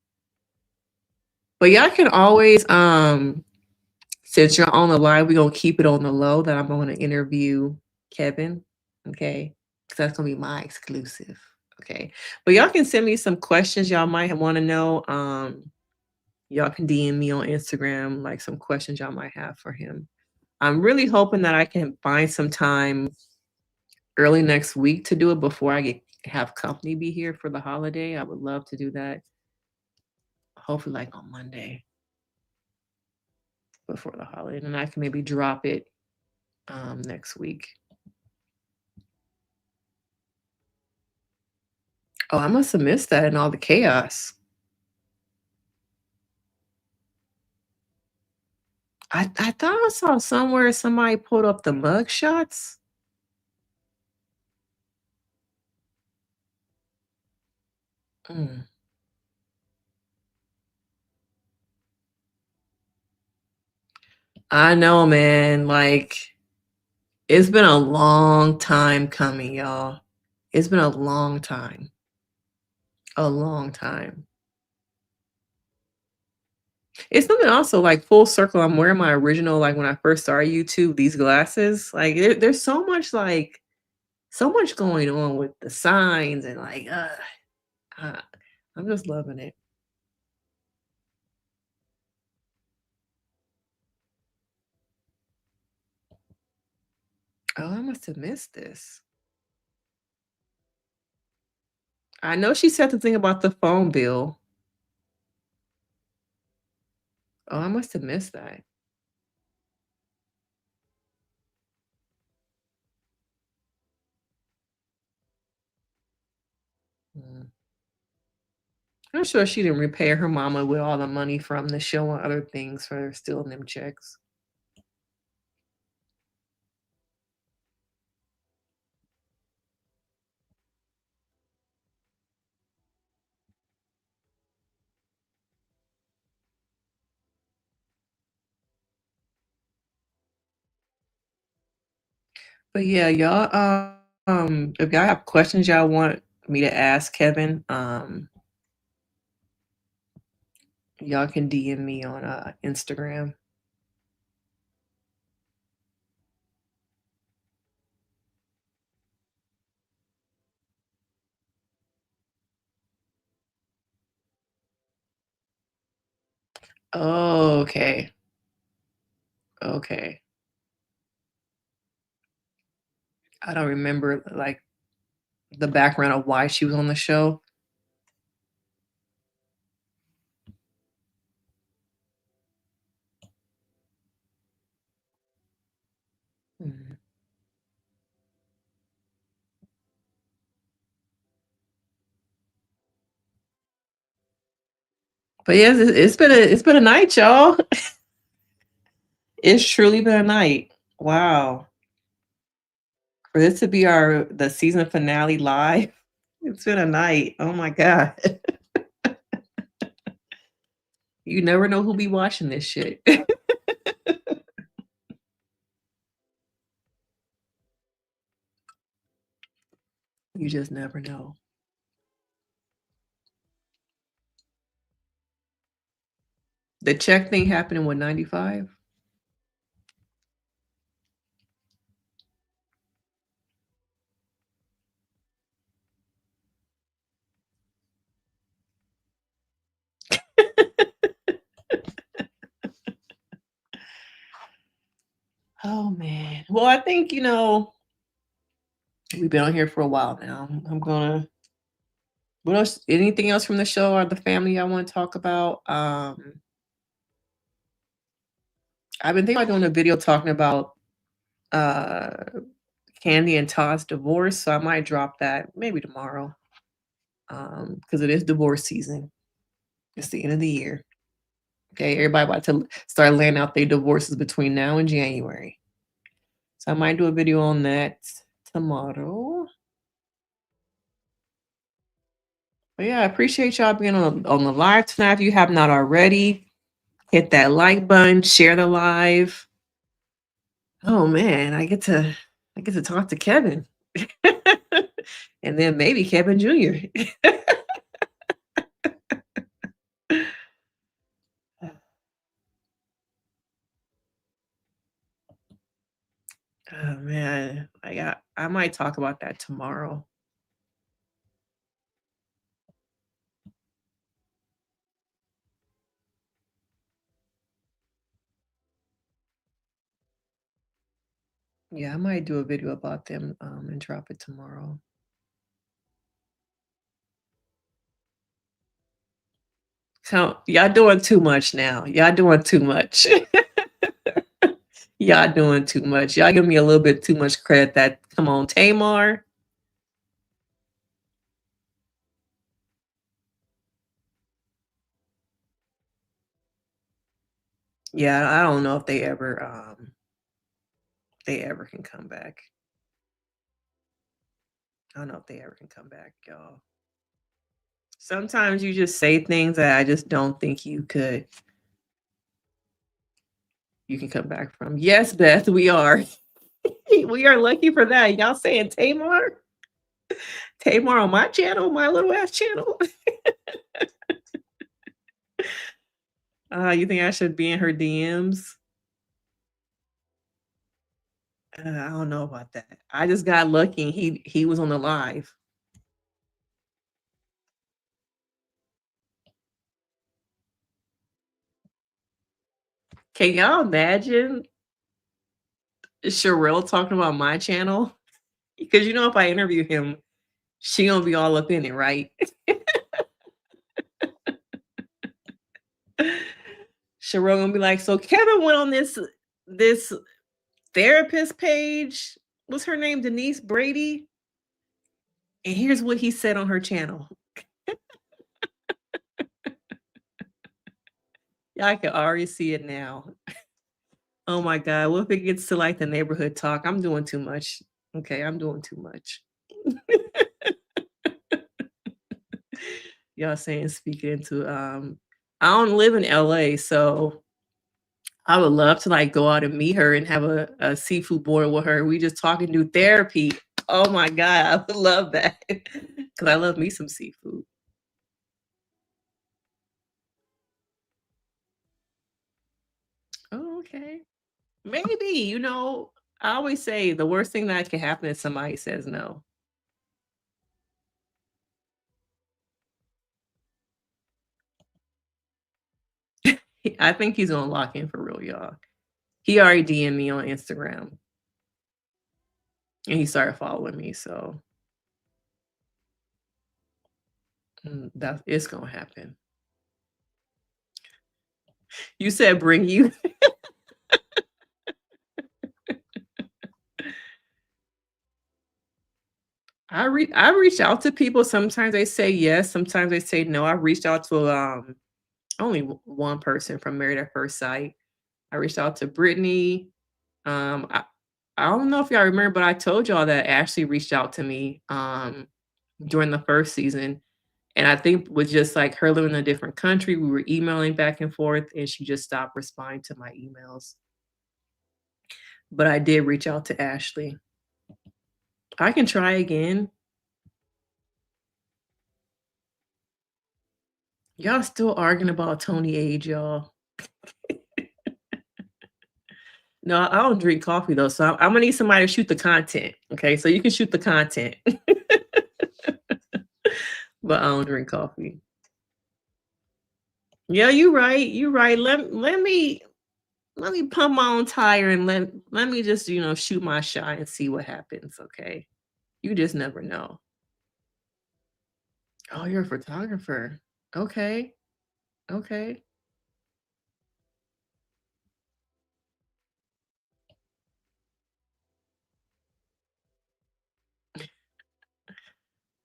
[SPEAKER 1] But y'all can always, since you're on the live, we're gonna keep it on the low that I'm gonna interview Kevin. Okay. Because that's gonna be my exclusive. Okay. But y'all can send me some questions y'all might want to know. Y'all can DM me on Instagram, like some questions y'all might have for him. I'm really hoping that I can find some time early next week to do it before I have company be here for the holiday. I would love to do that. Hopefully like on Monday before the holiday. And I can maybe drop it next week. Oh, I must have missed that in all the chaos. I thought I saw somewhere somebody pulled up the mug shots. Mm. I know, man. Like, it's been a long time coming, y'all. It's been a long time. A long time. It's something also like full circle. I'm wearing my original, like when I first started YouTube, these glasses. Like there's so much so much going on with the signs and uh, I'm just loving it. Oh, I must have missed this. I know she said the thing about the phone bill. Oh, I must have missed that. Mm. I'm sure she didn't repay her mama with all the money from the show and other things for stealing them checks. But yeah, y'all, if y'all have questions y'all want me to ask Kevin, y'all can DM me on Instagram. Oh, okay. Okay. I don't remember like the background of why she was on the show. Mhm. But yeah, it's been a night, y'all. It's truly been a night. Wow. For this to be the season finale live, it's been a night. Oh my god. You never know who'll be watching this shit. You just never know. The check thing happened in what, 95? Oh man. Well, I think, we've been on here for a while now. I'm gonna what else? Anything else from the show or the family I want to talk about? I've been thinking about doing a video talking about uh Candy and Todd's divorce, so I might drop that maybe tomorrow. Because it is divorce season. It's the end of the year. Okay, everybody about to start laying out their divorces between now and January. So I might do a video on that tomorrow. But yeah, I appreciate y'all being on the live tonight. If you have not already, hit that like button, share the live. Oh man, I get to talk to Kevin. And then maybe Kevin Jr. Oh man, I might talk about that tomorrow. Yeah, I might do a video about them and drop it tomorrow. So y'all doing too much now. Y'all doing too much. Y'all doing too much. Y'all give me a little bit too much credit. That come on, Tamar. Yeah, I don't know if they ever can come back. I don't know if they ever can come back, y'all. Sometimes you just say things that I just don't think you can come back from. Yes, Beth, we are. We are lucky for that. Y'all saying Tamar? Tamar on my channel, my little ass channel. You think I should be in her DMs? I don't know about that. I just got lucky and he was on the live. Can y'all imagine Sherelle talking about my channel? Because you know if I interview him, she gonna be all up in it, right? Sherelle gonna be like, so Kevin went on this therapist page. What's her name? Denise Brady. And here's what he said on her channel. Y'all can already see it now. Oh my God. What if it gets to like the neighborhood talk? I'm doing too much. Okay, I'm doing too much. Y'all saying speaking into I don't live in LA, so I would love to like go out and meet her and have a seafood boil with her. We just talk and do therapy. Oh my God, I would love that. Because I love me some seafood. Oh, okay. Maybe, I always say the worst thing that can happen is somebody says no. I think he's gonna lock in for real, y'all. He already DM'd me on Instagram. And he started following me, so that it's gonna happen. You said bring you. I reach out to people. Sometimes they say yes, sometimes they say no. I reached out to only one person from Married at First Sight. I reached out to Brittany. I don't know if y'all remember, but I told y'all that Ashley reached out to me during the first season. And I think with just like her living in a different country, we were emailing back and forth and she just stopped responding to my emails. But I did reach out to Ashley. I can try again. Y'all still arguing about Toni age, y'all. No, I don't drink coffee though, so I'm gonna need somebody to shoot the content. Okay, so you can shoot the content. But I don't drink coffee. Yeah, you right. You right. Let me pump my own tire and let me just, shoot my shot and see what happens. Okay. You just never know. Oh, you're a photographer. Okay. Okay.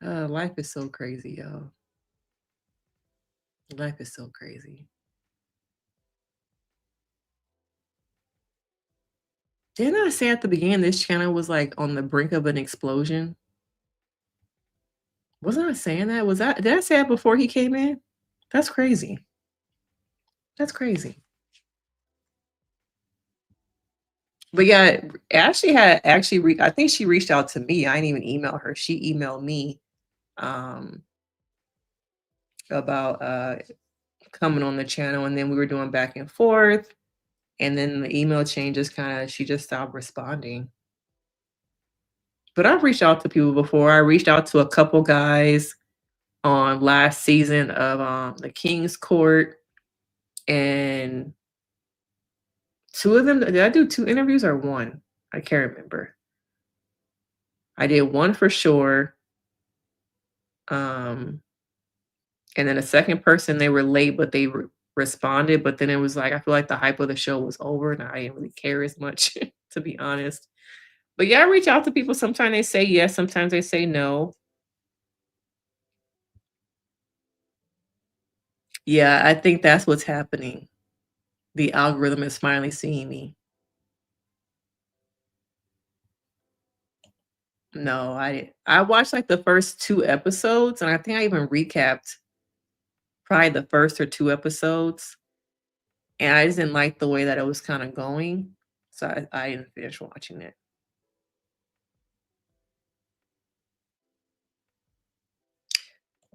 [SPEAKER 1] Life is so crazy, y'all. Life is so crazy. Didn't I say at the beginning this channel was like on the brink of an explosion? Wasn't I saying that? Did I say that before he came in? That's crazy. That's crazy. But yeah, Ashley had actually I think she reached out to me. I didn't even email her. She emailed me about coming on the channel, and then we were doing back and forth, and then the email chain she just stopped responding. But I've reached out to people before. I reached out to a couple guys on last season of the King's Court, and two of them. Did I do 2 interviews or 1? I can't remember. I did 1 for sure. And then a second person, they were late, but they responded. But then it was like, I feel like the hype of the show was over and I didn't really care as much, to be honest. But yeah, I reach out to people. Sometimes they say yes, sometimes they say no. Yeah, I think that's what's happening. The algorithm is finally seeing me. No, I watched like the first 2 episodes, and I think I even recapped probably the first or 2 episodes. And I just didn't like the way that it was kind of going. So I didn't finish watching it.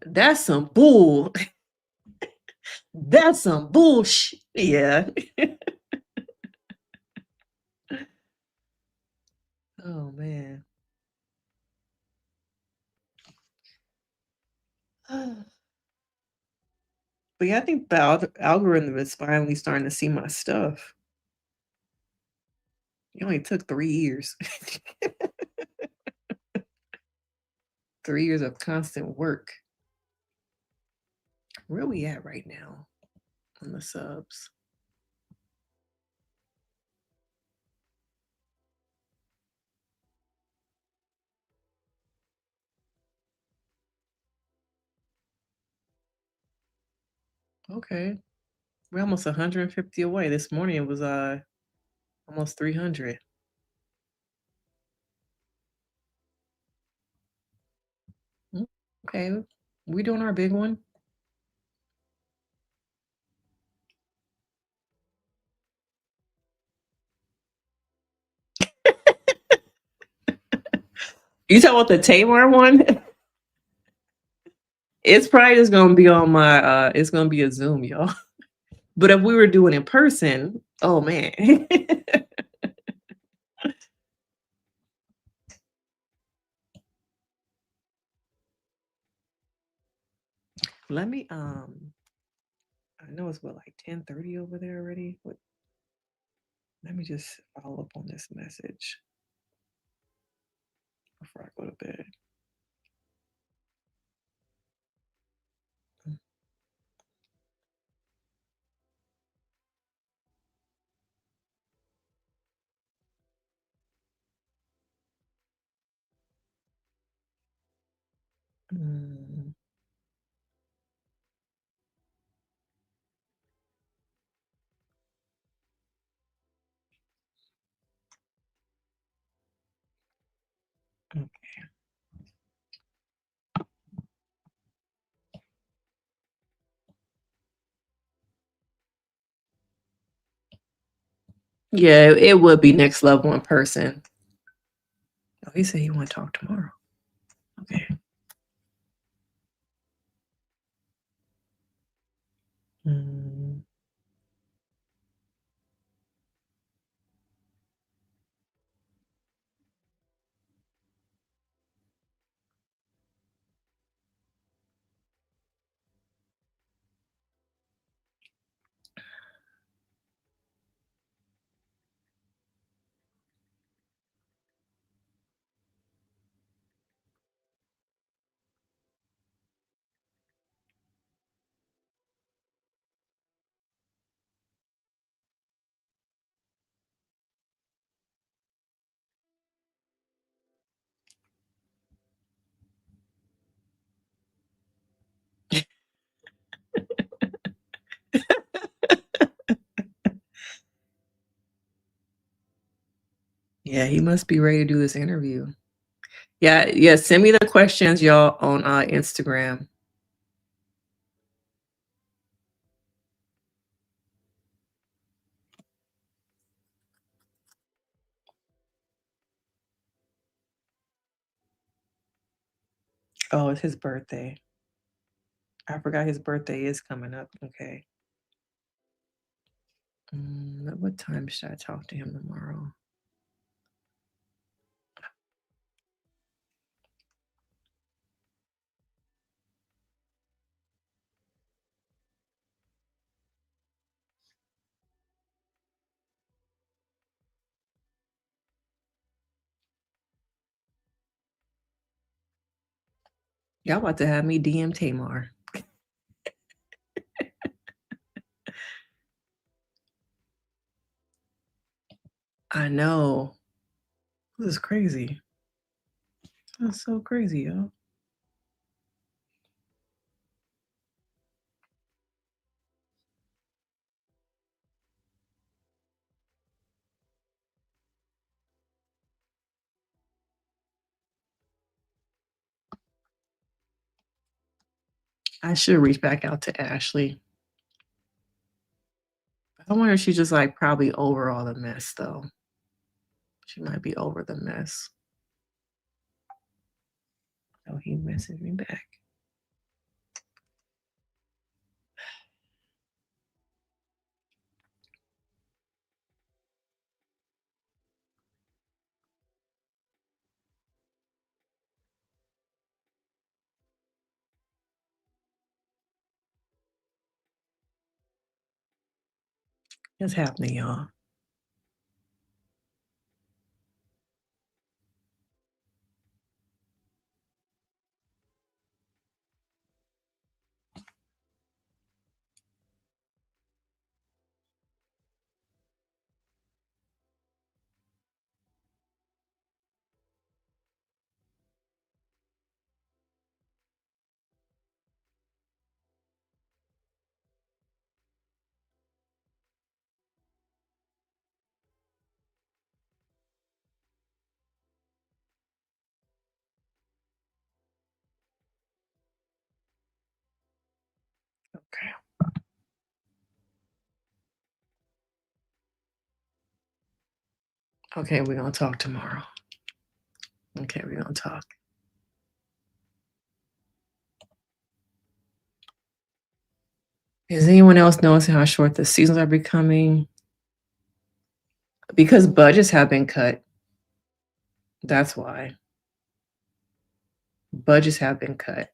[SPEAKER 1] That's some bull. That's some bullshit. Yeah. Oh man. But yeah, I think the algorithm is finally starting to see my stuff. It only took 3 years. 3 years of constant work. Where are we at right now on the subs? Okay. We're almost 150 away. This morning it was almost 300. Okay. We doing our big one. You talking about the Tamar one? It's probably just gonna be on my it's gonna be a Zoom, y'all. But if we were doing in person, oh man. Let me I know it's what like 10:30 over there already. Let me just follow up on this message before I go to bed. Mm. Okay. Yeah, it would be next level in person. Oh, he said he want to talk tomorrow. Okay. Mm. Yeah, he must be ready to do this interview. Yeah. Send me the questions, y'all, on Instagram. Oh, it's his birthday. I forgot his birthday is coming up. Okay. What time should I talk to him tomorrow? Y'all about to have me DM Tamar. I know. This is crazy. That's so crazy, y'all. I should reach back out to Ashley. I wonder if she's just like probably over all the mess though. She might be over the mess. Oh, he messaged me back. What's happening, y'all? Okay. Okay, we're gonna talk tomorrow. Okay, we're gonna talk. Is anyone else noticing how short the seasons are becoming? Because budgets have been cut. That's why. Budgets have been cut.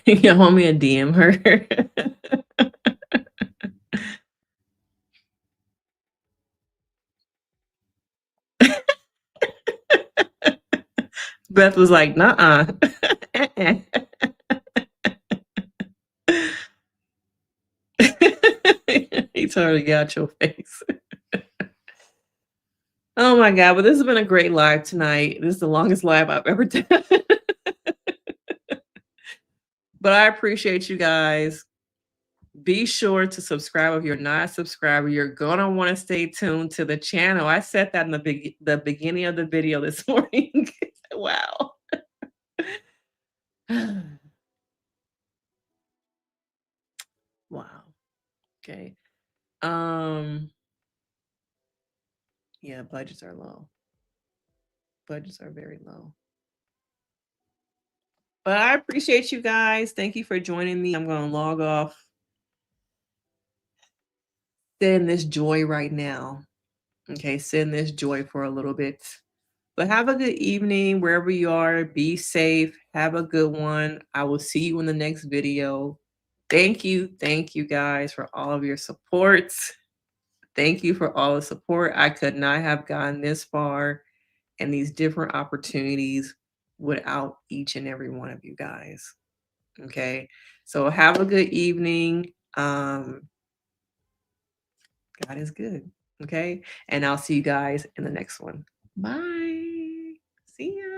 [SPEAKER 1] You want me to DM her? Beth was like, nuh-uh. He totally got your face. Oh my God, but this has been a great live tonight. This is the longest live I've ever done. But I appreciate you guys. Be sure to subscribe if you're not a subscriber. You're gonna want to stay tuned to the channel. I said that in the beginning of the video this morning. Wow. Wow. Okay. Yeah, budgets are low. Budgets are very low. But I appreciate you guys. Thank you for joining me. I'm going to log off. Sit in this joy right now. Okay, sit in this joy for a little bit. But have a good evening wherever you are. Be safe. Have a good one. I will see you in the next video. Thank you guys for all of your support. Thank you for all the support. I could not have gotten this far and these different opportunities without each and every one of you guys. Okay, so have a good evening. God is good. Okay, and I'll see you guys in the next one. Bye. See ya.